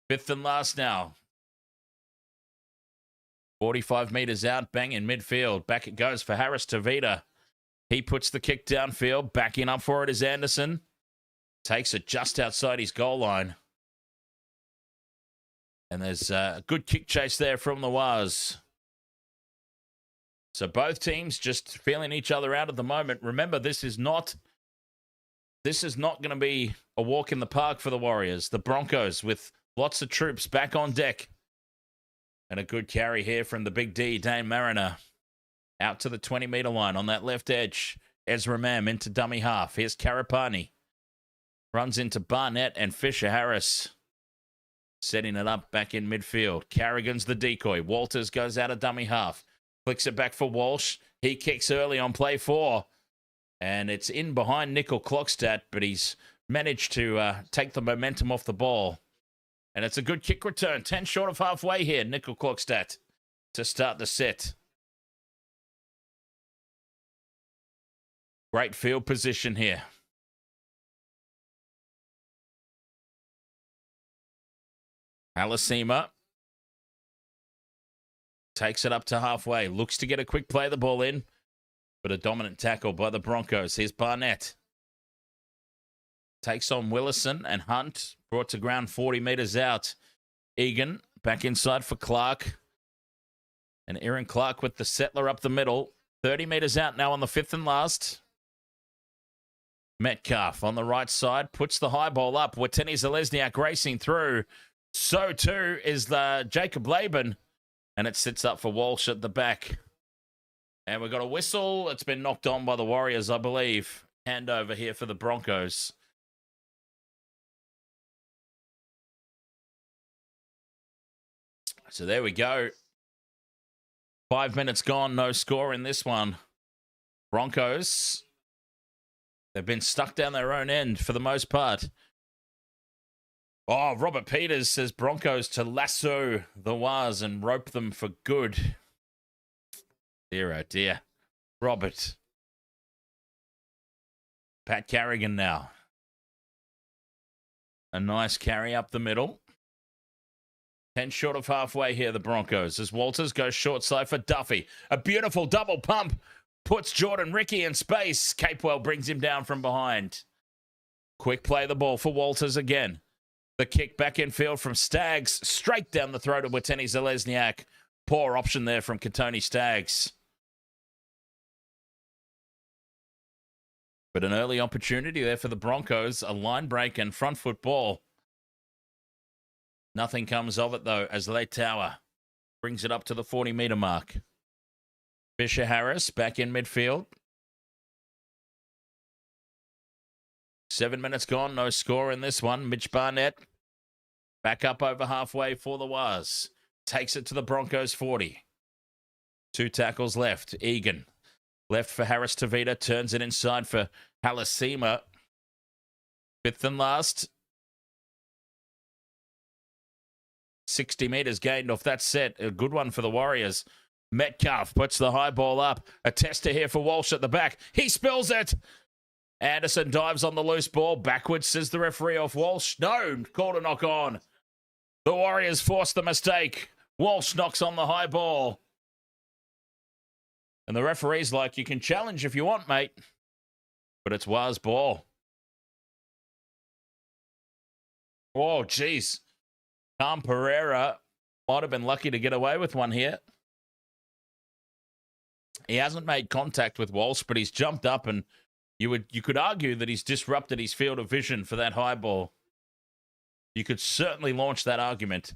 Fifth and last now. 45 metres out, bang in midfield. Back it goes for Harris Tavita. He puts the kick downfield. Backing up for it is Anderson. Takes it just outside his goal line. And there's a good kick chase there from the Waz. So both teams just feeling each other out at the moment. Remember, this is not this is not going to be a walk in the park for the Warriors. The Broncos with lots of troops back on deck. And a good carry here from the big D, Dane Mariner. Out to the 20-metre line on that left edge. Ezra Mam into dummy half. Here's Karapani. Runs into Barnett and Fisher-Harris. Setting it up back in midfield. Carrigan's the decoy. Walters goes out of dummy half. Flicks it back for Walsh. He kicks early on play 4. And it's in behind Nickel Clockstadt, but he's managed to take the momentum off the ball. And it's a good kick return. 10 short of halfway here, Nickel Clockstadt, to start the set. Great field position here. Alasima takes it up to halfway. Looks to get a quick play the ball in. But a dominant tackle by the Broncos. Here's Barnett. Takes on Willison and Hunt. Brought to ground 40 metres out. Egan back inside for Clark. And Aaron Clark with the settler up the middle. 30 metres out now on the 5th and last. Metcalf on the right side. Puts the high ball up. Wateni Zalesniak racing through. So too is the Jacob Laban. And it sits up for Walsh at the back. And we've got a whistle. It's been knocked on by the Warriors, I believe. Handover here for the Broncos. So there we go. 5 minutes gone, no score in this one. Broncos, they've been stuck down their own end for the most part. Oh, Robert Peters says Broncos to lasso the Waz and rope them for good. Dear, oh dear. Robert. Pat Carrigan now. A nice carry up the middle. 10 short of halfway here, the Broncos. As Walters goes short side for Duffy. A beautiful double pump. Puts Jordan Ricky in space. Capewell brings him down from behind. Quick play the ball for Walters again. The kick back in field from Staggs. Straight down the throat of Wateni Zalesniak. Poor option there from Katoni Staggs. But an early opportunity there for the Broncos. A line break and front foot ball. Nothing comes of it, though, as Leitauer brings it up to the 40-metre mark. Fisher-Harris back in midfield. 7 minutes gone, no score in this one. Mitch Barnett back up over halfway for the Waz. Takes it to the Broncos 40. 2 tackles left. Egan left for Harris Tavita. Turns it inside for Halasima. 5th and last. 60 metres gained off that set. A good one for the Warriors. Metcalf puts the high ball up. A tester here for Walsh at the back. He spills it. Anderson dives on the loose ball. Backwards, says the referee off Walsh. No, called a knock on. The Warriors force the mistake. Walsh knocks on the high ball. And the referee's like, you can challenge if you want, mate. But it's Waz ball. Oh, jeez. Tom Pereira might have been lucky to get away with one here. He hasn't made contact with Walsh, but he's jumped up, and you could argue that he's disrupted his field of vision for that high ball. You could certainly launch that argument.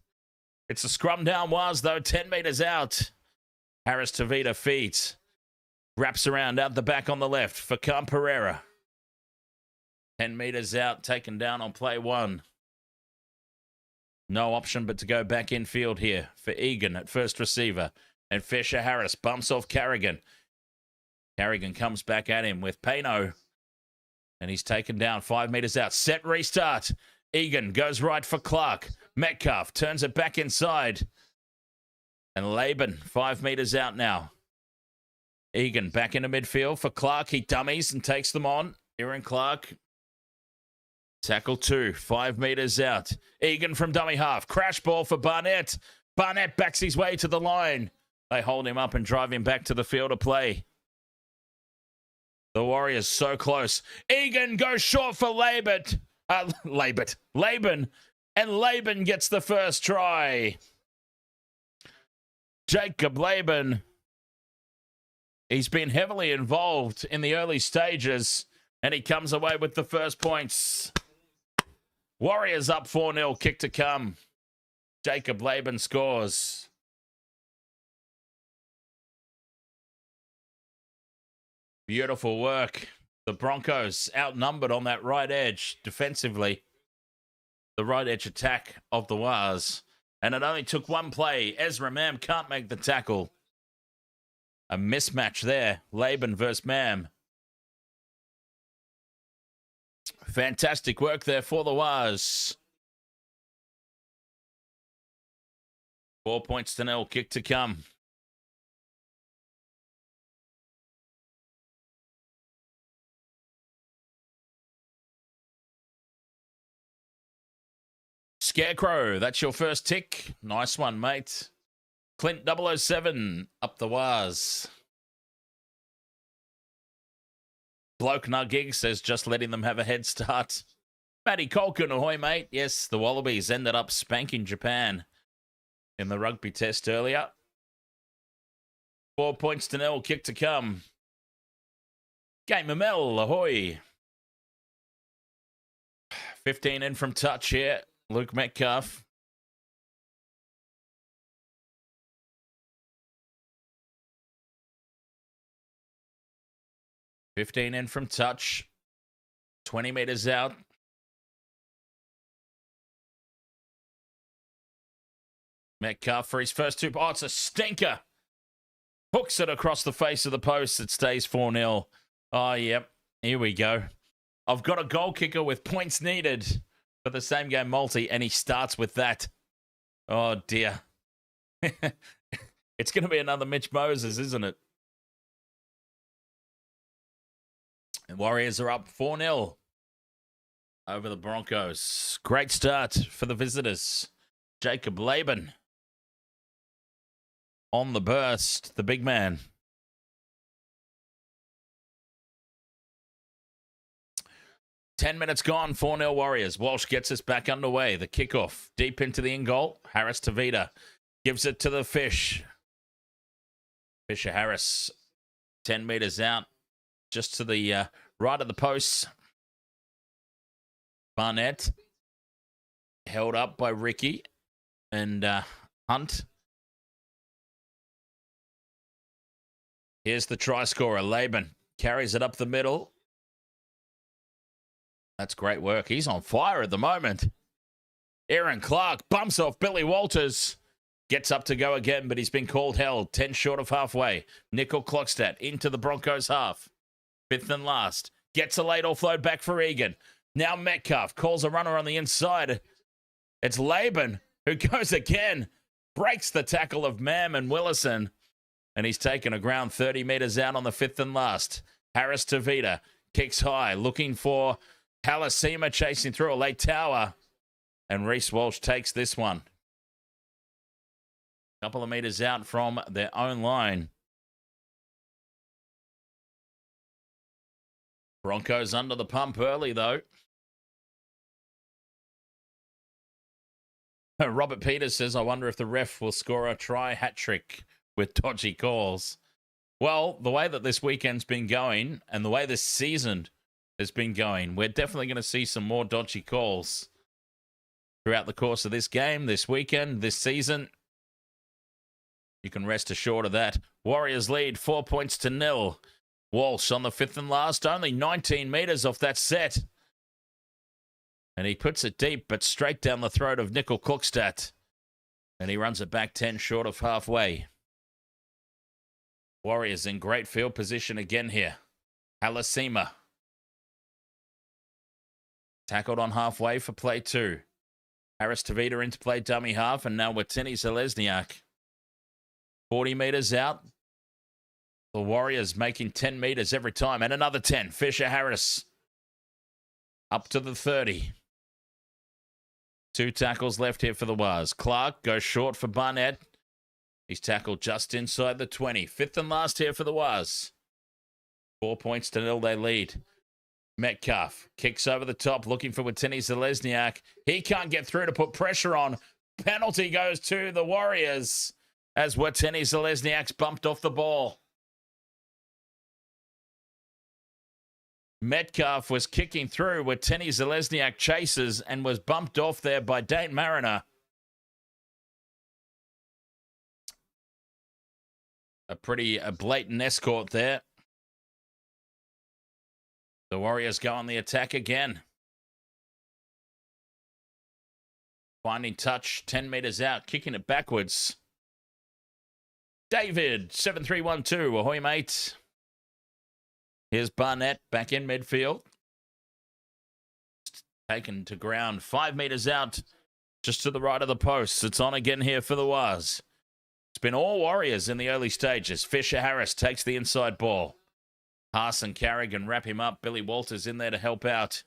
It's a scrum down Waz, though, 10 metres out. Harris Tavita feeds. Wraps around out the back on the left for Tom Pereira. 10 metres out, taken down on play 1. No option but to go back in field here for Egan at first receiver. And Fisher-Harris bumps off Carrigan. Carrigan comes back at him with Payno. And he's taken down 5 metres out. Set restart. Egan goes right for Clark. Metcalf turns it back inside. And Laban 5 metres out now. Egan back into midfield for Clark. He dummies and takes them on. Aaron Clark. Tackle 2, 5 metres out. Egan from dummy half. Crash ball for Barnett. Barnett backs his way to the line. They hold him up and drive him back to the field of play. The Warriors so close. Egan goes short for Laban. And Laban gets the first try. Jacob Laban. He's been heavily involved in the early stages. And he comes away with the first points. Warriors up 4-0, kick to come. Jacob Laban scores. Beautiful work. The Broncos outnumbered on that right edge defensively. The right edge attack of the Wars. And it only took one play. Ezra Mam can't make the tackle. A mismatch there. Laban versus Mam. Fantastic work there for the Wars. 4 points to 0. Kick to come. Scarecrow, that's your first tick. Nice one, mate. Clint 007 up the Wars. Bloke Nuggig says just letting them have a head start. Matty Colkin, ahoy, mate. Yes, the Wallabies ended up spanking Japan in the rugby test earlier. 4 points to 0. Kick to come. Game Mamel, ahoy. 15 in from touch here. Luke Metcalf. $15 in from touch. 20 meters out. Metcalf for his first two. Oh, it's a stinker. Hooks it across the face of the post. It stays 4-0. Oh, yep. Here we go. I've got a goal kicker with points needed for the same game multi, and he starts with that. Oh, dear. It's going to be another Mitch Moses, isn't it? And Warriors are up 4-0 over the Broncos. Great start for the visitors. Jacob Laban on the burst, the big man. Ten minutes gone, 4-0 Warriors. Walsh gets us back underway. The kickoff deep into the in goal. Harris Tavita gives it to the Fish. Fisher Harris, 10 meters out, just to the right of the posts. Barnett held up by Ricky and Hunt. Here's the try scorer, Laban. Carries it up the middle. That's great work. He's on fire at the moment. Aaron Clark bumps off Billy Walters. Gets up to go again, but he's been called held. 10 short of halfway. Nickel Clockstadt into the Broncos half. Fifth and last. Gets a late offload back for Egan. Now Metcalf calls a runner on the inside. It's Laban who goes again. Breaks the tackle of Mam and Willison. And he's taken a ground 30 meters out on the fifth and last. Harris Tavita kicks high, looking for Halasima chasing through a late tower. And Reece Walsh takes this one. Couple of meters out from their own line. Broncos under the pump early, though. Robert Peters says, I wonder if the ref will score a try hat trick with dodgy calls. Well, the way that this weekend's been going and the way this season has been going, we're definitely going to see some more dodgy calls throughout the course of this game, this weekend, this season. You can rest assured of that. Warriors lead 4 points to 0. Walsh on the fifth and last, only 19 meters off that set. And he puts it deep, but straight down the throat of Nickel Cookstadt. And he runs it back 10 short of halfway. Warriors in great field position again here. Halasima. Tackled on halfway for play 2. Harris Tavita into play dummy half, and now Watini Zelezniak. 40 meters out. The Warriors making 10 meters every time. And another 10. Fisher Harris. Up to the 30. 2 tackles left here for the Wars. Clark goes short for Barnett. He's tackled just inside the 20. Fifth and last here for the Wars. 4 points to 0 they lead. Metcalf kicks over the top looking for Watini Zelezniak. He can't get through to put pressure on. Penalty goes to the Warriors as Watini Zelezniak's bumped off the ball. Metcalf was kicking through with Tenny Zalesniak chases and was bumped off there by Dane Mariner. A pretty blatant escort there. The Warriors go on the attack again. Finding touch, 10 metres out, kicking it backwards. David, 7312, ahoy mate. Here's Barnett back in midfield. Taken to ground, 5 metres out, just to the right of the post. It's on again here for the Waz. It's been all Warriors in the early stages. Fisher Harris takes the inside ball. Haas and Carrigan wrap him up. Billy Walters in there to help out.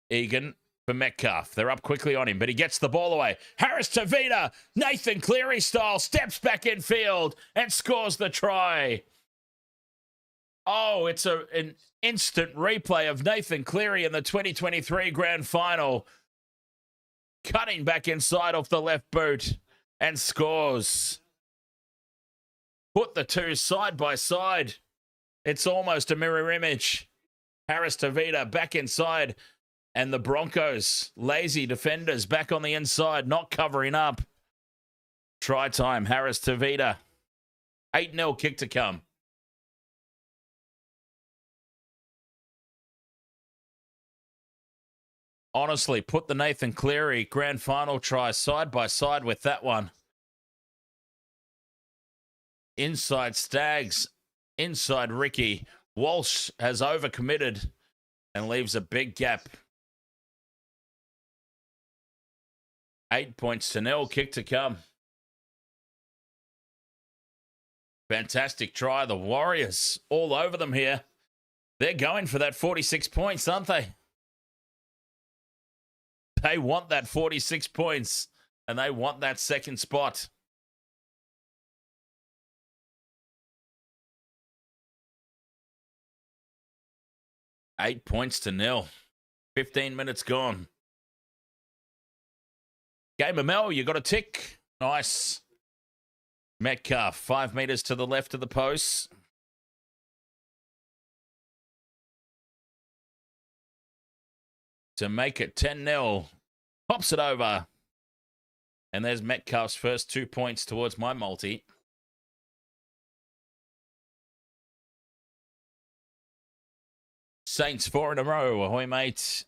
Egan for Metcalf. They're up quickly on him, but he gets the ball away. Harris to Vida. Nathan Cleary style. Steps back in field and scores the try. Oh, it's an instant replay of Nathan Cleary in the 2023 Grand Final. Cutting back inside off the left boot and scores. Put the two side by side. It's almost a mirror image. Harris to Vida back inside. And the Broncos, lazy defenders, back on the inside, not covering up. Try time, Harris to Vida. 8-0 kick to come. Honestly, put the Nathan Cleary Grand Final try side by side with that one. Inside Stags, inside Ricky. Walsh has overcommitted and leaves a big gap. 8 points to 0, kick to come. Fantastic try. The Warriors all over them here. They're going for that 46 points, aren't they? They want that 46 points, and they want that second spot. Eight points to 0. 15 minutes gone. Game of Mel, you got a tick. Nice. Metcalf, 5 metres to the left of the post. To make it 10-0. Pops it over. And there's Metcalf's first 2 points towards my multi. Saints 4 in a row. Ahoy, mate.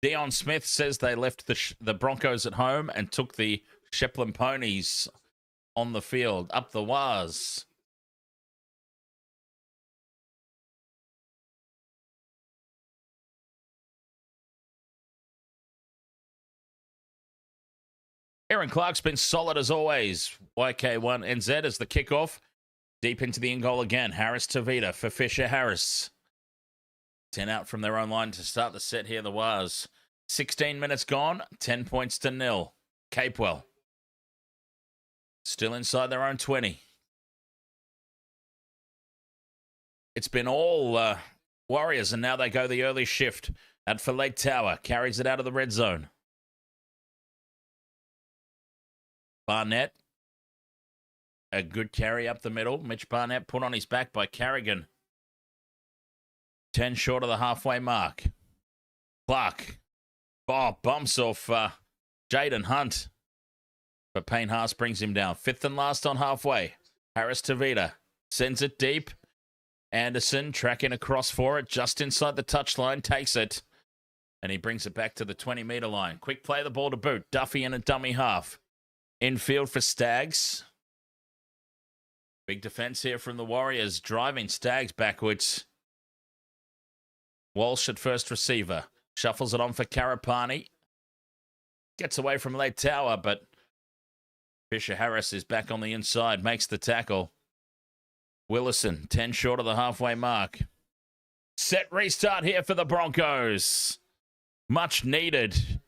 Dion Smith says they left the Broncos at home and took the Sheplin Ponies on the field. Up the Waz. Aaron Clark's been solid as always. YK1NZ as the kickoff. Deep into the in-goal again. Harris to Vida for Fisher Harris. 10 out from their own line to start the set here, the Waz. 16 minutes gone. 10 points to 0. Capewell. Still inside their own 20. It's been all Warriors, and now they go the early shift. Out for Lake Tower. Carries it out of the red zone. Barnett. A good carry up the middle. Mitch Barnett put on his back by Carrigan. 10 short of the halfway mark. Clark. Oh, bumps off Jaden Hunt. But Payne Haas brings him down. 5th and last on halfway. Harris to Vida. Sends it deep. Anderson tracking across for it. Just inside the touchline. Takes it. And he brings it back to the 20-metre line. Quick play the ball to boot. Duffy in a dummy half. Infield for Stags. Big defense here from the Warriors. Driving Stags backwards. Walsh at first receiver. Shuffles it on for Karapani. Gets away from Lake Tower, but Fisher Harris is back on the inside. Makes the tackle. Willison, 10 short of the halfway mark. Set restart here for the Broncos. Much needed.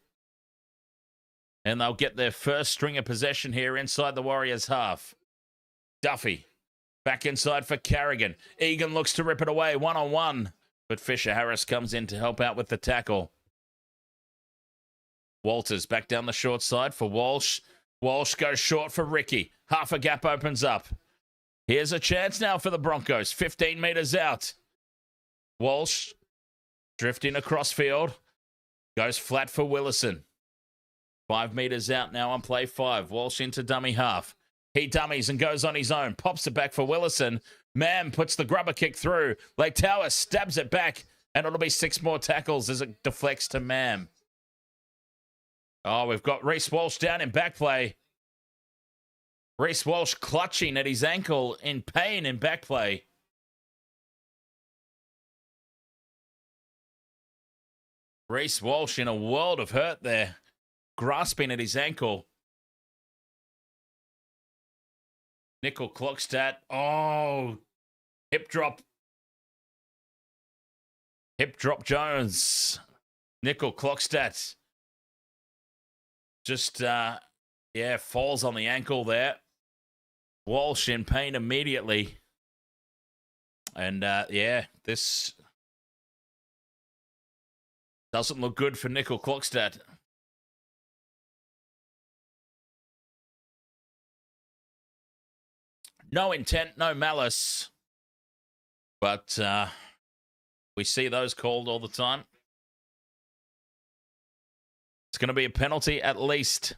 And they'll get their first string of possession here inside the Warriors' half. Duffy. Back inside for Carrigan. Egan looks to rip it away. 1-on-1. But Fisher Harris comes in to help out with the tackle. Walters back down the short side for Walsh. Walsh goes short for Ricky. Half a gap opens up. Here's a chance now for the Broncos. 15 meters out. Walsh drifting across field. Goes flat for Willison. 5 meters out now on play 5. Walsh into dummy half. He dummies and goes on his own. Pops it back for Willison. Mam puts the grubber kick through. Leitauer stabs it back. And it'll be 6 more tackles as it deflects to Mam. Oh, we've got Reece Walsh down in back play. Reece Walsh clutching at his ankle in pain in back play. Reece Walsh in a world of hurt there. Grasping at his ankle. Nickel Clockstat. Oh, hip drop. Hip drop Jones. Nickel Clockstat. Just, falls on the ankle there. Walsh in pain immediately. And, this doesn't look good for Nickel Clockstat. No intent, no malice. But we see those called all the time. It's going to be a penalty at least.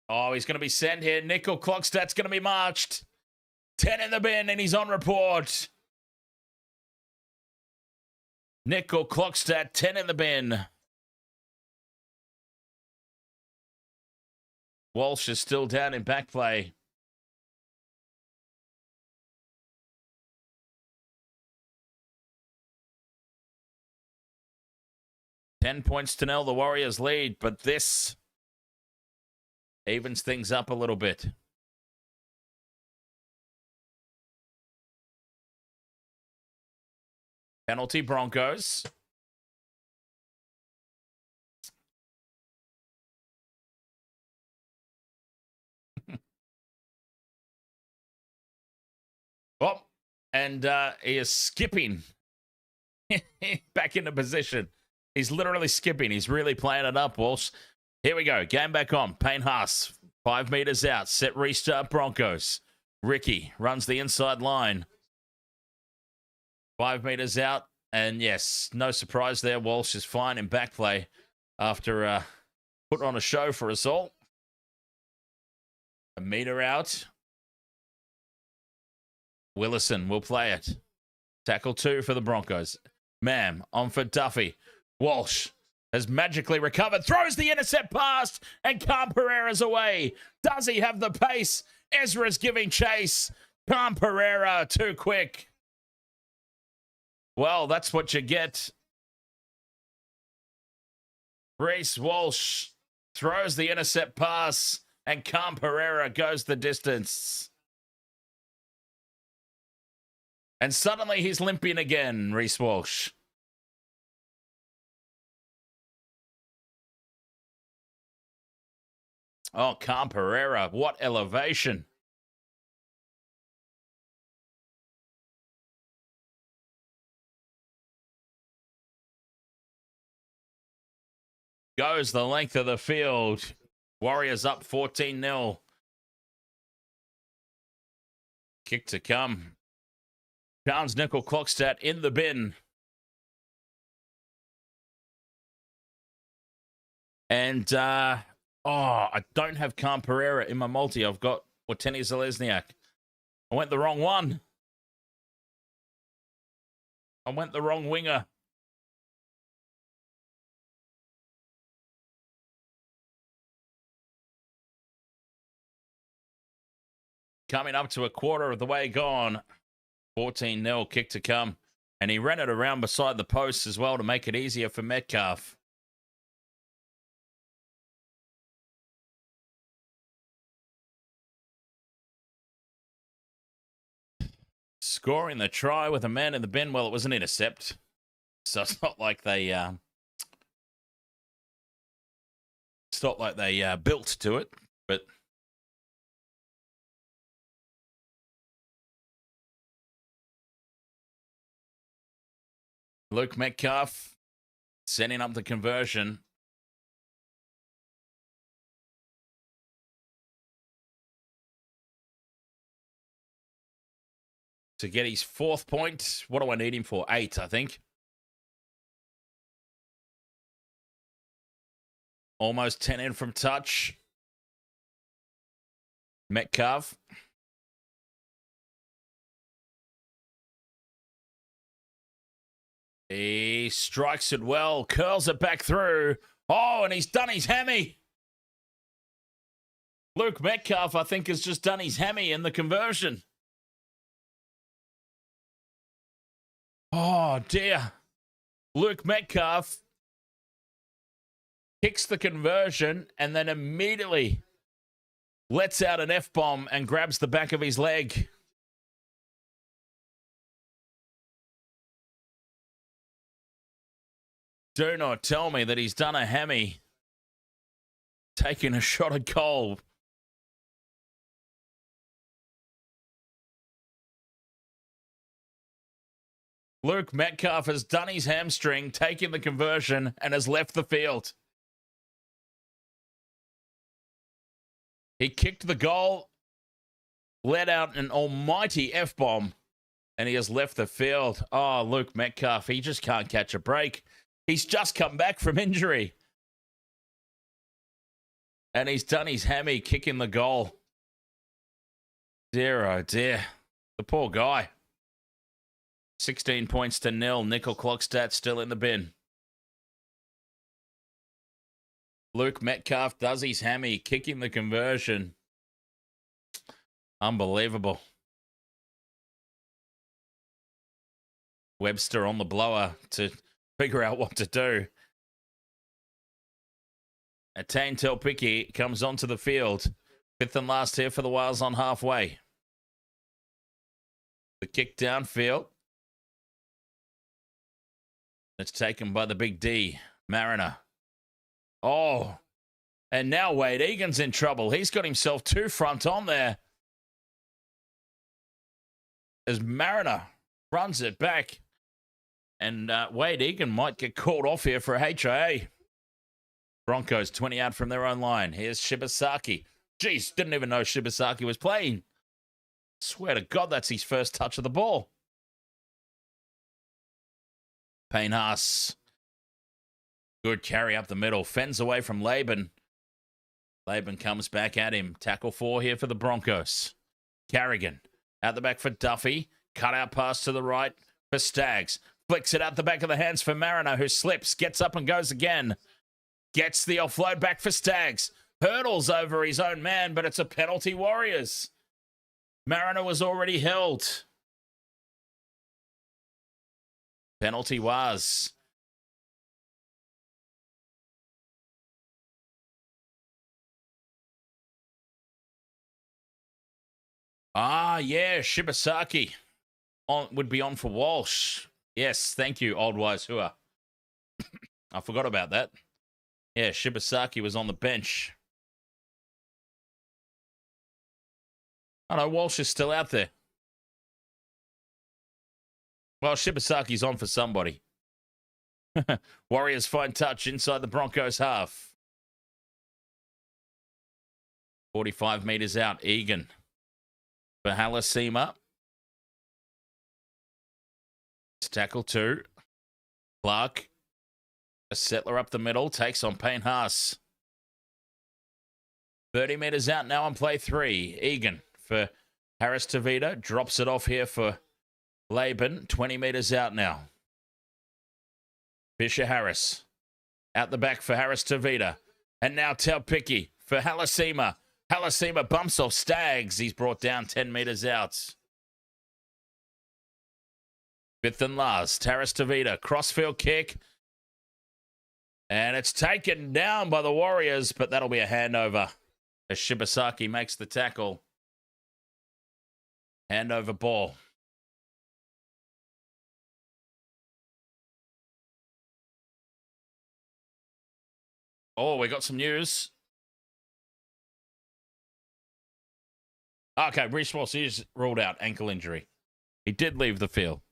Oh, he's going to be sent here. Nickel Clockstat's going to be marched. 10 in the bin and he's on report. Nickel Clockstat, 10 in the bin. Walsh is still down in back play. $10 to 0, the Warriors lead, but this evens things up a little bit. Penalty Broncos. Oh, and he is skipping back into position. He's literally skipping. He's really playing it up, Walsh. Here we go. Game back on. Payne Haas, 5 meters out. Set restart Broncos. Ricky runs the inside line. 5 meters out. And yes, no surprise there. Walsh is fine in back play after putting on a show for us all. A meter out. Willison will play it. Tackle 2 for the Broncos. Mam on for Duffy. Walsh has magically recovered, throws the intercept past, and Khan Pereira's away. Does he have the pace? Ezra's giving chase. Khan Pereira too quick. Well, that's what you get. Reece Walsh throws the intercept pass, and Khan Pereira goes the distance. And suddenly he's limping again, Reece Walsh. Oh, Khan Pereira, what elevation. Goes the length of the field. Warriors up 14-0. Kick to come. Pounds Nickel Clockstat in the bin. And, I don't have Khan Pereira in my multi. I've got Wateni Zalesniak. I went the wrong one. I went the wrong winger. Coming up to a quarter of the way gone. 14-0, kick to come. And he ran it around beside the posts as well to make it easier for Metcalf. Scoring the try with a man in the bin. Well, it was an intercept. So it's not like they built to it, but Luke Metcalf setting up the conversion. to get his 4th point. What do I need him for? 8, I think. Almost 10 in from touch. Metcalf. He strikes it well, curls it back through. Oh, and he's done his hammy. Luke Metcalf, I think, has just done his hammy in the conversion. Oh, dear. Luke Metcalf kicks the conversion and then immediately lets out an F-bomb and grabs the back of his leg. Do not tell me that he's done a hammy, taking a shot at goal. Luke Metcalf has done his hamstring, taken the conversion, and has left the field. He kicked the goal, let out an almighty F-bomb, and he has left the field. Oh, Luke Metcalf, he just can't catch a break. He's just come back from injury. And he's done his hammy kicking the goal. Dear, oh dear. The poor guy. 16 points to 0. Nickel clock stat still in the bin. Luke Metcalf does his hammy, kicking the conversion. Unbelievable. Webster on the blower to figure out what to do. Attain Telpiki comes onto the field. 5th and last here for the Whales on halfway. The kick downfield. It's taken by the big D, Mariner. Oh, and now Wade Egan's in trouble. He's got himself 2 front on there. As Mariner runs it back. And Wade Egan might get called off here for a HIA. Broncos 20 out from their own line. Here's Shibasaki. Jeez, didn't even know Shibasaki was playing. Swear to God, that's his first touch of the ball. Payne Haas. Good carry up the middle. Fends away from Laban. Laban comes back at him. Tackle 4 here for the Broncos. Carrigan out the back for Duffy. Cut out pass to the right for Staggs. Flicks it out the back of the hands for Mariner, who slips, gets up and goes again. Gets the offload back for Staggs. Hurdles over his own man, but it's a penalty, Warriors. Mariner was already held. Penalty was. Ah, yeah, Shibasaki would be on for Walsh. Yes, thank you, Old Wise Hua. I forgot about that. Yeah, Shibasaki was on the bench. Oh no, Walsh is still out there. Well, Shibasaki's on for somebody. Warriors fine touch inside the Broncos half. 45 metres out, Egan. For Halasima. Tackle 2. Clark. A settler up the middle. Takes on Payne Haas. 30 metres out now on play 3. Egan for Harris Tavita. Drops it off here for Laban. 20 metres out now. Fisher Harris. Out the back for Harris Tavita. And now Taupiki for Halasima. Halasima bumps off Staggs. He's brought down 10 metres out. 5th and last. Harris Tavita. Crossfield kick. And it's taken down by the Warriors, but that'll be a handover as Shibasaki makes the tackle. Handover ball. Oh, we got some news. Okay, Reece Walsh is ruled out, ankle injury. He did leave the field.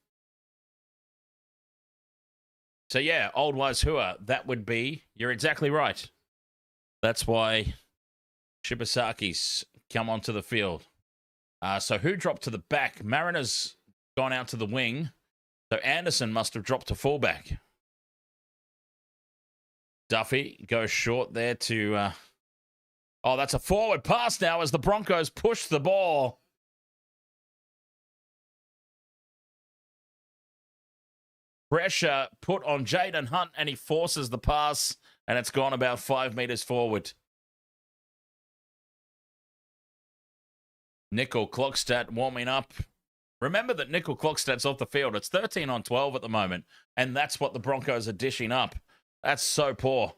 So yeah, Old Wise Hua, that would be, you're exactly right. That's why Shibasaki's come onto the field. So who dropped to the back? Mariners gone out to the wing. So Anderson must have dropped to fullback. Duffy goes short there to... Oh, that's a forward pass now as the Broncos push the ball. Pressure put on Jaden Hunt, and he forces the pass, and it's gone about 5 meters forward. Nickel Clockstad warming up. Remember that Nickel Clockstad's off the field. It's 13 on 12 at the moment, and that's what the Broncos are dishing up. That's so poor.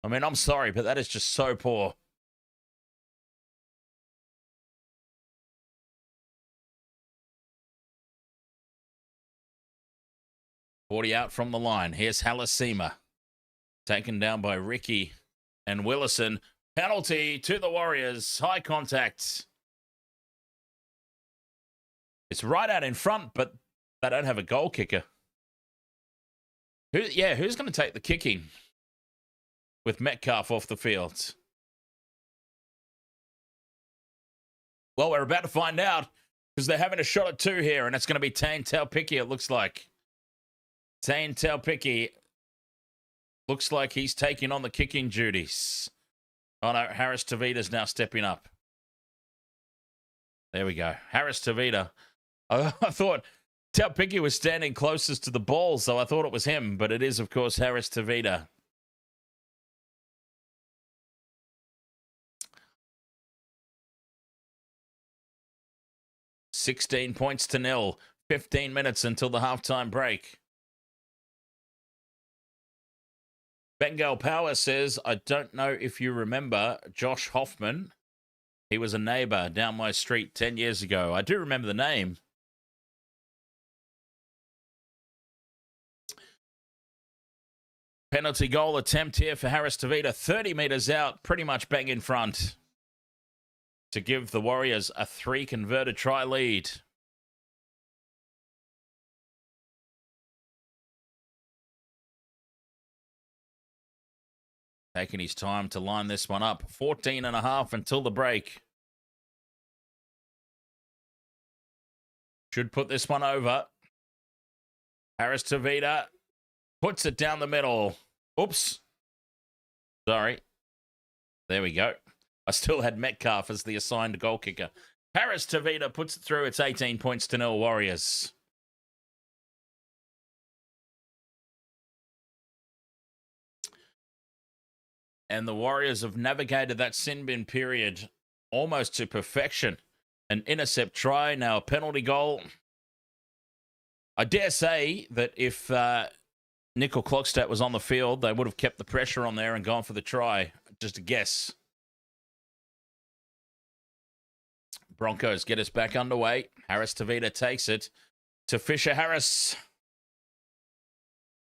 I mean, I'm sorry, but that is just so poor. $40 out from the line. Here's Halasima. Taken down by Ricky and Willison. Penalty to the Warriors. High contact. It's right out in front, but they don't have a goal kicker. Who's going to take the kicking with Metcalf off the field? Well, we're about to find out because they're having a shot at 2 here, and it's going to be Tane Taupiki, it looks like. Tane Taupiki looks like he's taking on the kicking duties. Oh no, Harris Tavita's now stepping up. There we go. Harris Tavita. I thought Taupiki was standing closest to the ball, so I thought it was him, but it is, of course, Harris Tavita. $16 points to 0. 15 minutes until the halftime break. Bengal Power says, I don't know if you remember Josh Hoffman. He was a neighbour down my street 10 years ago. I do remember the name. Penalty goal attempt here for Harris Tavita. 30 metres out, pretty much bang in front to give the Warriors a 3 converted try lead. Taking his time to line this one up. 14.5 until the break. Should put this one over. Harris Tavita puts it down the middle. Oops. Sorry. There we go. I still had Metcalf as the assigned goal kicker. Harris Tavita puts it through. It's 18 points to 0 Warriors. And the Warriors have navigated that sin bin period almost to perfection. An intercept try, now a penalty goal. I dare say that if Nickel Clockstad was on the field, they would have kept the pressure on there and gone for the try. Just a guess. Broncos get us back underway. Harris Tavita takes it to Fisher Harris.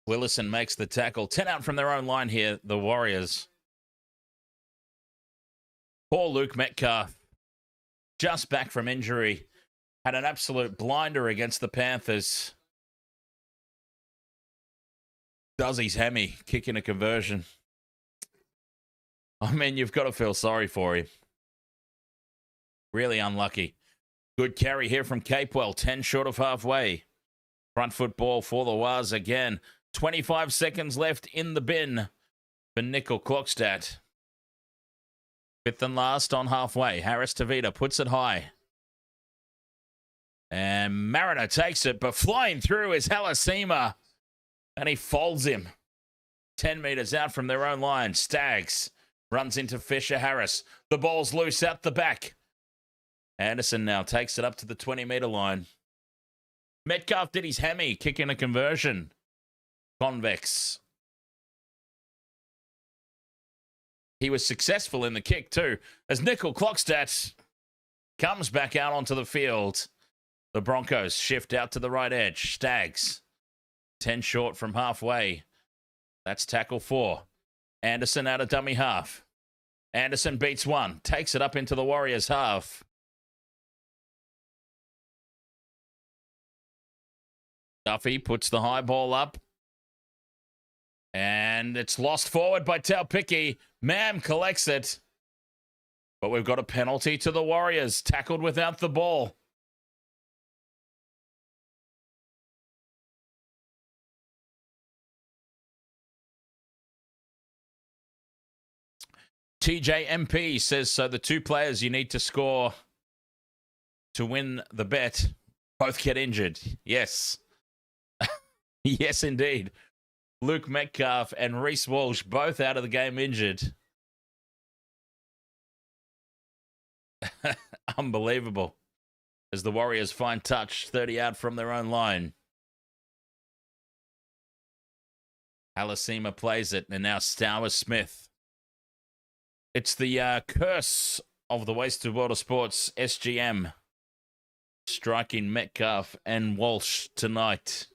Willison makes the tackle. 10 out from their own line here, the Warriors. Poor Luke Metcalf, just back from injury, had an absolute blinder against the Panthers. Does his hammy, kicking a conversion. I mean, you've got to feel sorry for him. Really unlucky. Good carry here from Capewell, 10 short of halfway. Front foot ball for the Waz again. 25 seconds left in the bin for Nickel Clockstad. 5th and last on halfway. Harris Tavita puts it high. And Mariner takes it, but flying through is Halasima. And he folds him. 10 metres out from their own line. Staggs runs into Fisher Harris. The ball's loose out the back. Anderson now takes it up to the 20-metre line. Metcalf did his hammy, kicking a conversion. Convex. He was successful in the kick too, as Nickel Clockstad comes back out onto the field. The Broncos shift out to the right edge. Staggs, 10 short from halfway. That's tackle 4. Anderson out of dummy half. Anderson beats 1, takes it up into the Warriors half. Duffy puts the high ball up. And it's lost forward by Taupiki. Mam collects it. But we've got a penalty to the Warriors. Tackled without the ball. TJMP says, so the two players you need to score to win the bet both get injured. Yes. Yes, indeed. Luke Metcalf and Reece Walsh both out of the game injured. Unbelievable. As the Warriors find touch, 30 out from their own line. Alasima plays it, and now Stower Smith. It's the curse of the Wasted World of Sports SGM striking Metcalf and Walsh tonight.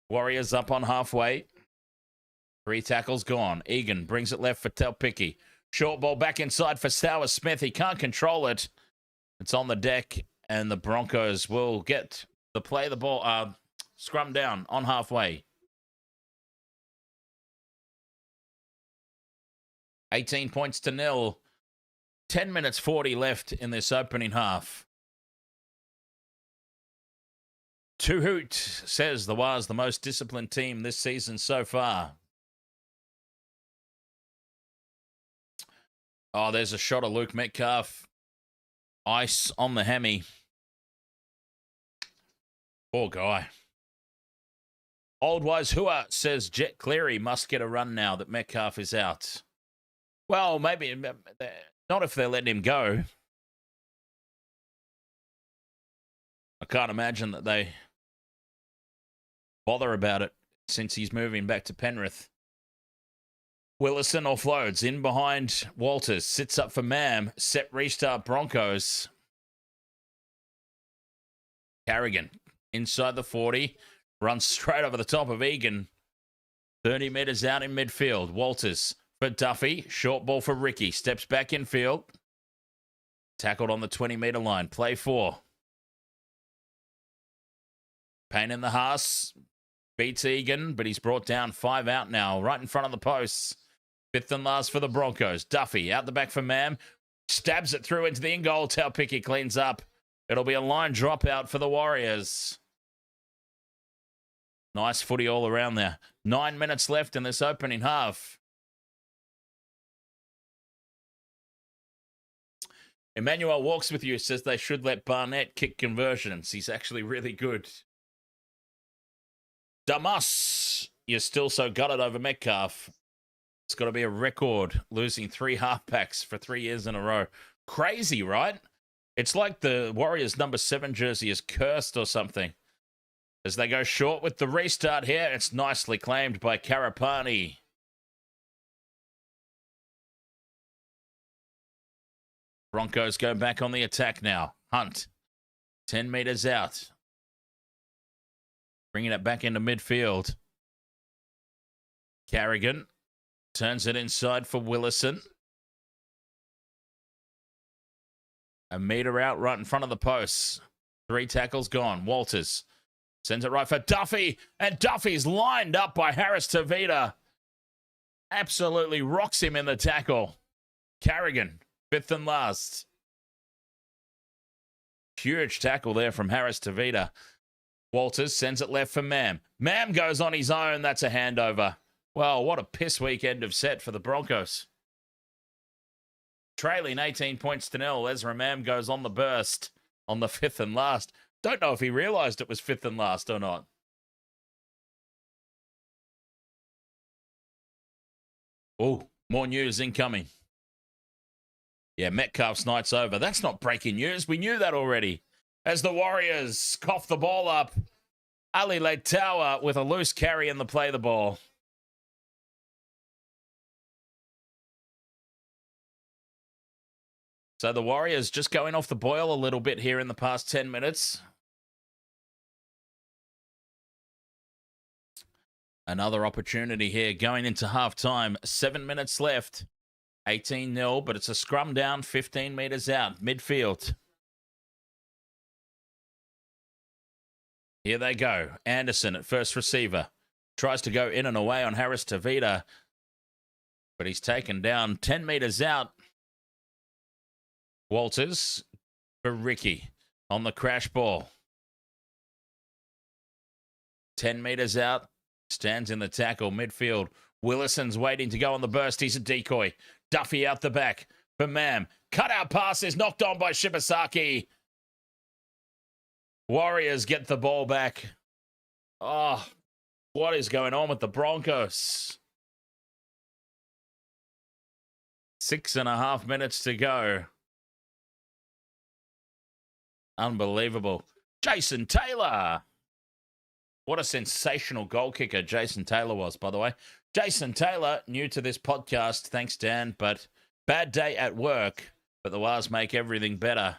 Warriors up on halfway. 3 tackles gone. Egan brings it left for Telpicki. Short ball back inside for Stower Smith. He can't control it. It's on the deck, and the Broncos will get the play the ball, scrum down on halfway. 18 points to 0. 10 minutes 40 left in this opening half. Two Hoot says the Wars the most disciplined team this season so far. Oh, there's a shot of Luke Metcalf. Ice on the hammy. Poor guy. Old Wise Hua says Jet Cleary must get a run now that Metcalf is out. Well, maybe not if they're letting him go. I can't imagine that they bother about it since he's moving back to Penrith. Willison offloads in behind Walters. Sits up for Mam. Set restart Broncos. Carrigan inside the 40. Runs straight over the top of Egan. 30 metres out in midfield. Walters for Duffy. Short ball for Ricky. Steps back in field. Tackled on the 20-metre line. Play 4. Payne in the Haas. Beats Egan, but he's brought down 5 out now. Right in front of the posts. 5th and last for the Broncos. Duffy out the back for Mam. Stabs it through into the in-goal. Talpicki cleans up. It'll be a line dropout for the Warriors. Nice footy all around there. 9 minutes left in this opening half. Emmanuel Walks With You says they should let Barnett kick conversions. He's actually really good. Damas, you're still so gutted over Metcalf. It's got to be a record, losing 3 halfbacks for 3 years in a row. Crazy, right? It's like the Warriors' number 7 jersey is cursed or something. As they go short with the restart here, it's nicely claimed by Karapani. Broncos go back on the attack now. Hunt, 10 metres out. Bringing it back into midfield. Carrigan turns it inside for Willison. A metre out right in front of the posts. 3 tackles gone. Walters sends it right for Duffy. And Duffy's lined up by Harris Tavita. Absolutely rocks him in the tackle. Carrigan, 5th and last. Huge tackle there from Harris Tavita. Walters sends it left for Mam. Mam goes on his own. That's a handover. Well, what a piss weekend of set for the Broncos. Trailing 18 points to 0. Ezra Mam goes on the burst on the 5th and last. Don't know if he realised it was 5th and last or not. Oh, more news incoming. Yeah, Metcalf's night's over. That's not breaking news. We knew that already. As the Warriors cough the ball up, Ali Leitaua with a loose carry in the play the ball. So the Warriors just going off the boil a little bit here in the past 10 minutes. Another opportunity here going into halftime. 7 minutes left. 18-0, but it's a scrum down, 15 metres out, midfield. Here they go. Anderson at first receiver. Tries to go in and away on Harris Tavita, but he's taken down 10 metres out. Walters for Ricky on the crash ball. 10 metres out. Stands in the tackle, midfield. Willison's waiting to go on the burst. He's a decoy. Duffy out the back for Mam. Cutout pass is knocked on by Shibasaki. Warriors get the ball back. Oh, what is going on with the Broncos? 6.5 minutes to go. Unbelievable. Jason Taylor. What a sensational goal kicker Jason Taylor was, by the way. Jason Taylor, new to this podcast, thanks, Dan, but bad day at work, but the Wars make everything better.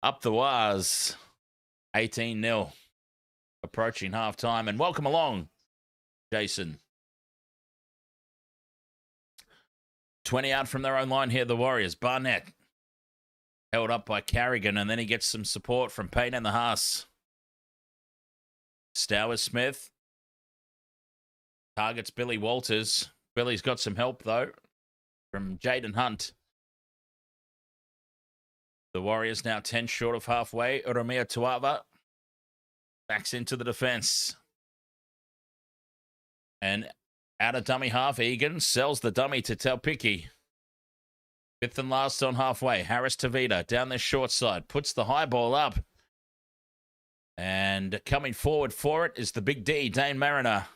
Up the Wars, 18-0, approaching halftime, and welcome along, Jason. 20 out from their own line here, the Warriors. Barnett held up by Carrigan, and then he gets some support from Payne and the Haas. Stowers Smith targets Billy Walters. Billy's got some help, though, from Jaden Hunt. The Warriors now 10 short of halfway. Urumia Tuava backs into the defense. And out of dummy half, Egan sells the dummy to Taupiki. Fifth and last on halfway. Harris Tavita down the short side. Puts the high ball up. And coming forward for it is the big D, Dane Mariner.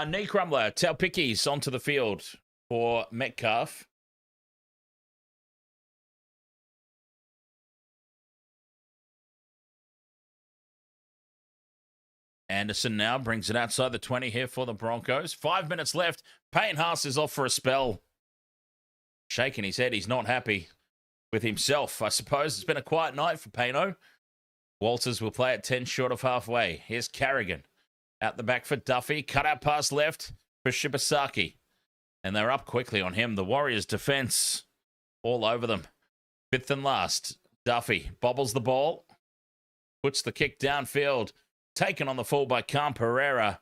Knee crumbler, Taupiki's onto the field for Metcalf. Anderson now brings it outside the 20 here for the Broncos. 5 minutes left. Payne Haas is off for a spell. Shaking his head. He's not happy with himself, I suppose. It's been a quiet night for Payno. Walters will play at 10 short of halfway. Here's Carrigan. Out the back for Duffy. Cut out pass left for Shibasaki. And they're up quickly on him. The Warriors' defense all over them. Fifth and last. Duffy bobbles the ball. Puts the kick downfield. Taken on the full by Cam Pereira.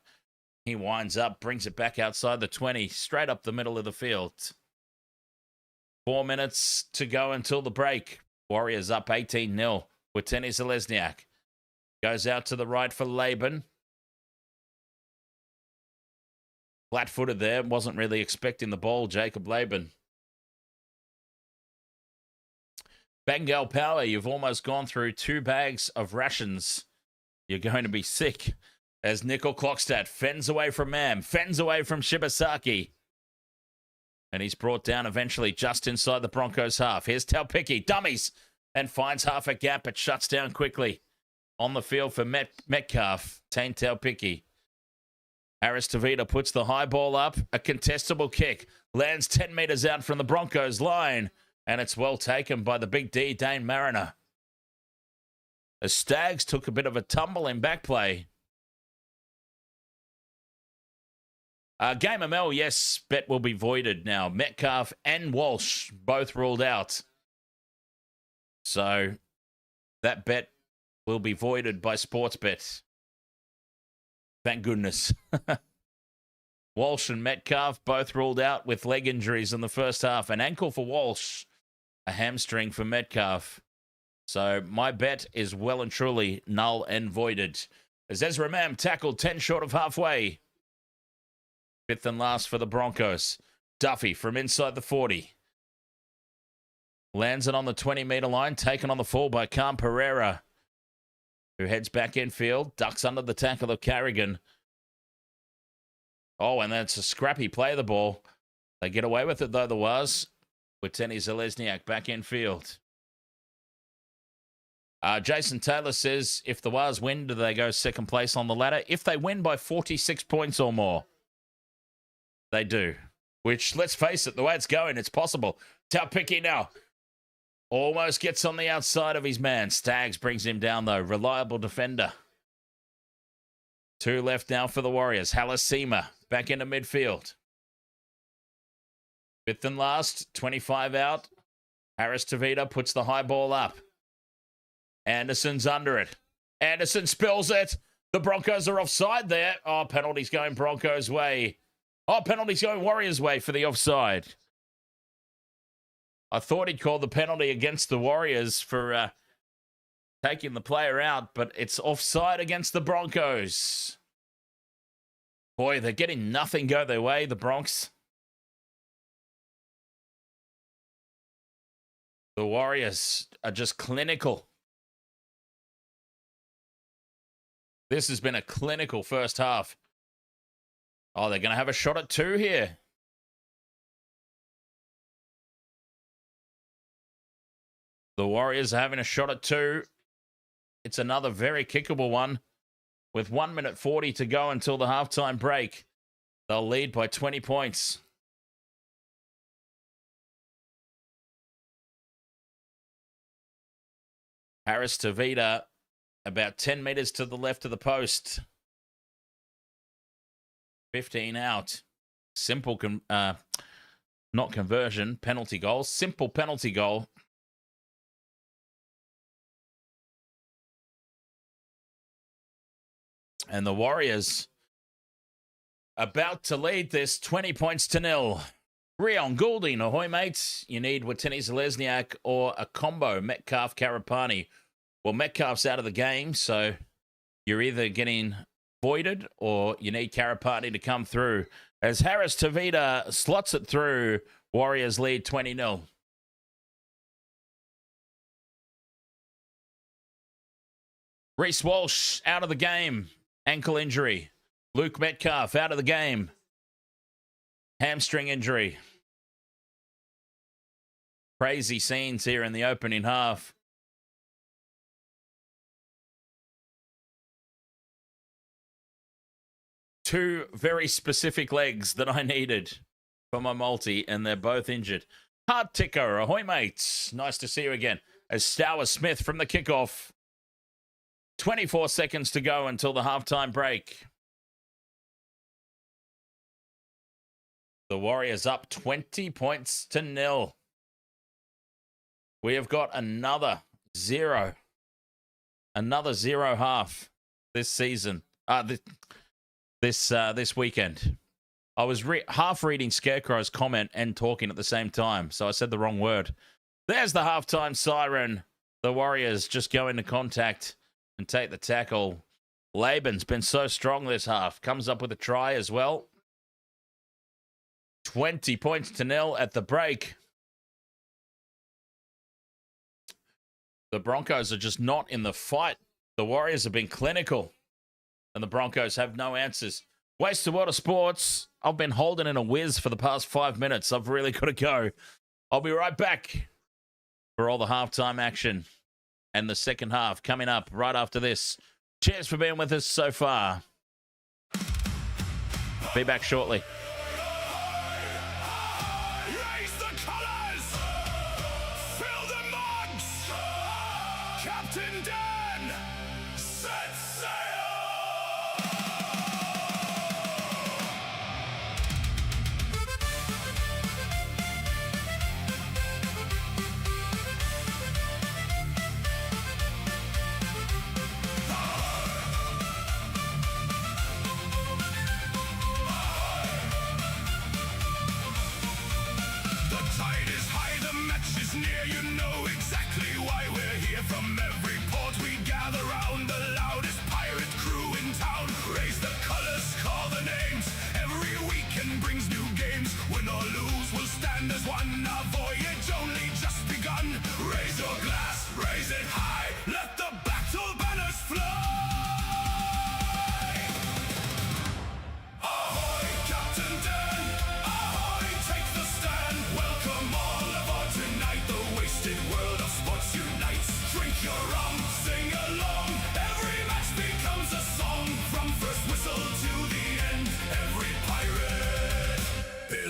He winds up, brings it back outside the 20, straight up the middle of the field. 4 minutes to go until the break. Warriors up 18-0 with Tenny Zalesniak. Goes out to the right for Laban. Flat-footed there. Wasn't really expecting the ball, Jacob Laban. Bengal Power, you've almost gone through 2 bags of rations. You're going to be sick as Nickel Clockstad fends away from Mam, fends away from Shibasaki. And he's brought down eventually just inside the Broncos half. Here's Taupiki, dummies, and finds half a gap, but shuts down quickly. On the field for Metcalf, Tane Taupiki. Harris Tavita puts the high ball up, a contestable kick, lands 10 metres out from the Broncos line, and it's well taken by the big D, Dane Mariner. The Stags took a bit of a tumble in back play. Game ML, yes, bet will be voided now. Metcalf and Walsh both ruled out. So that bet will be voided by Sportsbet. Thank goodness. Walsh and Metcalf both ruled out with leg injuries in the first half. An ankle for Walsh, a hamstring for Metcalf. So my bet is well and truly null and voided. As Ezra Mam tackled 10 short of halfway. Fifth and last for the Broncos. Duffy from inside the 40. Lands it on the 20-metre line. Taken on the full by Cam Pereira, who heads back infield. Ducks under the tackle of Carrigan. Oh, and that's a scrappy play of the ball. They get away with it, though, the Waz, with Tenny Zalesniak back infield. Jason Taylor says, if the Waz win, do they go second place on the ladder? If they win by 46 points or more, they do. Which, let's face it, the way it's going, it's possible. Taupiki now almost gets on the outside of his man. Stags brings him down, though. Reliable defender. 2 left now for the Warriors. Halasima back into midfield. Fifth and last, 25 out. Harris Tavita puts the high ball up. Anderson's under it. Anderson spills it. The Broncos are offside there. Oh, penalty's going Broncos' way. Oh, penalty's going Warriors' way for the offside. I thought he'd called the penalty against the Warriors for taking the player out, but it's offside against the Broncos. Boy, they're getting nothing go their way, the Bronx. The Warriors are just clinical. This has been a clinical first half. Oh, they're going to have a shot at 2 here. The Warriors are having a shot at 2. It's another very kickable one. With 1 minute 40 to go until the halftime break. They'll lead by 20 points. Harris Tavita, about 10 metres to the left of the post. 15 out. Simple, not conversion, penalty goal. Simple penalty goal. And the Warriors about to lead this 20 points to 0. Rion Goulding, ahoy mates. You need Watini Zalesniak or a combo, Metcalf Karapani. Well, Metcalf's out of the game, so you're either getting voided or you need Karapani to come through. As Harris Tavita slots it through, Warriors lead 20-0. Reece Walsh out of the game. Ankle injury. Luke Metcalf out of the game. Hamstring injury. Crazy scenes here in the opening half. Two very specific legs that I needed for my multi, and they're both injured. Hard ticker, ahoy mates. Nice to see you again. As Stower Smith from the kickoff. 24 seconds to go until the halftime break. The Warriors up 20 points to 0. We have got another zero half this season. This weekend. I was half reading Scarecrow's comment and talking at the same time, so I said the wrong word. There's the halftime siren. The Warriors just go into contact and take the tackle. Laban's been so strong this half. Comes up with a try as well. 20 points to 0 at the break. The Broncos are just not in the fight. The Warriors have been clinical. And the Broncos have no answers. Wasted World of Sports. I've been holding in a whiz for the past 5 minutes. I've really got to go. I'll be right back for all the halftime action and the second half coming up right after this. Cheers for being with us so far. Be back shortly. Raise the colours! Fill the mugs! Captain Dan! Set sail!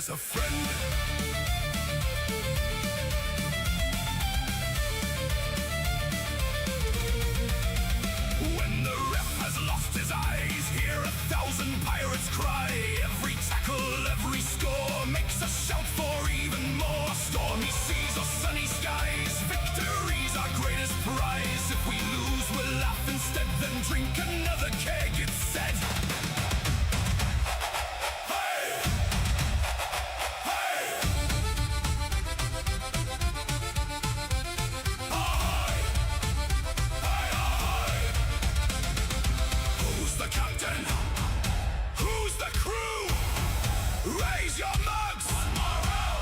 A friend. When the ref has lost his eyes, hear 1,000 pirates cry. Every tackle, every score makes a shout for even more. Stormy seas or sunny skies, victory's our greatest prize. If we lose, we'll laugh instead, then drink another keg, it's said. Raise your mugs!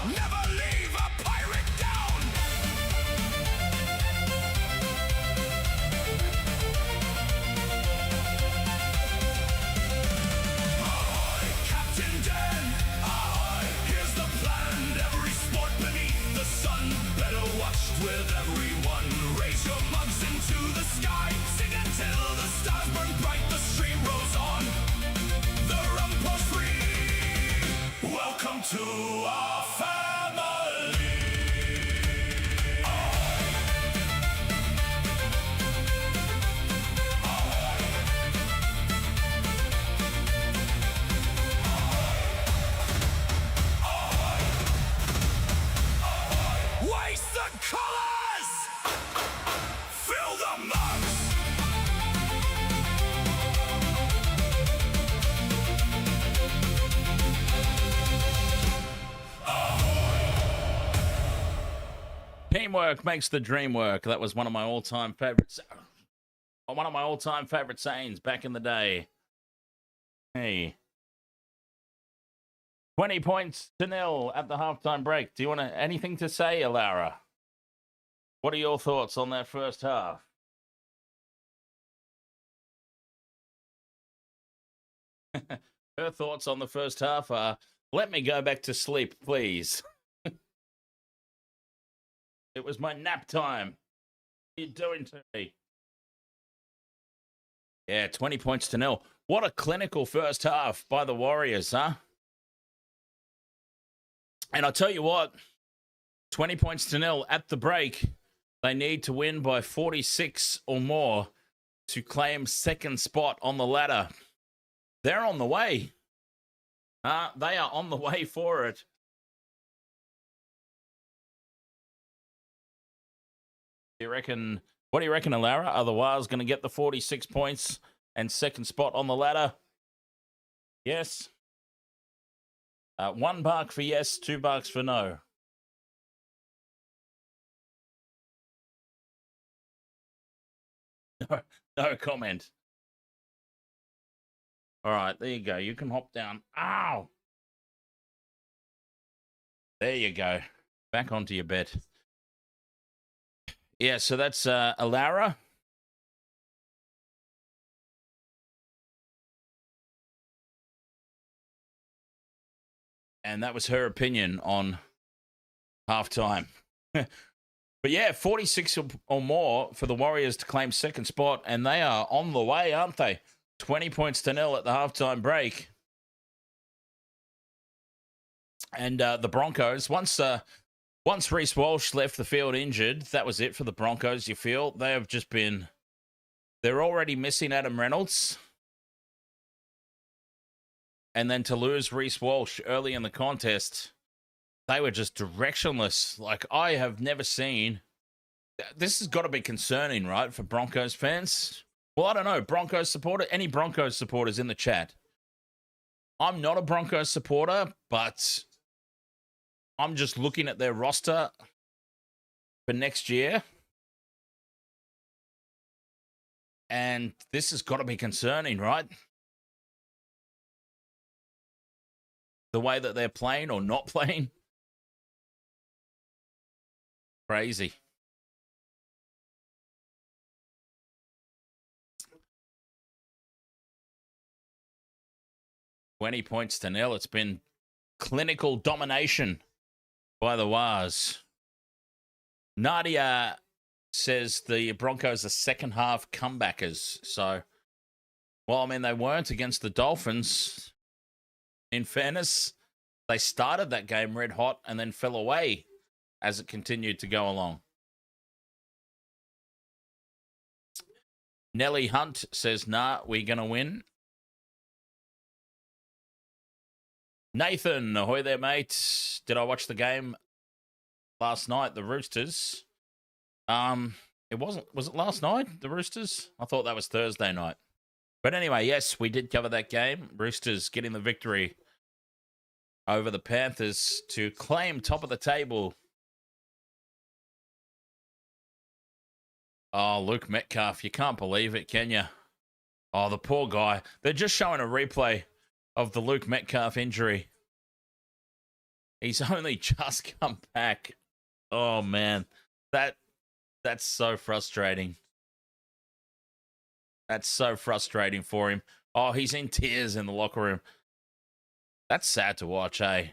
Never leave a pirate down! teamwork makes the dream work. That was one of my all-time favorites. One of my all-time favorite sayings back in the day. Hey. 20 points to 0 at the halftime break. Do you want anything to say, Alara? What are your thoughts on that first half? Her thoughts on the first half are, let me go back to sleep, please. It was my nap time. What are you doing to me? Yeah, 20 points to 0. What a clinical first half by the Warriors, huh? And I'll tell you what, 20 points to 0 at the break. They need to win by 46 or more to claim second spot on the ladder. They're on the way. They are on the way for it. What do you reckon, Alara? Are the Wars going to get the 46 points and second spot on the ladder? Yes. 1 bark for yes, 2 barks for no. No comment. All right, there you go. You can hop down. Ow! There you go. Back onto your bed. Yeah, so that's Alara. And that was her opinion on halftime. But yeah, 46 or more for the Warriors to claim second spot, and they are on the way, aren't they? 20 points to 0 at the halftime break. And the Broncos, once Reece Walsh left the field injured, that was it for the Broncos, you feel. They have just been... They're already missing Adam Reynolds. And then to lose Reece Walsh early in the contest, they were just directionless. Like, I have never seen... This has got to be concerning, right, for Broncos fans? Well, I don't know. Broncos supporter? Any Broncos supporters in the chat? I'm not a Broncos supporter, but I'm just looking at their roster for next year. And this has got to be concerning, right? The way that they're playing or not playing. Crazy. $20 points to 0. It's been clinical domination by the Wars. Nadia says the Broncos are second half comebackers. So, well, I mean, they weren't against the Dolphins. In fairness, they started that game red hot and then fell away as it continued to go along. Nellie Hunt says, nah, we're going to win. Nathan, ahoy there, mate. Did I watch the game last night, the Roosters? It wasn't. Was it last night, the Roosters? I thought that was Thursday night. But anyway, yes, we did cover that game. Roosters getting the victory over the Panthers to claim top of the table. Oh, Luke Metcalf, you can't believe it, can you? Oh, the poor guy. They're just showing a replay of the Luke Metcalf injury. He's only just come back. Oh, man. That's so frustrating. That's so frustrating for him. Oh, he's in tears in the locker room. That's sad to watch, eh?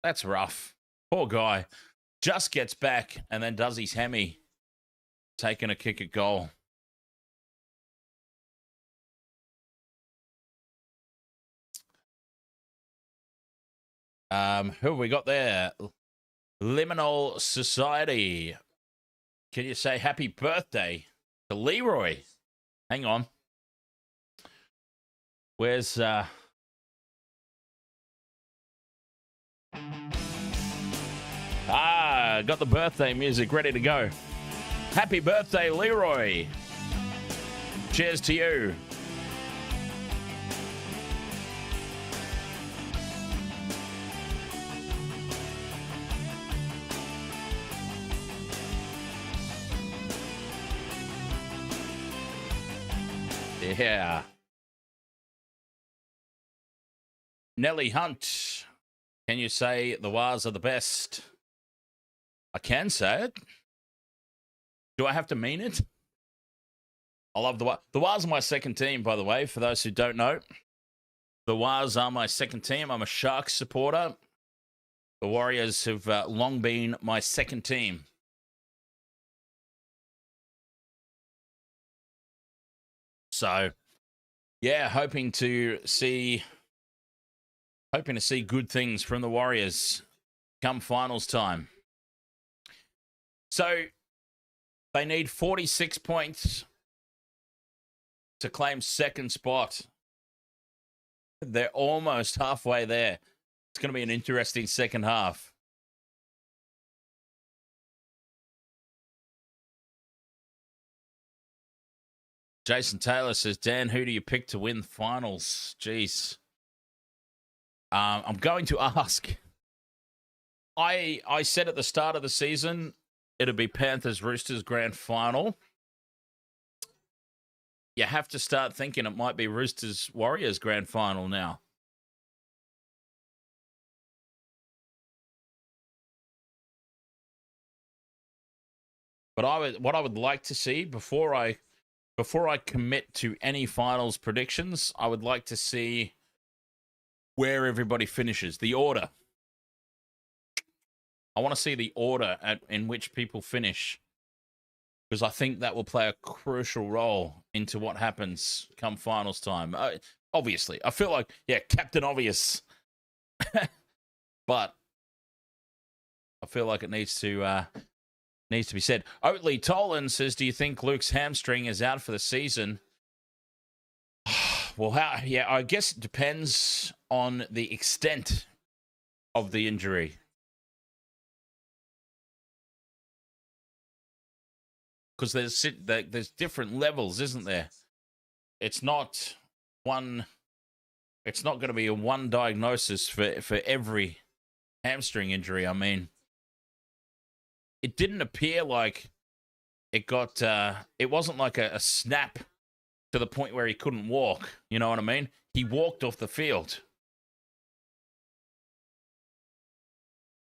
That's rough. Poor guy. Just gets back and then does his hemi, taking a kick at goal. Who have we got there? Liminal Society. Can you say happy birthday to Leroy? Hang on. Where's got the birthday music ready to go. Happy birthday, Leroy. Cheers to you. Yeah. Nelly Hunt. Can you say the Wars are the best? I can say it. Do I have to mean it? I love the Wars. The Wars are my second team, by the way, for those who don't know. The Wars are my second team. I'm a Sharks supporter. The Warriors have long been my second team. So, yeah, hoping to see good things from the Warriors come finals time. So, they need 46 points to claim second spot. They're almost halfway there. It's going to be an interesting second half. Jason Taylor says, Dan, who do you pick to win finals? Jeez. I'm going to ask. I said at the start of the season, it'd be Panthers Roosters grand final. You have to start thinking it might be Roosters Warriors grand final now. But what I would like to see before I commit to any finals predictions, I would like to see where everybody finishes, the order. I want to see the order in which people finish, because I think that will play a crucial role into what happens come finals time. Obviously, I feel like, yeah, Captain Obvious. But I feel like it needs to be said. Oatley Tolan says, do you think Luke's hamstring is out for the season? Well, I guess it depends on the extent of the injury. Because there's different levels, isn't there? It's not going to be a one diagnosis for every hamstring injury. I mean, it didn't appear like it wasn't like a snap to the point where he couldn't walk. You know what I mean? He walked off the field.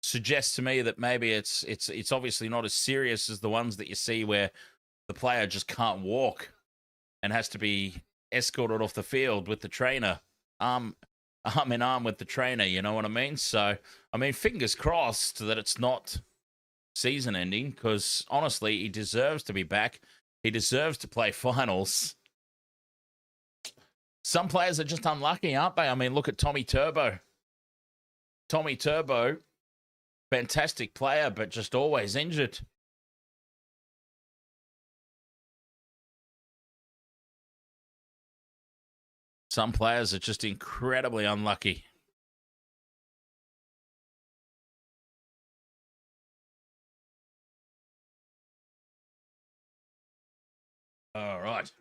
Suggests to me that maybe it's obviously not as serious as the ones that you see where the player just can't walk and has to be escorted off the field with the trainer, arm in arm with the trainer, you know what I mean? So, I mean, fingers crossed that it's not season ending, because honestly, he deserves to be back. He deserves to play finals. Some players are just unlucky, aren't they? I mean, look at Tommy Turbo. Tommy Turbo, fantastic player, but just always injured. Some players are just incredibly unlucky. All right.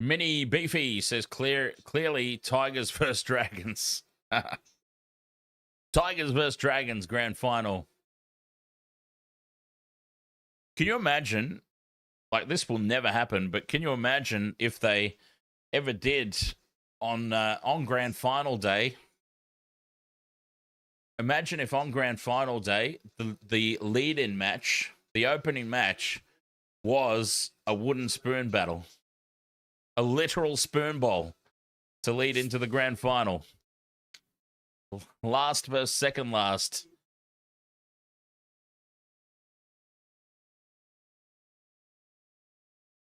Mini Beefy says clearly Tigers versus Dragons. Tigers versus Dragons grand final. Can you imagine, like, this will never happen, but can you imagine if they ever did on grand final day? Imagine if on grand final day, the lead-in match, the opening match, was a wooden spoon battle. A literal spoon bowl to lead into the grand final. Last versus second last.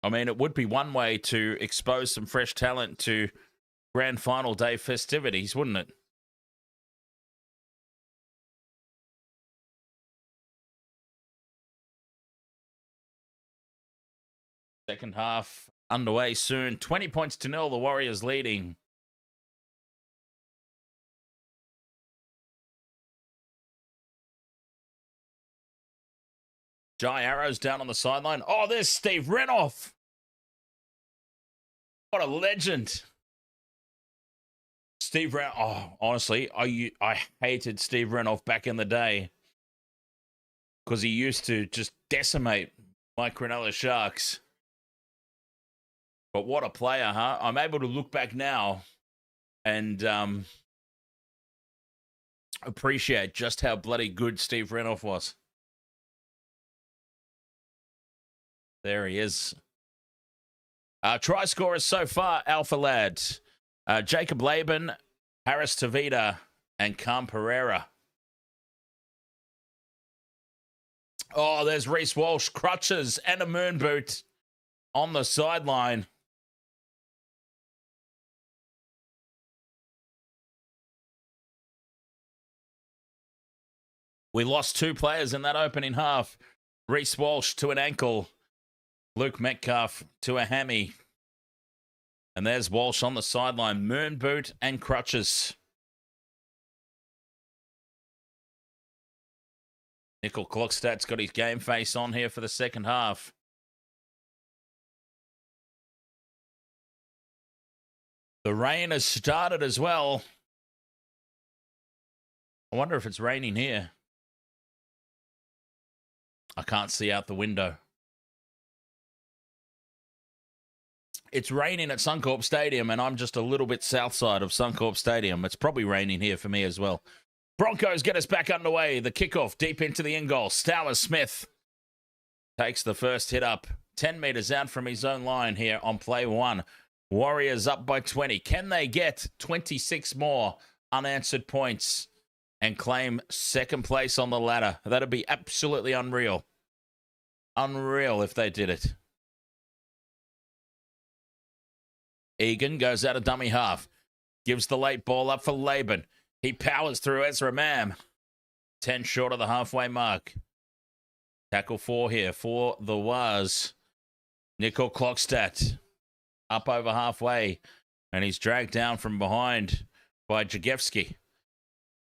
I mean, it would be one way to expose some fresh talent to grand final day festivities, wouldn't it? Second half underway soon. 20 points to 0, the Warriors leading. Jai Arrow's down on the sideline. Oh, there's Steve Renouf. What a legend. Steve Renouf. Oh, honestly, I hated Steve Renouf back in the day. because he used to just decimate my Cronulla Sharks. But what a player, huh? I'm able to look back now and appreciate just how bloody good Steve Renouf was. There he is. Try scorers so far, Alpha Lad. Jacob Laban, Harris Tavita, and Cam Pereira. Oh, there's Reece Walsh, crutches, and a moon boot on the sideline. We lost 2 players in that opening half. Reece Walsh to an ankle. Luke Metcalf to a hammy. And there's Walsh on the sideline. Moon boot and crutches. Nickel Clockstad's got his game face on here for the second half. The rain has started as well. I wonder if it's raining here. I can't see out the window. It's raining at Suncorp Stadium, and I'm just a little bit south side of Suncorp Stadium. It's probably raining here for me as well. Broncos get us back underway. The kickoff deep into the end goal. Stowers Smith takes the first hit up. 10 metres out from his own line here on play 1. Warriors up by 20. Can they get 26 more unanswered points and claim second place on the ladder? That'd be absolutely unreal. Unreal if they did it. Egan goes out of dummy half. Gives the late ball up for Laban. He powers through Ezra Mam. 10 short of the halfway mark. Tackle 4 here for the Waz. Nickel Clockstad up over halfway. And he's dragged down from behind by Jagewski.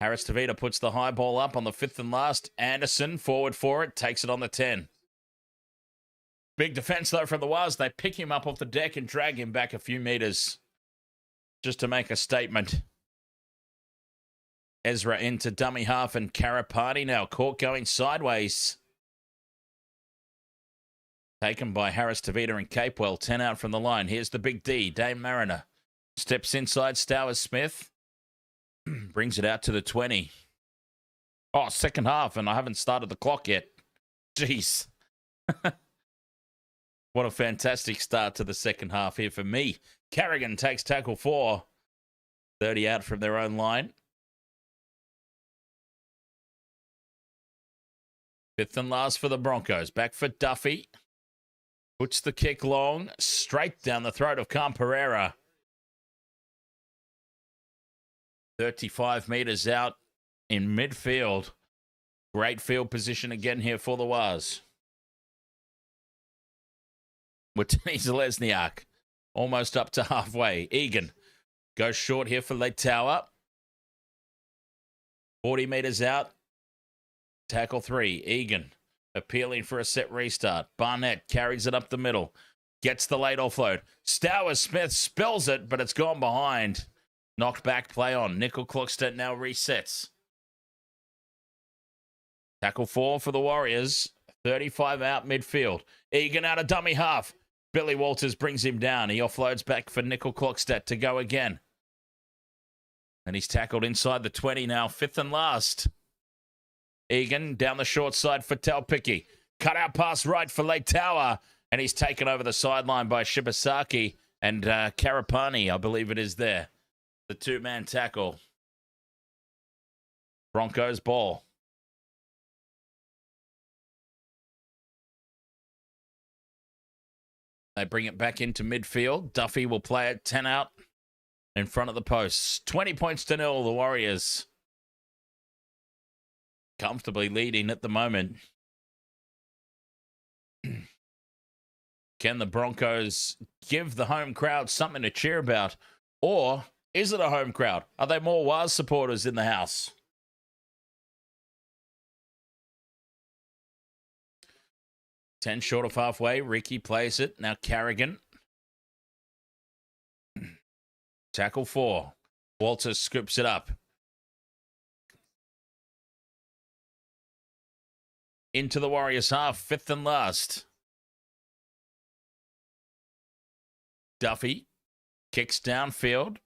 Harris Tavita puts the high ball up on the 5th and last. Anderson forward for it. Takes it on the 10. Big defense, though, from the Waz. They pick him up off the deck and drag him back a few meters just to make a statement. Ezra into dummy half and Karapani now caught going sideways. Taken by Harris Tavita and Capewell. 10 out from the line. Here's the big D, Dame Mariner. Steps inside Stowers Smith. Brings it out to the 20. Oh, second half, and I haven't started the clock yet. Jeez. What a fantastic start to the second half here for me. Carrigan takes tackle 4. 30 out from their own line. 5th and last for the Broncos. Back for Duffy. Puts the kick long. Straight down the throat of Cam Pereira. 35 metres out in midfield. Great field position again here for the Waz. With Denise Lesniak almost up to halfway. Egan goes short here for Lake Tower. 40 metres out. Tackle 3. Egan appealing for a set restart. Barnett carries it up the middle. Gets the late offload. Stowers Smith spills it, but it's gone behind. Knocked back, play on. Nickel Clockstead now resets. Tackle 4 for the Warriors. 35 out midfield. Egan out of dummy half. Billy Walters brings him down. He offloads back for Nickel Clockstead to go again. And he's tackled inside the 20 now. 5th and last. Egan down the short side for Talpicki. Cut out pass right for Lake Tower. And he's taken over the sideline by Shibasaki and Karapani, I believe it is there. The 2-man tackle. Broncos ball. They bring it back into midfield. Duffy will play it 10 out in front of the posts. 20 points to 0, the Warriors. Comfortably leading at the moment. Can the Broncos give the home crowd something to cheer about? Or is it a home crowd? Are there more Waz supporters in the house? Ten short of halfway. Ricky plays it. Now Carrigan. Tackle 4. Walters scoops it up. into the Warriors half, fifth and last. Duffy kicks downfield.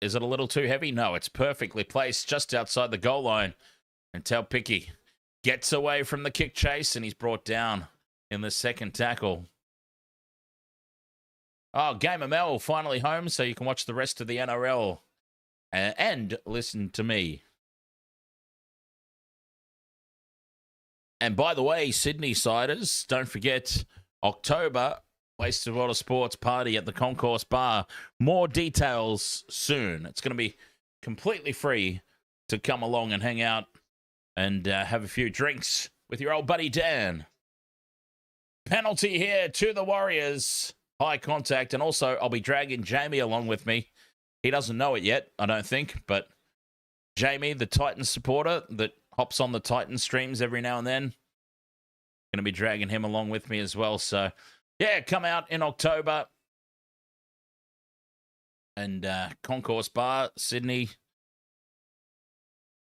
Is it a little too heavy? No, it's perfectly placed just outside the goal line. And Talpicky gets away from the kick chase, and he's brought down in the second tackle. Oh, Game of Mel finally home, so you can watch the rest of the NRL and listen to me. And by the way, Sydney Siders, don't forget October, Wasted World Sports party at the Concourse Bar. More details soon. It's going to be completely free to come along and hang out and have a few drinks with your old buddy Dan. Penalty here to the Warriors. High contact. And also, I'll be dragging Jamie along with me. He doesn't know it yet, I don't think. But Jamie, the Titans supporter that hops on the Titans streams every now and then, going to be dragging him along with me as well. So, yeah, come out in October. And Concourse Bar, Sydney.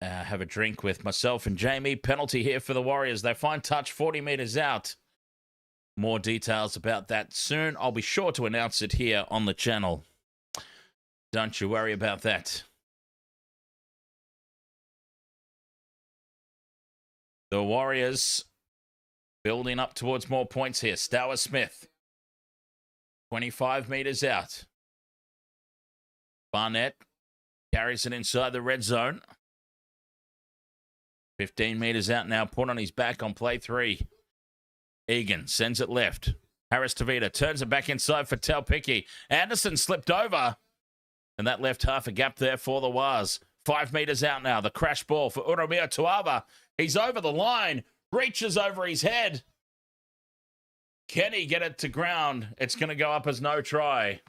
Have a drink with myself and Jamie. Penalty here for the Warriors. They find touch 40 metres out. More details about that soon. I'll be sure to announce it here on the channel. Don't you worry about that. The Warriors building up towards more points here. Stower Smith. 25 metres out. Barnett carries it inside the red zone. 15 metres out now. Put on his back on play 3. Egan sends it left. Harris Tavita turns it back inside for Talpicky. Anderson slipped over. And that left half a gap there for the Waz. 5 metres out now. The crash ball for Uromia Tuava. He's over the line. Reaches over his head. Can he get it to ground? It's going to go up as no try.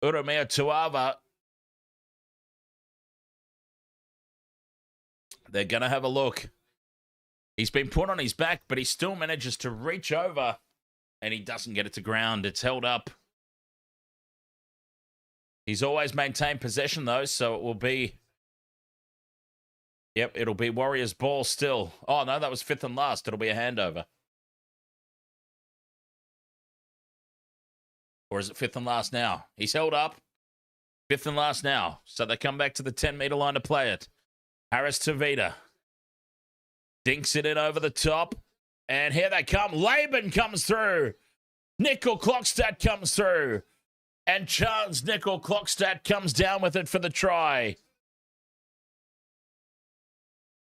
Uromia Tuava. They're going to have a look. He's been put on his back, but he still manages to reach over, and he doesn't get it to ground. It's held up. He's always maintained possession, though, so it will be... Yep, it'll be Warriors ball still. Oh, no, that was fifth and last. It'll be a handover. Or is it fifth and last now? He's held up. Fifth and last now. So they come back to the 10-metre line to play it. Harris Tavita dinks it in over the top. And here they come. Laban comes through. Nickel Clockstad comes through. And Chance Nickel Clockstad comes down with it for the try.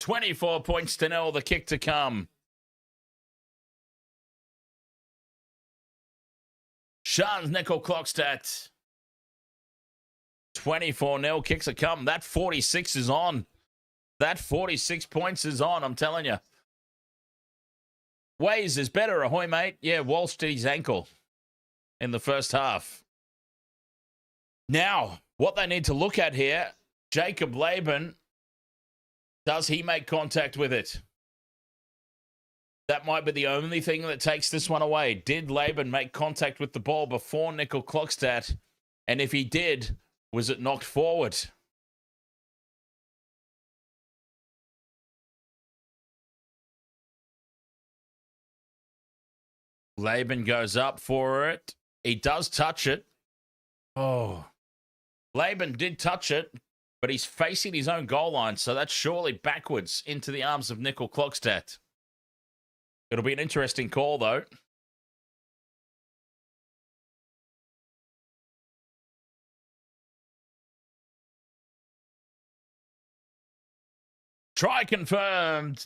24 points to 0, the kick to come. Chance Nickel Clockstad. 24-0, kicks a come. That 46 is on. That 46 points is on, I'm telling you. Ways is better, ahoy, mate. Yeah, Walsh did his ankle in the first half. Now, what they need to look at here, Jacob Laban, does he make contact with it? That might be the only thing that takes this one away. Did Laban make contact with the ball before Nickel Clockstad? And if he did, was it knocked forward? Laban goes up for it. He does touch it. Oh. Laban did touch it, but he's facing his own goal line, so that's surely backwards into the arms of Nickel Clockstad. It'll be an interesting call, though. Try confirmed.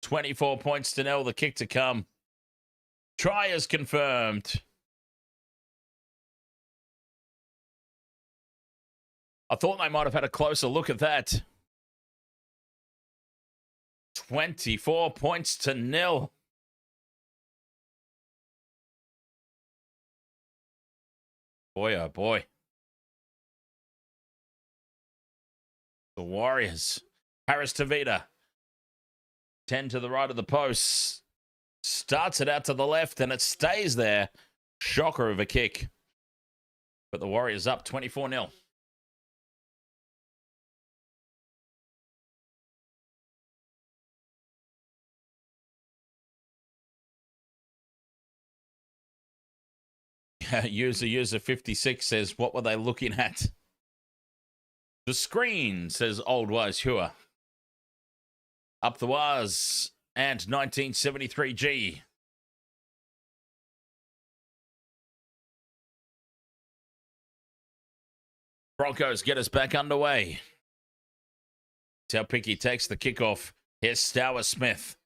24 points to 0, the kick to come. Try is confirmed. I thought they might have had a closer look at that. 24 points to 0. Boy, oh boy. The Warriors. Harris Tavita. 10 to the right of the post. Starts it out to the left, and it stays there. Shocker of a kick. But the Warriors up 24-0. User 56 says, what were they looking at? The screen, says Old Wise Hua. Up the Waz and 1973G. Broncos get us back underway. Taupiki takes the kickoff. Here's Stour Smith.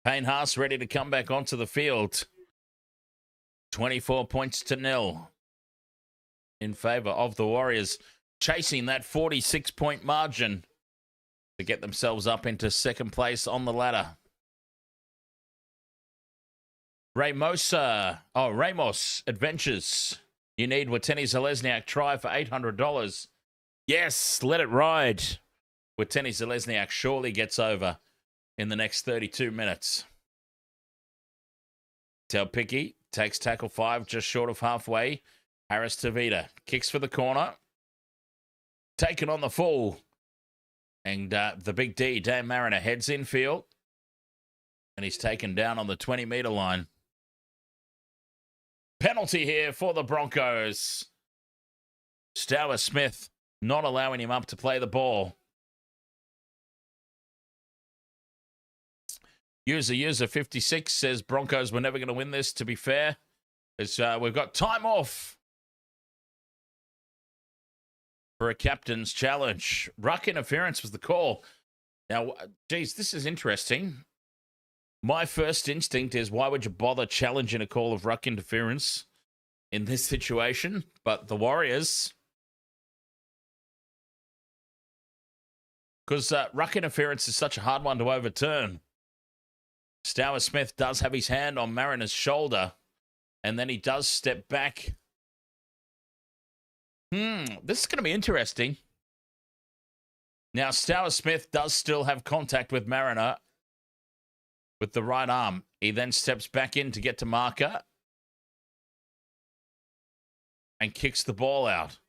Payne Haas ready to come back onto the field. 24 points to 0 in favour of the Warriors, chasing that 46-point margin to get themselves up into second place on the ladder. Ramos Adventures. You need Wateni Zalesniak try for $800. Yes, let it ride. Wateni Zalesniak surely gets over in the next 32 minutes. Taupiki takes tackle 5 just short of halfway. Harris Tavita kicks for the corner. Taken on the full. And the big D, Dan Mariner, heads infield. And he's taken down on the 20-metre line. Penalty here for the Broncos. Stour Smith not allowing him up to play the ball. User 56 says Broncos were never going to win this, to be fair. We've got time off for a captain's challenge. Ruck interference was the call. Now, geez, this is interesting. My first instinct is, why would you bother challenging a call of ruck interference in this situation? But the Warriors, because ruck interference is such a hard one to overturn. Stour Smith does have his hand on Mariner's shoulder, and then he does step back. This is going to be interesting. Now, Stour Smith does still have contact with Mariner with the right arm. He then steps back in to get to marker and kicks the ball out.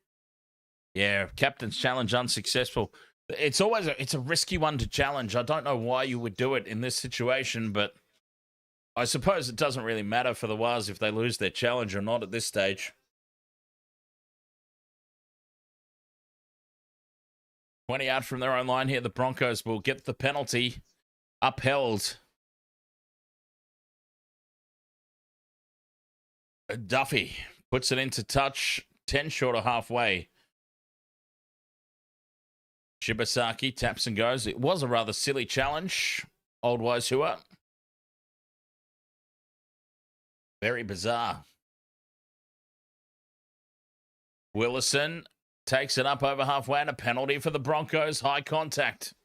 Yeah, captain's challenge unsuccessful. It's a risky one to challenge. I don't know why you would do it in this situation, but I suppose it doesn't really matter for the Waz if they lose their challenge or not at this stage. 20 out from their own line here. The Broncos will get the penalty upheld. Duffy puts it into touch, 10 short of halfway. Shibasaki taps and goes. It was a rather silly challenge. Old Wise Hua. Very bizarre. Willison takes it up over halfway and a penalty for the Broncos. High contact.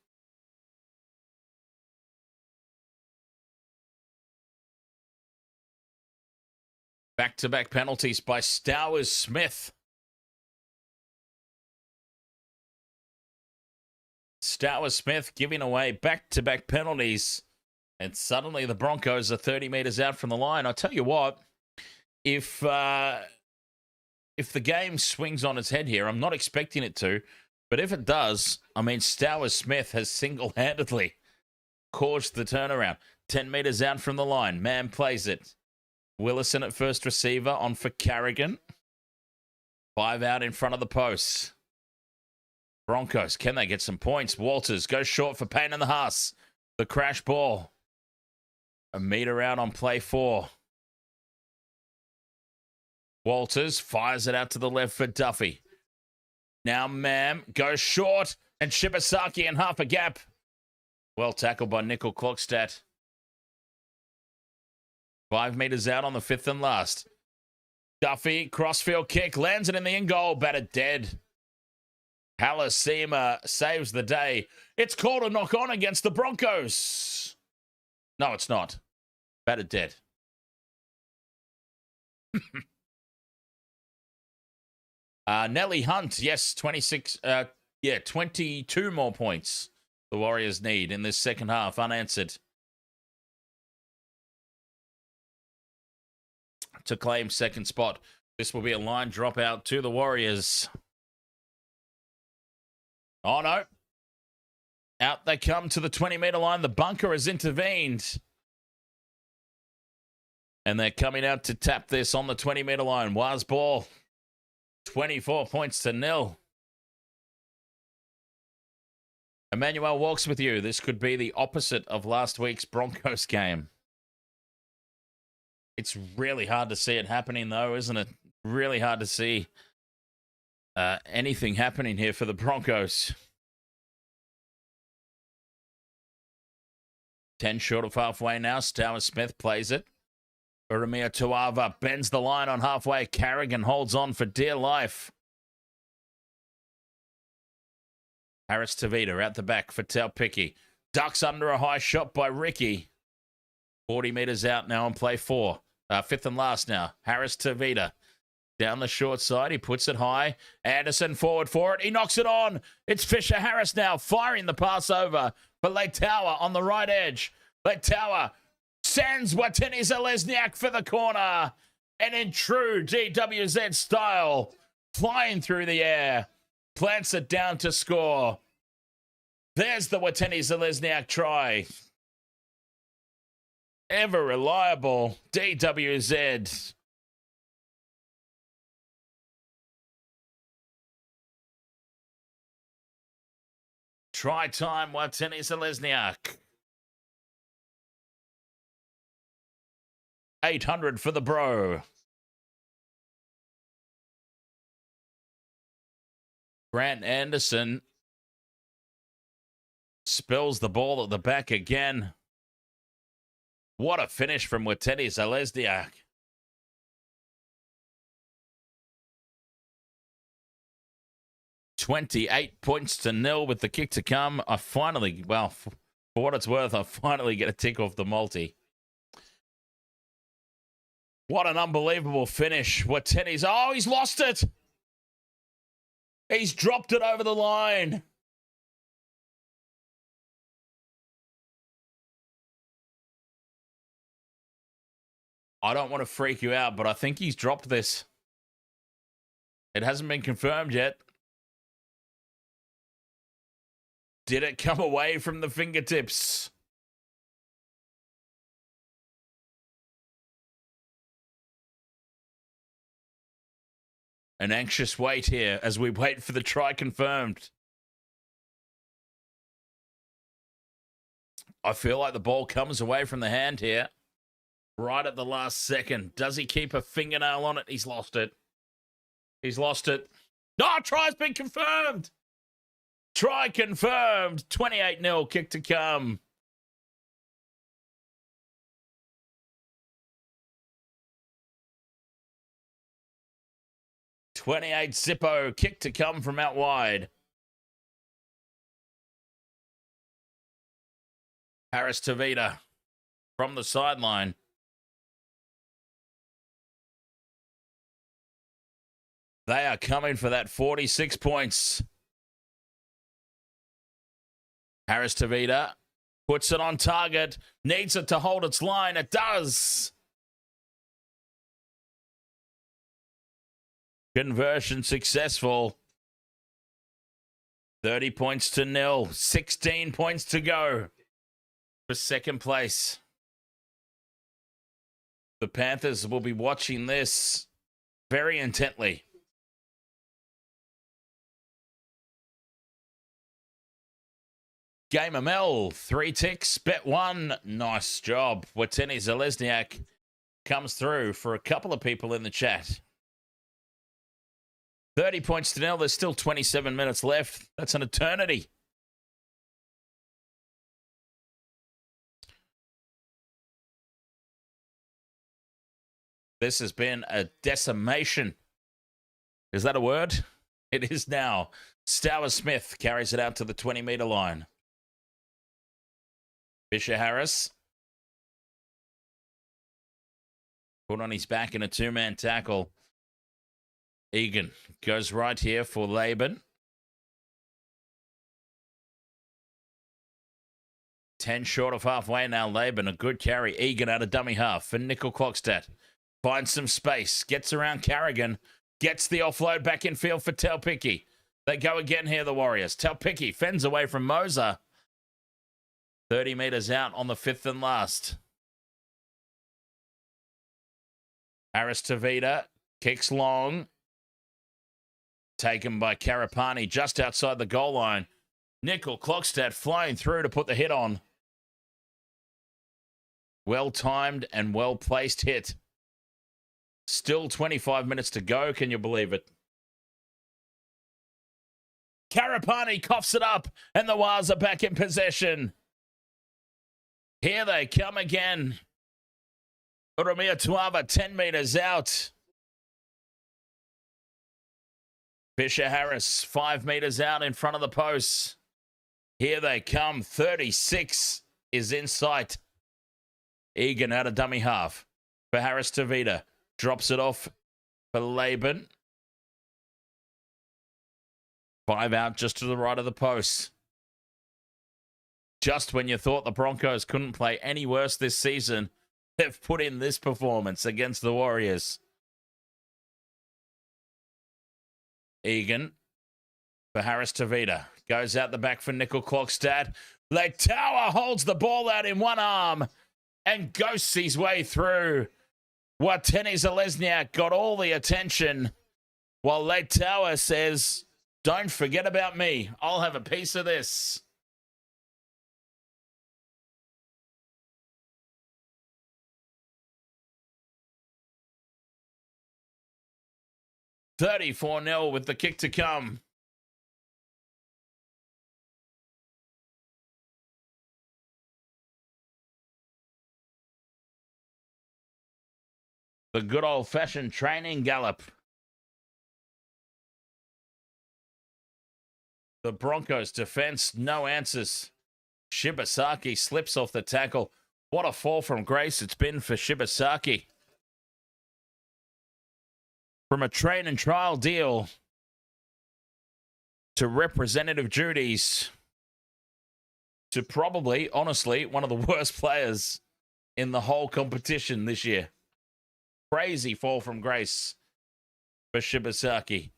Back-to-back penalties by Stour Smith. Stour Smith giving away back-to-back penalties. And suddenly the Broncos are 30 metres out from the line. I'll tell you what, if the game swings on its head here, I'm not expecting it to, but if it does, I mean, Stour Smith has single-handedly caused the turnaround. 10 metres out from the line. Man plays it. Willison at first receiver on for Carrigan. 5 out in front of the posts. Broncos, can they get some points? Walters goes short for Payne and the Haas. The crash ball. A metre out on play 4. Walters fires it out to the left for Duffy. Now Mam goes short and Shibasaki in half a gap. Well tackled by Nickel Klokstad. 5 metres out on the 5th and last. Duffy, crossfield kick, lands it in the in goal, batted dead. Halasima saves the day. It's called a knock on against the Broncos. No, it's not. Batted dead. Nelly Hunt, yes, 22 more points the Warriors need in this second half, unanswered, to claim second spot. This will be a line dropout to the Warriors. Oh, no. Out they come to the 20-metre line. The bunker has intervened. And they're coming out to tap this on the 20-metre line. Waz ball, 24 points to 0. Emmanuel walks with you. This could be the opposite of last week's Broncos game. It's really hard to see it happening, though, isn't it? Really hard to see anything happening here for the Broncos. 10 short of halfway now. Stowers Smith plays it. Uramia Tuava bends the line on halfway. Carrigan holds on for dear life. Harris Tavita out the back for Taupiki. Ducks under a high shot by Ricky. 40 metres out now on play 4. Fifth and last now. Harris Tavita down the short side. He puts it high. Anderson forward for it. He knocks it on. It's Fisher Harris now firing the pass over for Leitauer on the right edge. Leitauer sends Watene Zalesniak for the corner. And in true DWZ style, flying through the air, plants it down to score. There's the Watene Zalesniak try. Ever reliable DWZ. Try time, Watene Zalesniak. 800 for the bro. Grant Anderson spills the ball at the back again. What a finish from Watene Zalesniak. $28 points to 0 with the kick to come. I finally, well, for what it's worth, I finally get a tick off the multi. What an unbelievable finish. Watene's, oh, he's lost it. He's dropped it over the line. I don't want to freak you out, but I think he's dropped this. It hasn't been confirmed yet. Did it come away from the fingertips? An anxious wait here as we wait for the try confirmed. I feel like the ball comes away from the hand here. Right at the last second. Does he keep a fingernail on it? He's lost it. He's lost it. No, try's been confirmed. Try confirmed. 28-0 kick to come. .28 Zippo kick to come from out wide. Harris Tavita from the sideline. They are coming for that 46 points. Harris Tavita puts it on target. Needs it to hold its line. It does. Conversion successful. 30 points to 0. 16 points to go for second place. The Panthers will be watching this very intently. Game ML, 3 ticks, bet 1. Nice job. Watene Zalesniak comes through for a couple of people in the chat. 30 points to 0. There's still 27 minutes left. That's an eternity. This has been a decimation. Is that a word? It is now. Stowers Smith carries it out to the 20-meter line. Fisher Harris put on his back in a two-man tackle. Egan goes right here for Laban. 10 short of halfway now. Laban, a good carry. Egan out of dummy half for Nickel Clockstadt. Finds some space. Gets around Carrigan. Gets the offload back in field for Taupiki. They go again here, the Warriors. Taupiki fends away from Moser. 30 metres out on the 5th and last. Harris Tavita kicks long. Taken by Karapani just outside the goal line. Nickel Clockstead flying through to put the hit on. Well-timed and well-placed hit. Still 25 minutes to go. Can you believe it? Karapani coughs it up, and the Wars are back in possession. Here they come again. Urumia Tuava 10 metres out. Fisher Harris 5 metres out in front of the posts. Here they come. 36 is in sight. Egan out of dummy half for Harris Tavita. Drops it off for Laban. 5 out just to the right of the post. Just when you thought the Broncos couldn't play any worse this season, they've put in this performance against the Warriors. Egan for Harris Tavita. Goes out the back for Nickel Clockstad. Leitauer holds the ball out in one arm and ghosts his way through. Watene Zalesniak got all the attention, while Leitauer says, "Don't forget about me. I'll have a piece of this." $34-0 with the kick to come. The good old-fashioned training gallop. The Broncos defense, no answers. Shibasaki slips off the tackle. What a fall from grace it's been for Shibasaki. From a train and trial deal to representative duties to probably, honestly, one of the worst players in the whole competition this year. Crazy fall from grace for Shibasaki.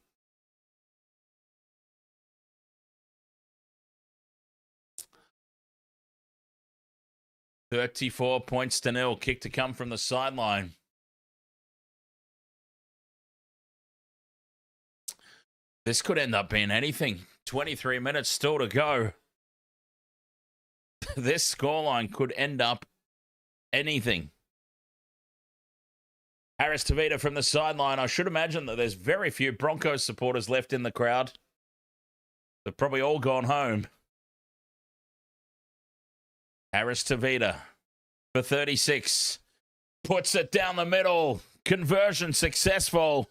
$34-0. Kick to come from the sideline. This could end up being anything. 23 minutes still to go. This scoreline could end up anything. Harris Tavita from the sideline. I should imagine that there's very few Broncos supporters left in the crowd. They've probably all gone home. Harris Tavita for 36. Puts it down the middle. Conversion successful.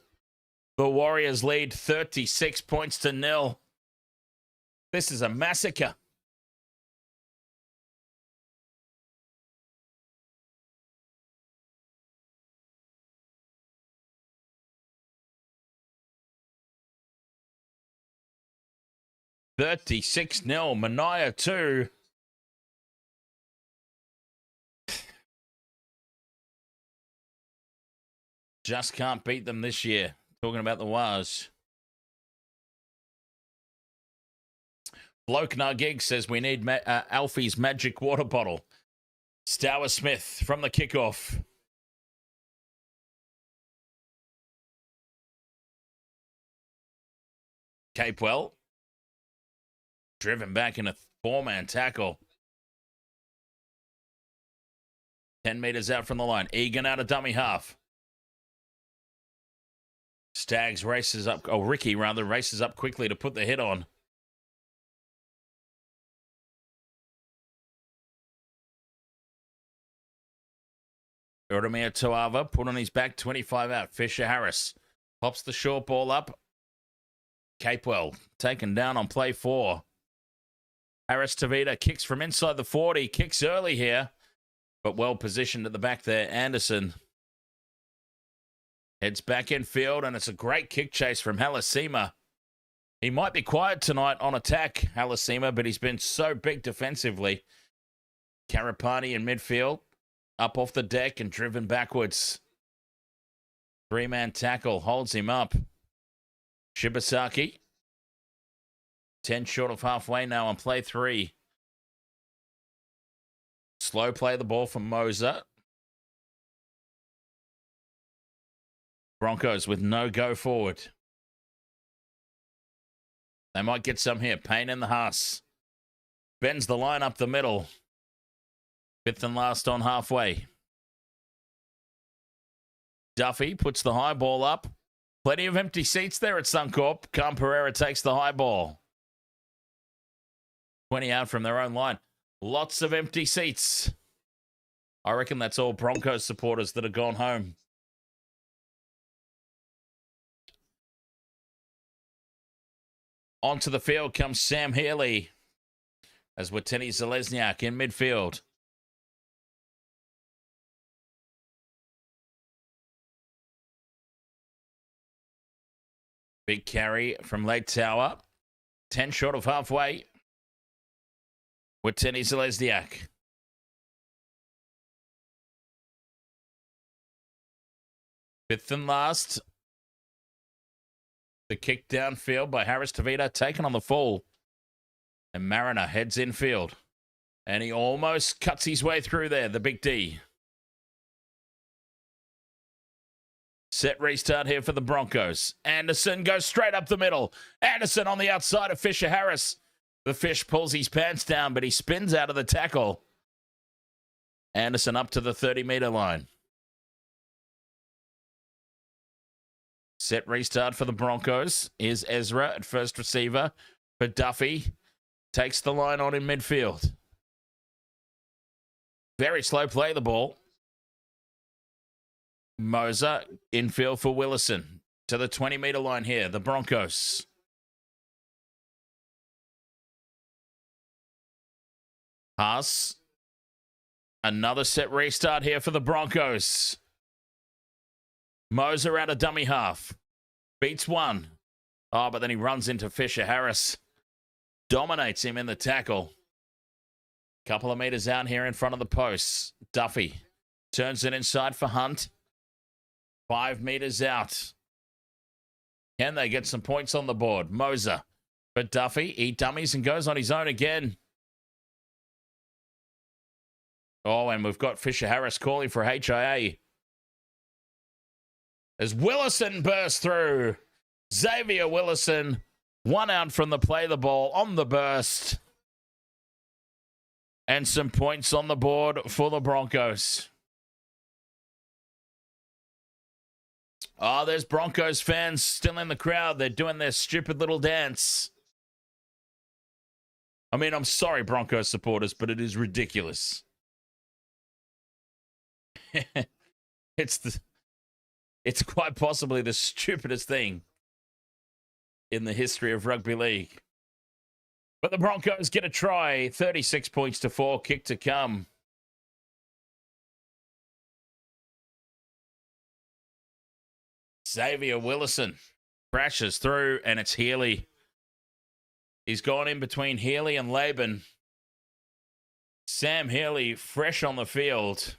The Warriors lead 36-0. This is a massacre. $36-0. Mania 2. Just can't beat them this year. Talking about the Waz. Bloke Nugig says we need Alfie's magic water bottle. Stour Smith from the kickoff. Capewell. Driven back in a 4-man tackle. 10 meters out from the line. Egan out of dummy half. Staggs races up, Ricky rather, races up quickly to put the hit on. Urumia Tuava put on his back, 25 out. Fisher Harris pops the short ball up. Capewell taken down on play 4. Harris Tavita kicks from inside the 40, kicks early here, but well positioned at the back there. Anderson heads back in field, and it's a great kick chase from Halasima. He might be quiet tonight on attack, Halasima, but he's been so big defensively. Karapani in midfield, up off the deck and driven backwards. 3-man tackle holds him up. Shibasaki, 10 short of halfway now on play 3. Slow play the ball from Moser. Broncos with no go forward. They might get some here. Payne in the Haas. Bends the line up the middle. Fifth and last on halfway. Duffy puts the high ball up. Plenty of empty seats there at Suncorp. Cam Pereira takes the high ball. 20 out from their own line. Lots of empty seats. I reckon that's all Broncos supporters that have gone home. Onto the field comes Sam Healy as Watene Zelezniak in midfield. Big carry from Lake Tower. 10 short of halfway. Watene Zelezniak. Fifth and last. The kick downfield by Harris Tavita, taken on the full. And Mariner heads infield. And he almost cuts his way through there, the big D. Set restart here for the Broncos. Anderson goes straight up the middle. Anderson on the outside of Fisher Harris. The Fish pulls his pants down, but he spins out of the tackle. Anderson up to the 30-meter line. Set restart for the Broncos is Ezra at first receiver. But Duffy takes the line on in midfield. Very slow play the ball. Moser infield for Willison. To the 20-meter line here, the Broncos. Haas. Another set restart here for the Broncos. Moser out of dummy half. Beats one. Oh, but then he runs into Fisher Harris. Dominates him in the tackle. Couple of meters out here in front of the posts. Duffy turns it inside for Hunt. 5 meters out. Can they get some points on the board? Moser. But Duffy, he dummies and goes on his own again. Oh, and we've got Fisher Harris calling for HIA. As Willison bursts through. Xavier Willison, 1 out from the play the ball on the burst. And some points on the board for the Broncos. Oh, there's Broncos fans still in the crowd. They're doing their stupid little dance. I mean, I'm sorry, Broncos supporters, but it is ridiculous. It's quite possibly the stupidest thing in the history of rugby league. But the Broncos get a try. 36 points to 4. Kick to come. Xavier Willison crashes through, and it's Healy. He's gone in between Healy and Laban. Sam Healy fresh on the field.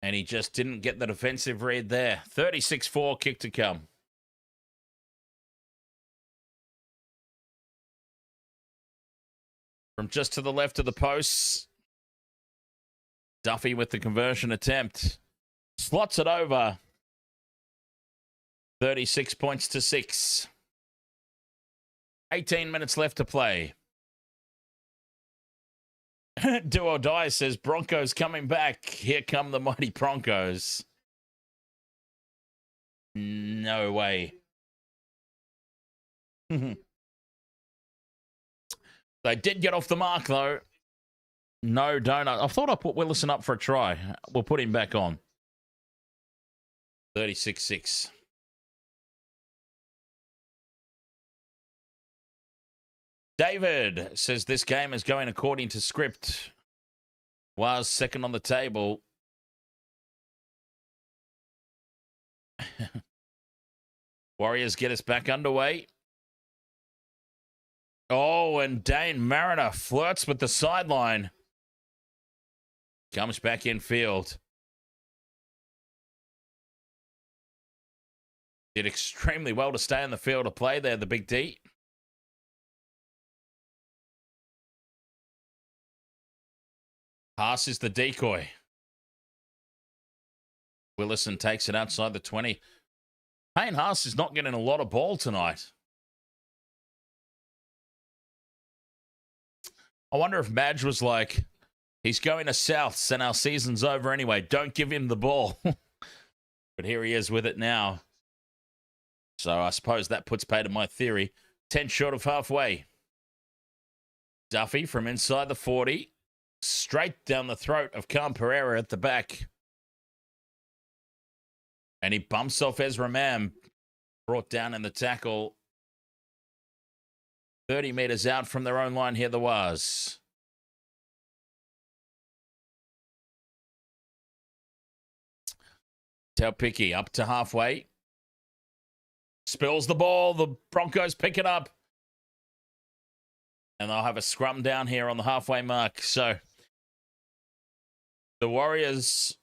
And he just didn't get the defensive read there. 36-4, kick to come. From just to the left of the posts. Duffy with the conversion attempt. Slots it over. 36 points to 6. 18 minutes left to play. Do or Die says Broncos coming back. Here come the mighty Broncos. No way. They did get off the mark, though. No donut. I thought I put Willison up for a try. We'll put him back on. 36-6. David says this game is going according to script. Was second on the table. Warriors get us back underway. Oh, and Dane Mariner flirts with the sideline. Comes back in field. Did extremely well to stay on the field to play there, the big D. Haas is the decoy. Willison takes it outside the 20. Payne Haas is not getting a lot of ball tonight. I wonder if Madge was like, he's going to Souths and our season's over anyway. Don't give him the ball. But here he is with it now. So I suppose that puts pay to my theory. 10 short of halfway. Duffy from inside the 40. Straight down the throat of Cam Pereira at the back. And he bumps off Ezra Mam. Brought down in the tackle. 30 metres out from their own line here, the Waz. Taupiki up to halfway. Spills the ball. The Broncos pick it up. And they'll have a scrum down here on the halfway mark. So the Warriors,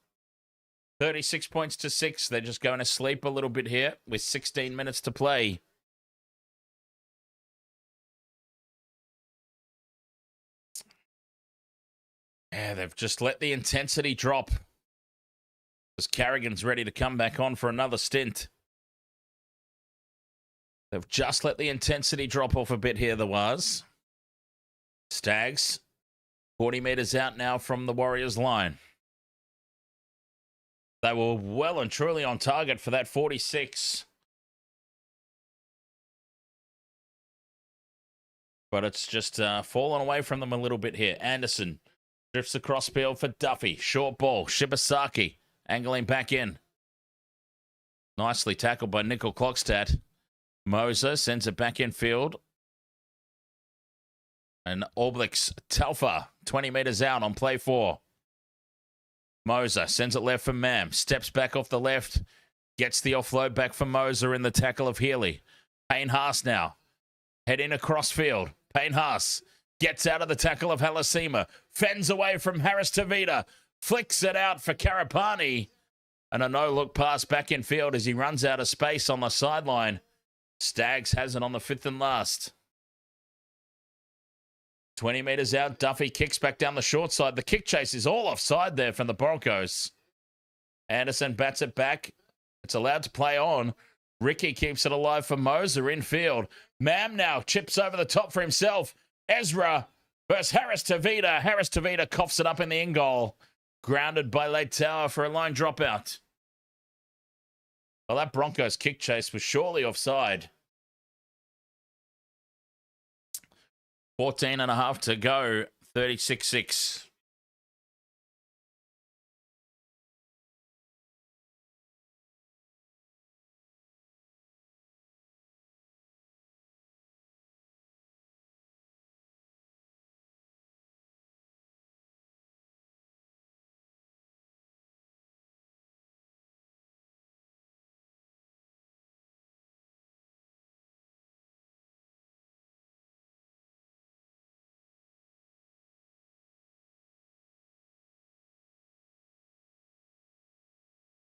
36 points to 6. They're just going to sleep a little bit here with 16 minutes to play. Yeah, they've just let the intensity drop. Because Carrigan's ready to come back on for another stint. They've just let the intensity drop off a bit here, the Waz. Stags, 40 metres out now from the Warriors line. They were well and truly on target for that 46. But it's just fallen away from them a little bit here. Anderson drifts across field for Duffy. Short ball. Shibasaki angling back in. Nicely tackled by Nickel Clockstad. Moser sends it back in field. And Oblix Telfa, 20 metres out on play 4. Moser sends it left for Mam. Steps back off the left. Gets the offload back for Moser in the tackle of Healy. Payne Haas now. Heading across field. Payne Haas gets out of the tackle of Halasima. Fends away from Harris Tavita. Flicks it out for Karapani. And a no-look pass back in field as he runs out of space on the sideline. Stags has it on the 5th and last. 20 metres out. Duffy kicks back down the short side. The kick chase is all offside there from the Broncos. Anderson bats it back. It's allowed to play on. Ricky keeps it alive for Moser in field. Mam now chips over the top for himself. Ezra versus Harris Tavita. Harris Tavita coughs it up in the in goal. Grounded by Late Tower for a line dropout. Well, that Broncos kick chase was surely offside. 14 and a half to go. 36-6.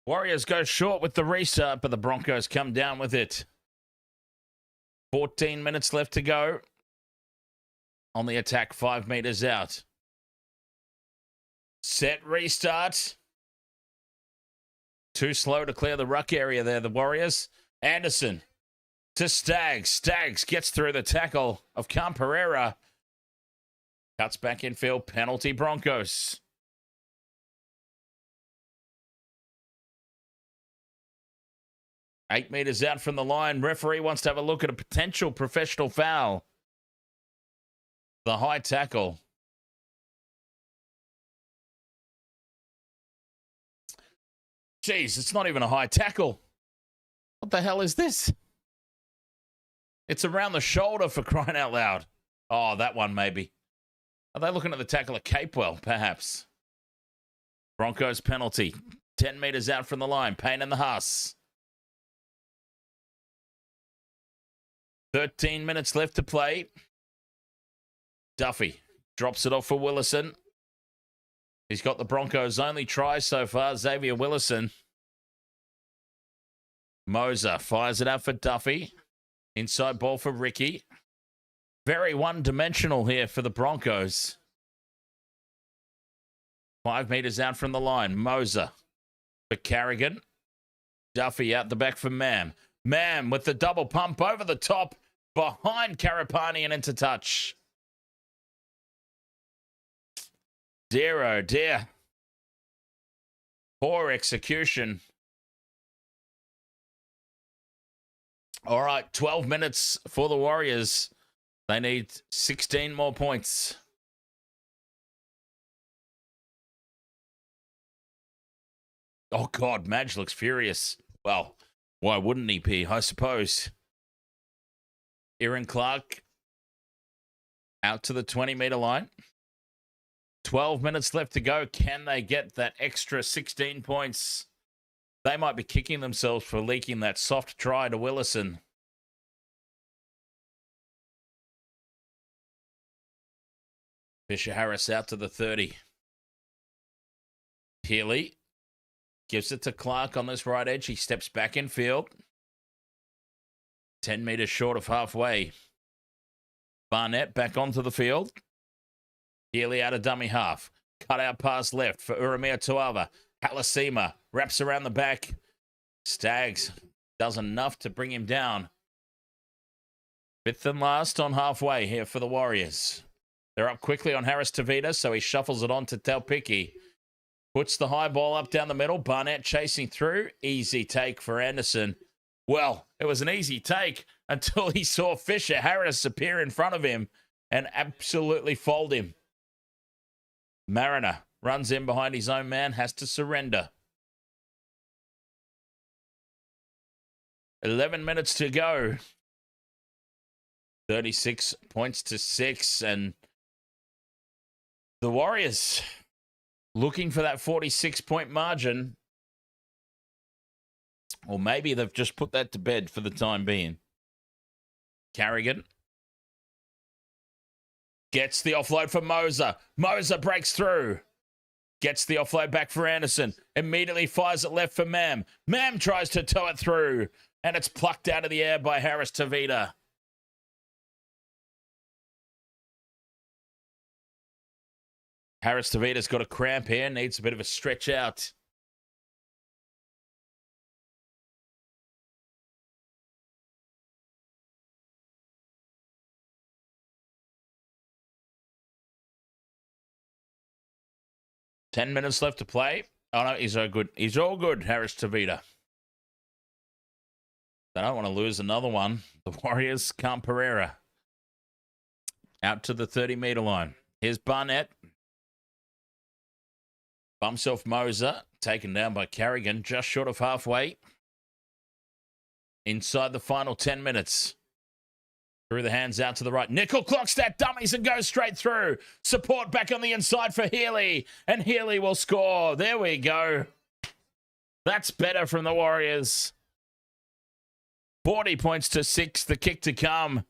Warriors go short with the restart, but the Broncos come down with it. 14 minutes left to go. On the attack, 5 metres out. Set restart. Too slow to clear the ruck area there, the Warriors. Anderson to Stags. Stags gets through the tackle of Cam Pereira. Cuts back in field. Penalty Broncos. Eight metres out from the line. Referee wants to have a look at a potential professional foul. The high tackle. Jeez, it's not even a high tackle. What the hell is this? It's around the shoulder for crying out loud. Oh, that one maybe. Are they looking at the tackle of Capewell, perhaps? Broncos penalty. 10 metres out from the line. Payne and the Haas. 13 minutes left to play. Duffy drops it off for Willison. He's got the Broncos' only try so far, Xavier Willison. Moser fires it out for Duffy. Inside ball for Ricky. Very one-dimensional here for the Broncos. 5 metres out from the line. Moser for Carrigan. Duffy out the back for Mam. Mam with the double pump over the top behind Karapani and into touch. Dear, oh dear. Poor execution. All right, 12 minutes for the Warriors. They need 16 more points. Oh, God, Madge looks furious. Well, why wouldn't he be, I suppose? Aaron Clark out to the 20-meter line. 12 minutes left to go. Can they get that extra 16 points? They might be kicking themselves for leaking that soft try to Willison. Fisher Harris out to the 30. Healy gives it to Clark on this right edge. He steps back in field. 10 meters short of halfway. Barnett back onto the field. Healy out of dummy half. Cut out pass left for Uramia Tuava. Halasima wraps around the back. Staggs does enough to bring him down. Fifth and last on halfway here for the Warriors. They're up quickly on Harris Tavita, so he shuffles it on to Talpicki. Puts the high ball up down the middle. Barnett chasing through. Easy take for Anderson. Well, it was an easy take until he saw Fisher Harris appear in front of him and absolutely fold him. Mariner runs in behind his own man, has to surrender. 11 minutes to go. 36 points to 6, and the Warriors looking for that 46-point margin. Or maybe they've just put that to bed for the time being. Carrigan gets the offload for Moser. Moser breaks through. Gets the offload back for Anderson. Immediately fires it left for Mam. Mam tries to tow it through. And it's plucked out of the air by Harris Tavita. Harris Tavita's got a cramp here. Needs a bit of a stretch out. Ten minutes left to play. Oh, no, he's all good. He's all good, Harris Tavita. They don't want to lose another one. The Warriors, Camp Pereira. Out to the 30-meter line. Here's Barnett. Bumps off Moser. Taken down by Carrigan. Just short of halfway. Inside the final 10 minutes. Through the hands out to the right. Nickel clocks that dummies and goes straight through. Support back on the inside for Healy. And Healy will score. There we go. That's better from the Warriors. 40 points to 6. The kick to come.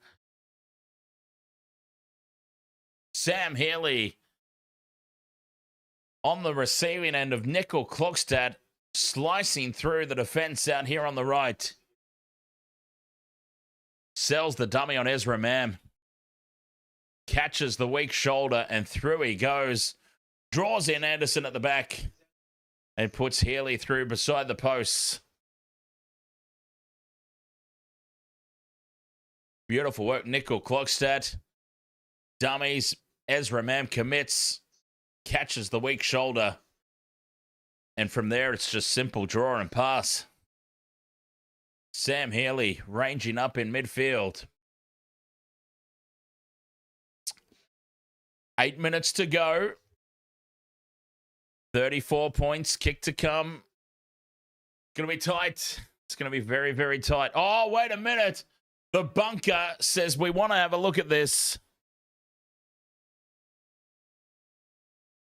Sam Healy on the receiving end of Nickel Klokstad, slicing through the defense out here on the right. Sells the dummy on Ezra Mam. Catches the weak shoulder and through he goes. Draws in Anderson at the back and puts Healy through beside the posts. Beautiful work, Nickel Klokstad. Dummies. Ezra Mam commits. Catches the weak shoulder. And from there, it's just simple draw and pass. Sam Healy ranging up in midfield. 8 minutes to go. 34 points. Kick to come. It's going to be tight. It's going to be very, very tight. Oh, wait a minute. The bunker says we want to have a look at this.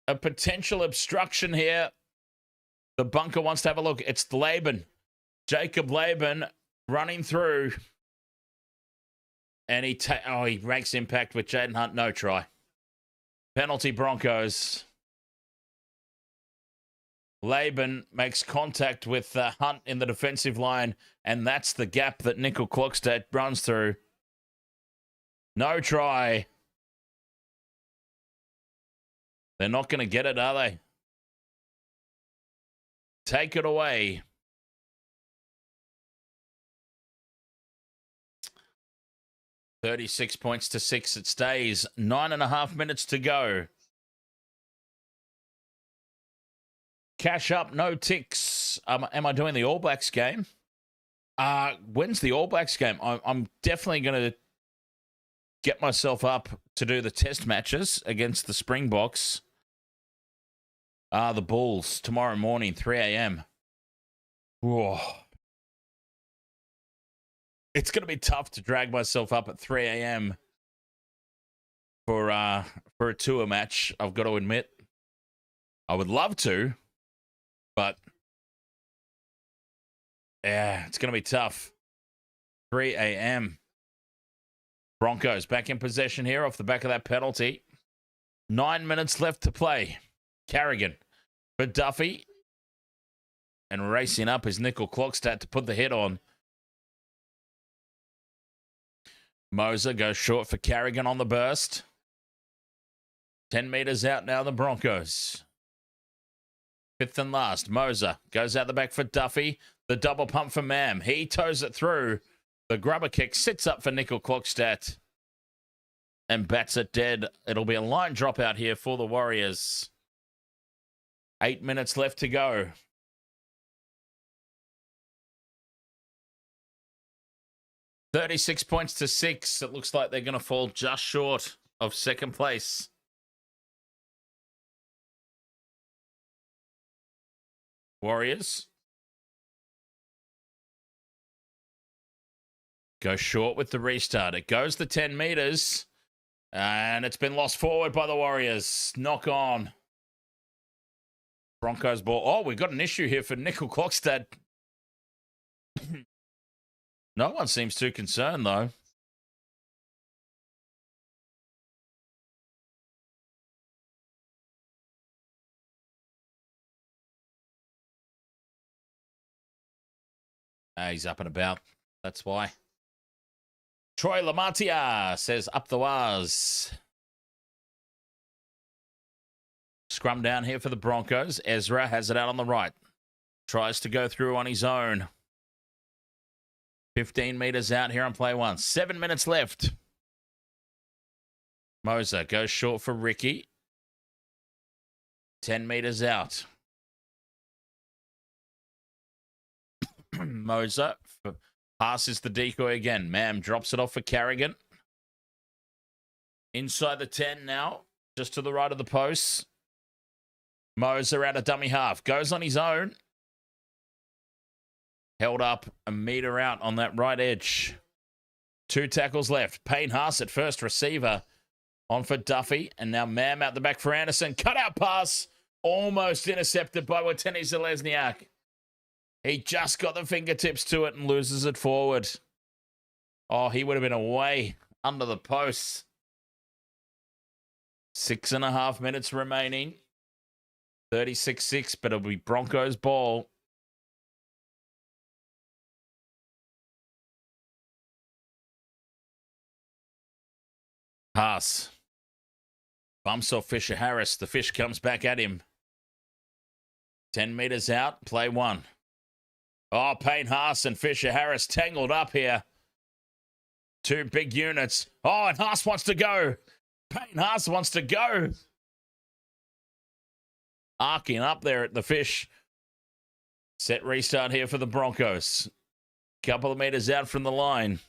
A potential obstruction here. The bunker wants to have a look. It's Laban. Jacob Laban running through. And he makes impact with Jaden Hunt. No try. Penalty Broncos. Laban makes contact with Hunt in the defensive line. And that's the gap that Nickel Klokstad runs through. No try. They're not going to get it, are they? take it away. $36 points to 6. It stays. 9.5 minutes to go. Cash up, no ticks. Am I doing the All Blacks game? When's the All Blacks game? I'm definitely going to get myself up to do the test matches against the Springboks. The Bulls tomorrow morning, 3 a.m. Whoa. It's going to be tough to drag myself up at 3 a.m. for a tour match, I've got to admit. I would love to, but yeah, it's going to be tough. 3 a.m. Broncos back in possession here off the back of that penalty. 9 minutes left to play. Carrigan for Duffy. And racing up is Nickel Clockstat to put the hit on. Moser goes short for Carrigan on the burst. 10 meters out now, the Broncos. Fifth and last, Moser goes out the back for Duffy. The double pump for Mam. He toes it through. The grubber kick sits up for Nickel Clockstat. And bats it dead. It'll be a line dropout here for the Warriors. 8 minutes left to go. $36 points to 6. It looks like they're going to fall just short of second place. Warriors go short with the restart. It goes the 10 meters, and it's been lost forward by the Warriors. Knock on. Broncos ball. Oh, we've got an issue here for Nickel Clockstad. No one seems too concerned, though. He's up and about. That's why. Troy Lamatia says, up the waz. Scrum down here for the Broncos. Ezra has it out on the right. Tries to go through on his own. 15 meters out here on play one. 7 minutes left. Moser goes short for Ricky. 10 meters out. Moser passes the decoy again. Mam drops it off for Carrigan. Inside the 10 now. Just to the right of the posts. Moser out of dummy half. Goes on his own. Held up a meter out on that right edge. 2 tackles left. Payne Haas at first receiver. On for Duffy. And now Mam out the back for Anderson. Cut out pass. Almost intercepted by Watene Zelezniak. He just got the fingertips to it and loses it forward. Oh, he would have been away under the posts. 6.5 minutes remaining. 36-6, but it'll be Broncos ball. Haas. Bumps off Fisher Harris. The fish comes back at him. 10 meters out. Play one. Oh, Payne Haas and Fisher Harris tangled up here. 2 big units. Oh, and Haas wants to go. Payne Haas wants to go. Arcing up there at the fish. Set restart here for the Broncos. Couple of meters out from the line.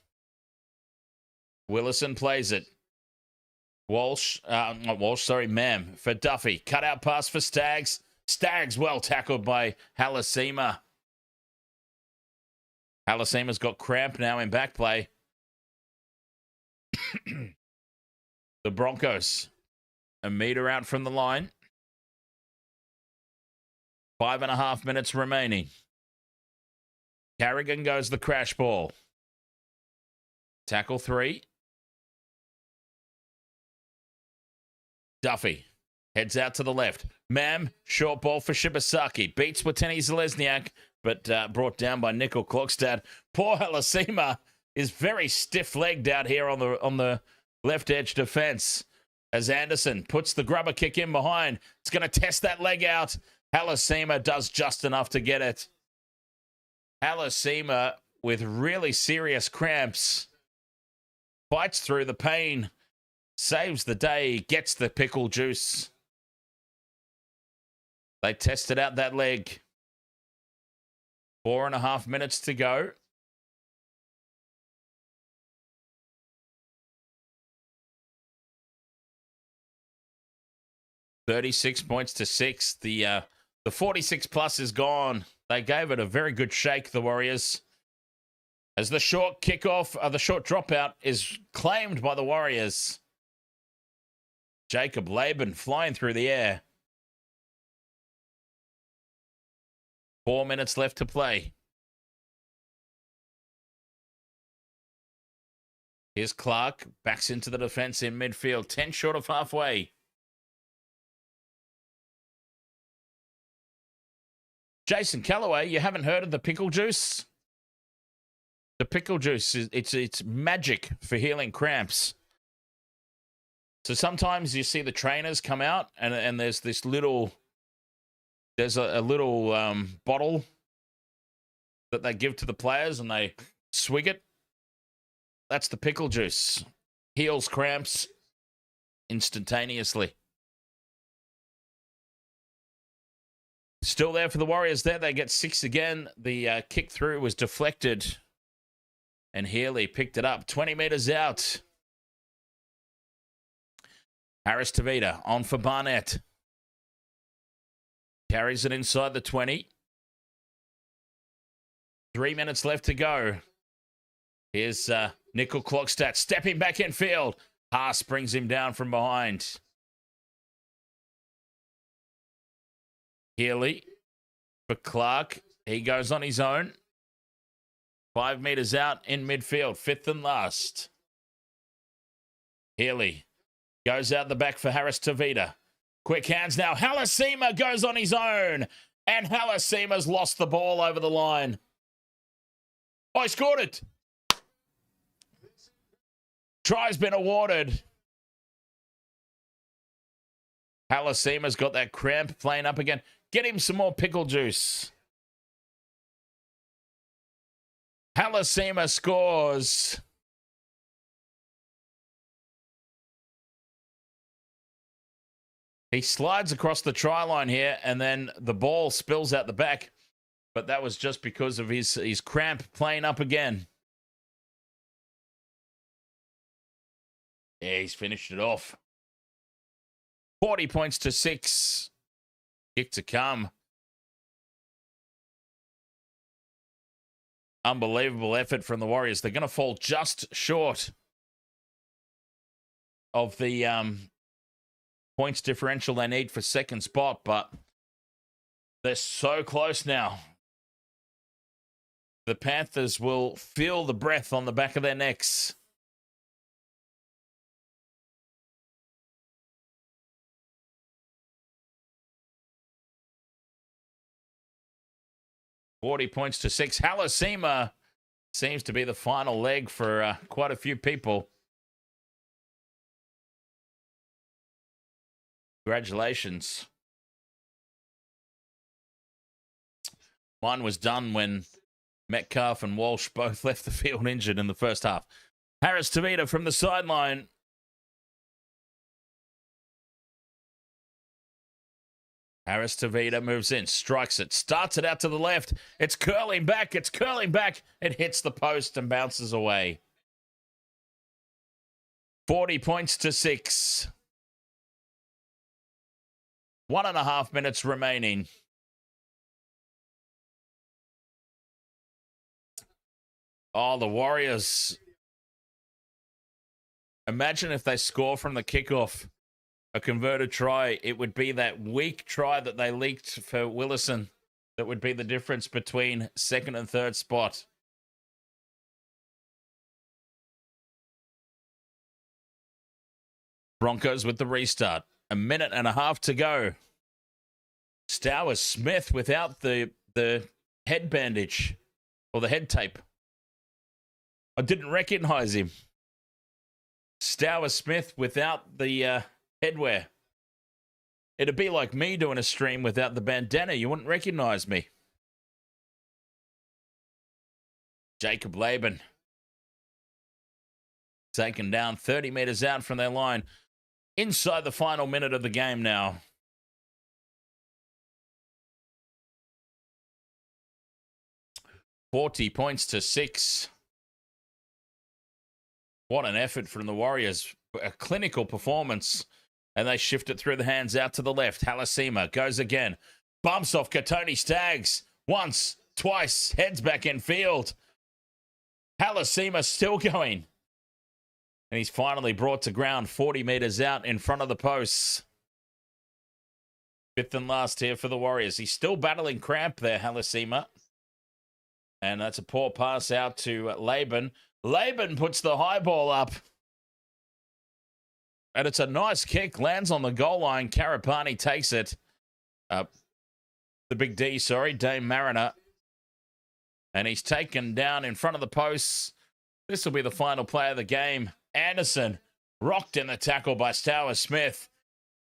Willison plays it. Mam for Duffy. Cut out pass for Staggs. Staggs well tackled by Halasima. Halasima's got cramp now in back play. The Broncos a meter out from the line. 5.5 minutes remaining. Carrigan goes the crash ball. Tackle 3. Duffy heads out to the left. Mam, short ball for Shibasaki. Beats Watene Zelezniak, but brought down by Nickel Clockstad. Poor Halasima is very stiff-legged out here on the left edge defense as Anderson puts the grubber kick in behind. It's going to test that leg out. Halasima does just enough to get it. Halasima with really serious cramps. Fights through the pain. Saves the day. Gets the pickle juice. They tested out that leg. 4.5 minutes to go. $36-6. The 46 plus is gone. They gave it a very good shake, the Warriors. As the short kickoff, the short dropout is claimed by the Warriors. Jacob Laban flying through the air. 4 minutes left to play. Here's Clark. Backs into the defense in midfield. 10 short of halfway. Jason Callaway, you haven't heard of the pickle juice? The pickle juice, it's magic for healing cramps. So sometimes you see the trainers come out and there's this little, there's a little bottle that they give to the players and they swig it. That's the pickle juice. Heals cramps instantaneously. Still there for the Warriors there. They get 6 again. The kick through was deflected. And Healy picked it up. 20 metres out. Harris Tavita on for Barnett. Carries it inside the 20. 3 minutes left to go. Here's Nickel Clockstadt stepping back in field. Haas brings him down from behind. Healy for Clark. He goes on his own. 5 metres out in midfield. 5th and last. Healy goes out the back for Harris Tavita. Quick hands now. Halasima goes on his own. And Halasima's lost the ball over the line. Oh, he scored it. Try's been awarded. Halasima's got that cramp playing up again. Get him some more pickle juice. Halasima scores. He slides across the try line here, and then the ball spills out the back. But that was just because of his cramp playing up again. Yeah, he's finished it off. 40-6. Kick to come. Unbelievable effort from the Warriors. They're going to fall just short of the points differential they need for second spot, but they're so close now. The Panthers will feel the breath on the back of their necks. $40-6. Halasima seems to be the final leg for quite a few people. Congratulations. One was done when Metcalf and Walsh both left the field injured in the first half. Harris Tavita from the sideline. Harris Tavita moves in, strikes it, starts it out to the left. It's curling back. It's curling back. It hits the post and bounces away. 40-6. 1.5 minutes remaining. Oh, the Warriors. Imagine if they score from the kickoff. A converted try, it would be that weak try that they leaked for Willison that would be the difference between second and third spot. Broncos with the restart. 1.5 minutes to go. Stowers Smith without the head bandage or the head tape. I didn't recognize him. Stowers Smith without the headwear. It'd be like me doing a stream without the bandana. You wouldn't recognize me. Jacob Laban taken down 30 meters out from their line. Inside the final minute of the game now. $40 points to 6. What an effort from the Warriors. A clinical performance. And they shift it through the hands out to the left. Halasima goes again. Bumps off Katoni Staggs. Once, twice, heads back in field. Halasima still going. And he's finally brought to ground 40 meters out in front of the posts. Fifth and last here for the Warriors. He's still battling cramp there, Halasima. And that's a poor pass out to Laban. Laban puts the high ball up. And it's a nice kick. Lands on the goal line. Karapani takes it. The big D, Dame Mariner. And he's taken down in front of the posts. This will be the final play of the game. Anderson rocked in the tackle by Stower Smith.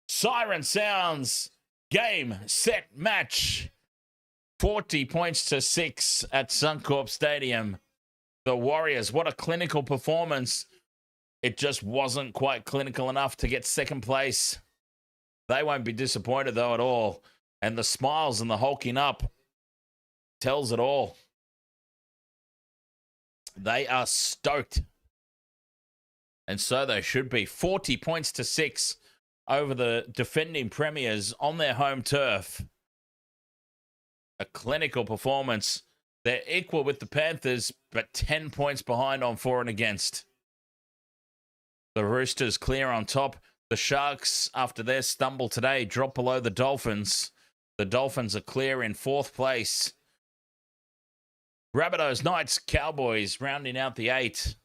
Siren sounds. Game, set, match. 40 points to 6 at Suncorp Stadium. The Warriors, what a clinical performance. It just wasn't quite clinical enough to get second place. They won't be disappointed, though, at all. And the smiles and the hulking up tells it all. They are stoked. And so they should be. 40 points to 6 over the defending premiers on their home turf. A clinical performance. They're equal with the Panthers, but 10 points behind on for and against. The Roosters clear on top. The Sharks, after their stumble today, drop below the Dolphins. The Dolphins are clear in 4th place. Rabbitohs, Knights, Cowboys rounding out the 8.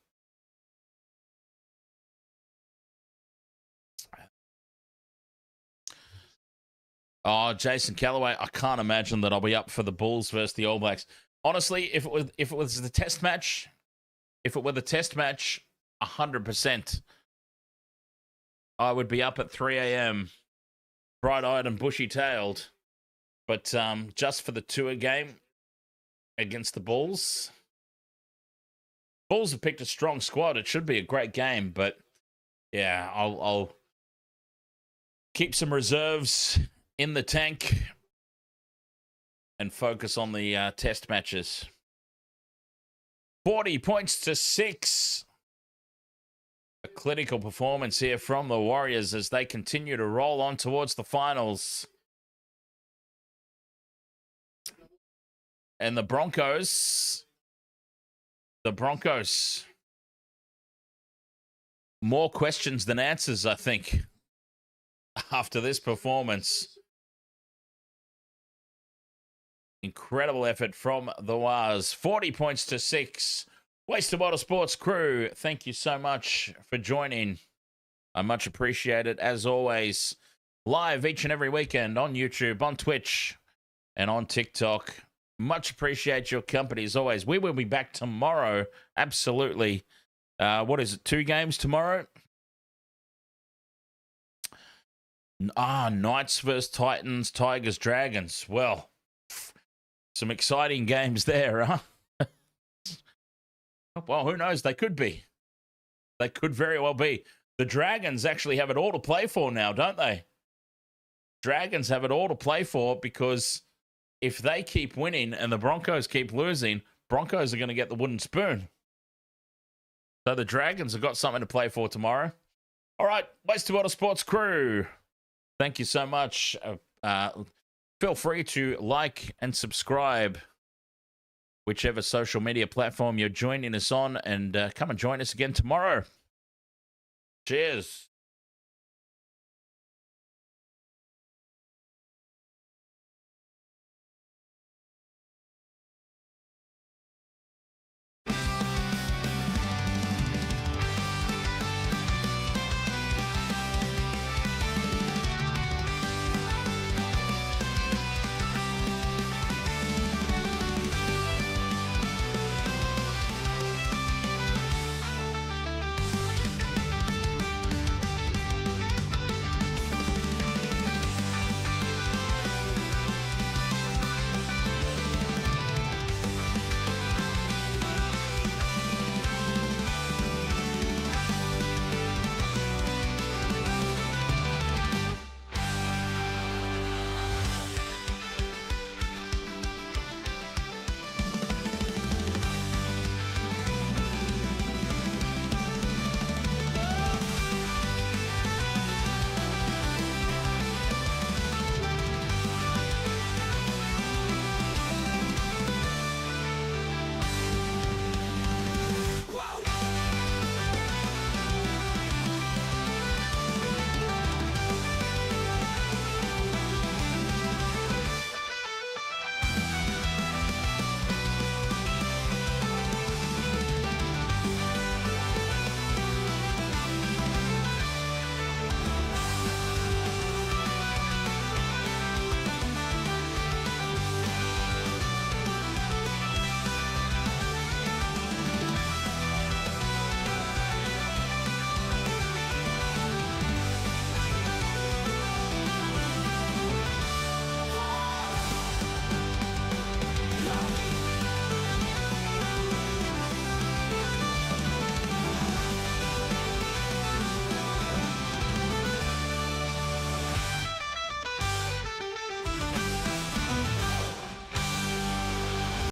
Oh, Jason Callaway, I can't imagine that I'll be up for the Bulls versus the All Blacks. Honestly, if it was the test match, 100%, I would be up at 3 a.m., bright-eyed and bushy-tailed. But just for the tour game against the Bulls, Bulls have picked a strong squad. It should be a great game, but yeah, I'll keep some reserves in the tank and focus on the test matches. 40 points to 6. A clinical performance here from the Warriors as they continue to roll on towards the finals. And the Broncos, more questions than answers, I think, after this performance. Incredible effort from the Waz. 40 points to 6. Wasted Water Sports crew, thank you so much for joining. I much appreciate it, as always. Live each and every weekend on YouTube, on Twitch, and on TikTok. Much appreciate your company, as always. We will be back tomorrow, absolutely. What is it, 2 games tomorrow? Knights versus Titans, Tigers, Dragons. Well, some exciting games there, huh? Well, who knows? They could be. They could very well be. The Dragons actually have it all to play for now, don't they? Dragons have it all to play for because if they keep winning and the Broncos keep losing, Broncos are going to get the wooden spoon. So the Dragons have got something to play for tomorrow. All right, Wasted Water Sports crew, thank you so much. Feel free to like and subscribe, whichever social media platform you're joining us on, and come and join us again tomorrow. Cheers.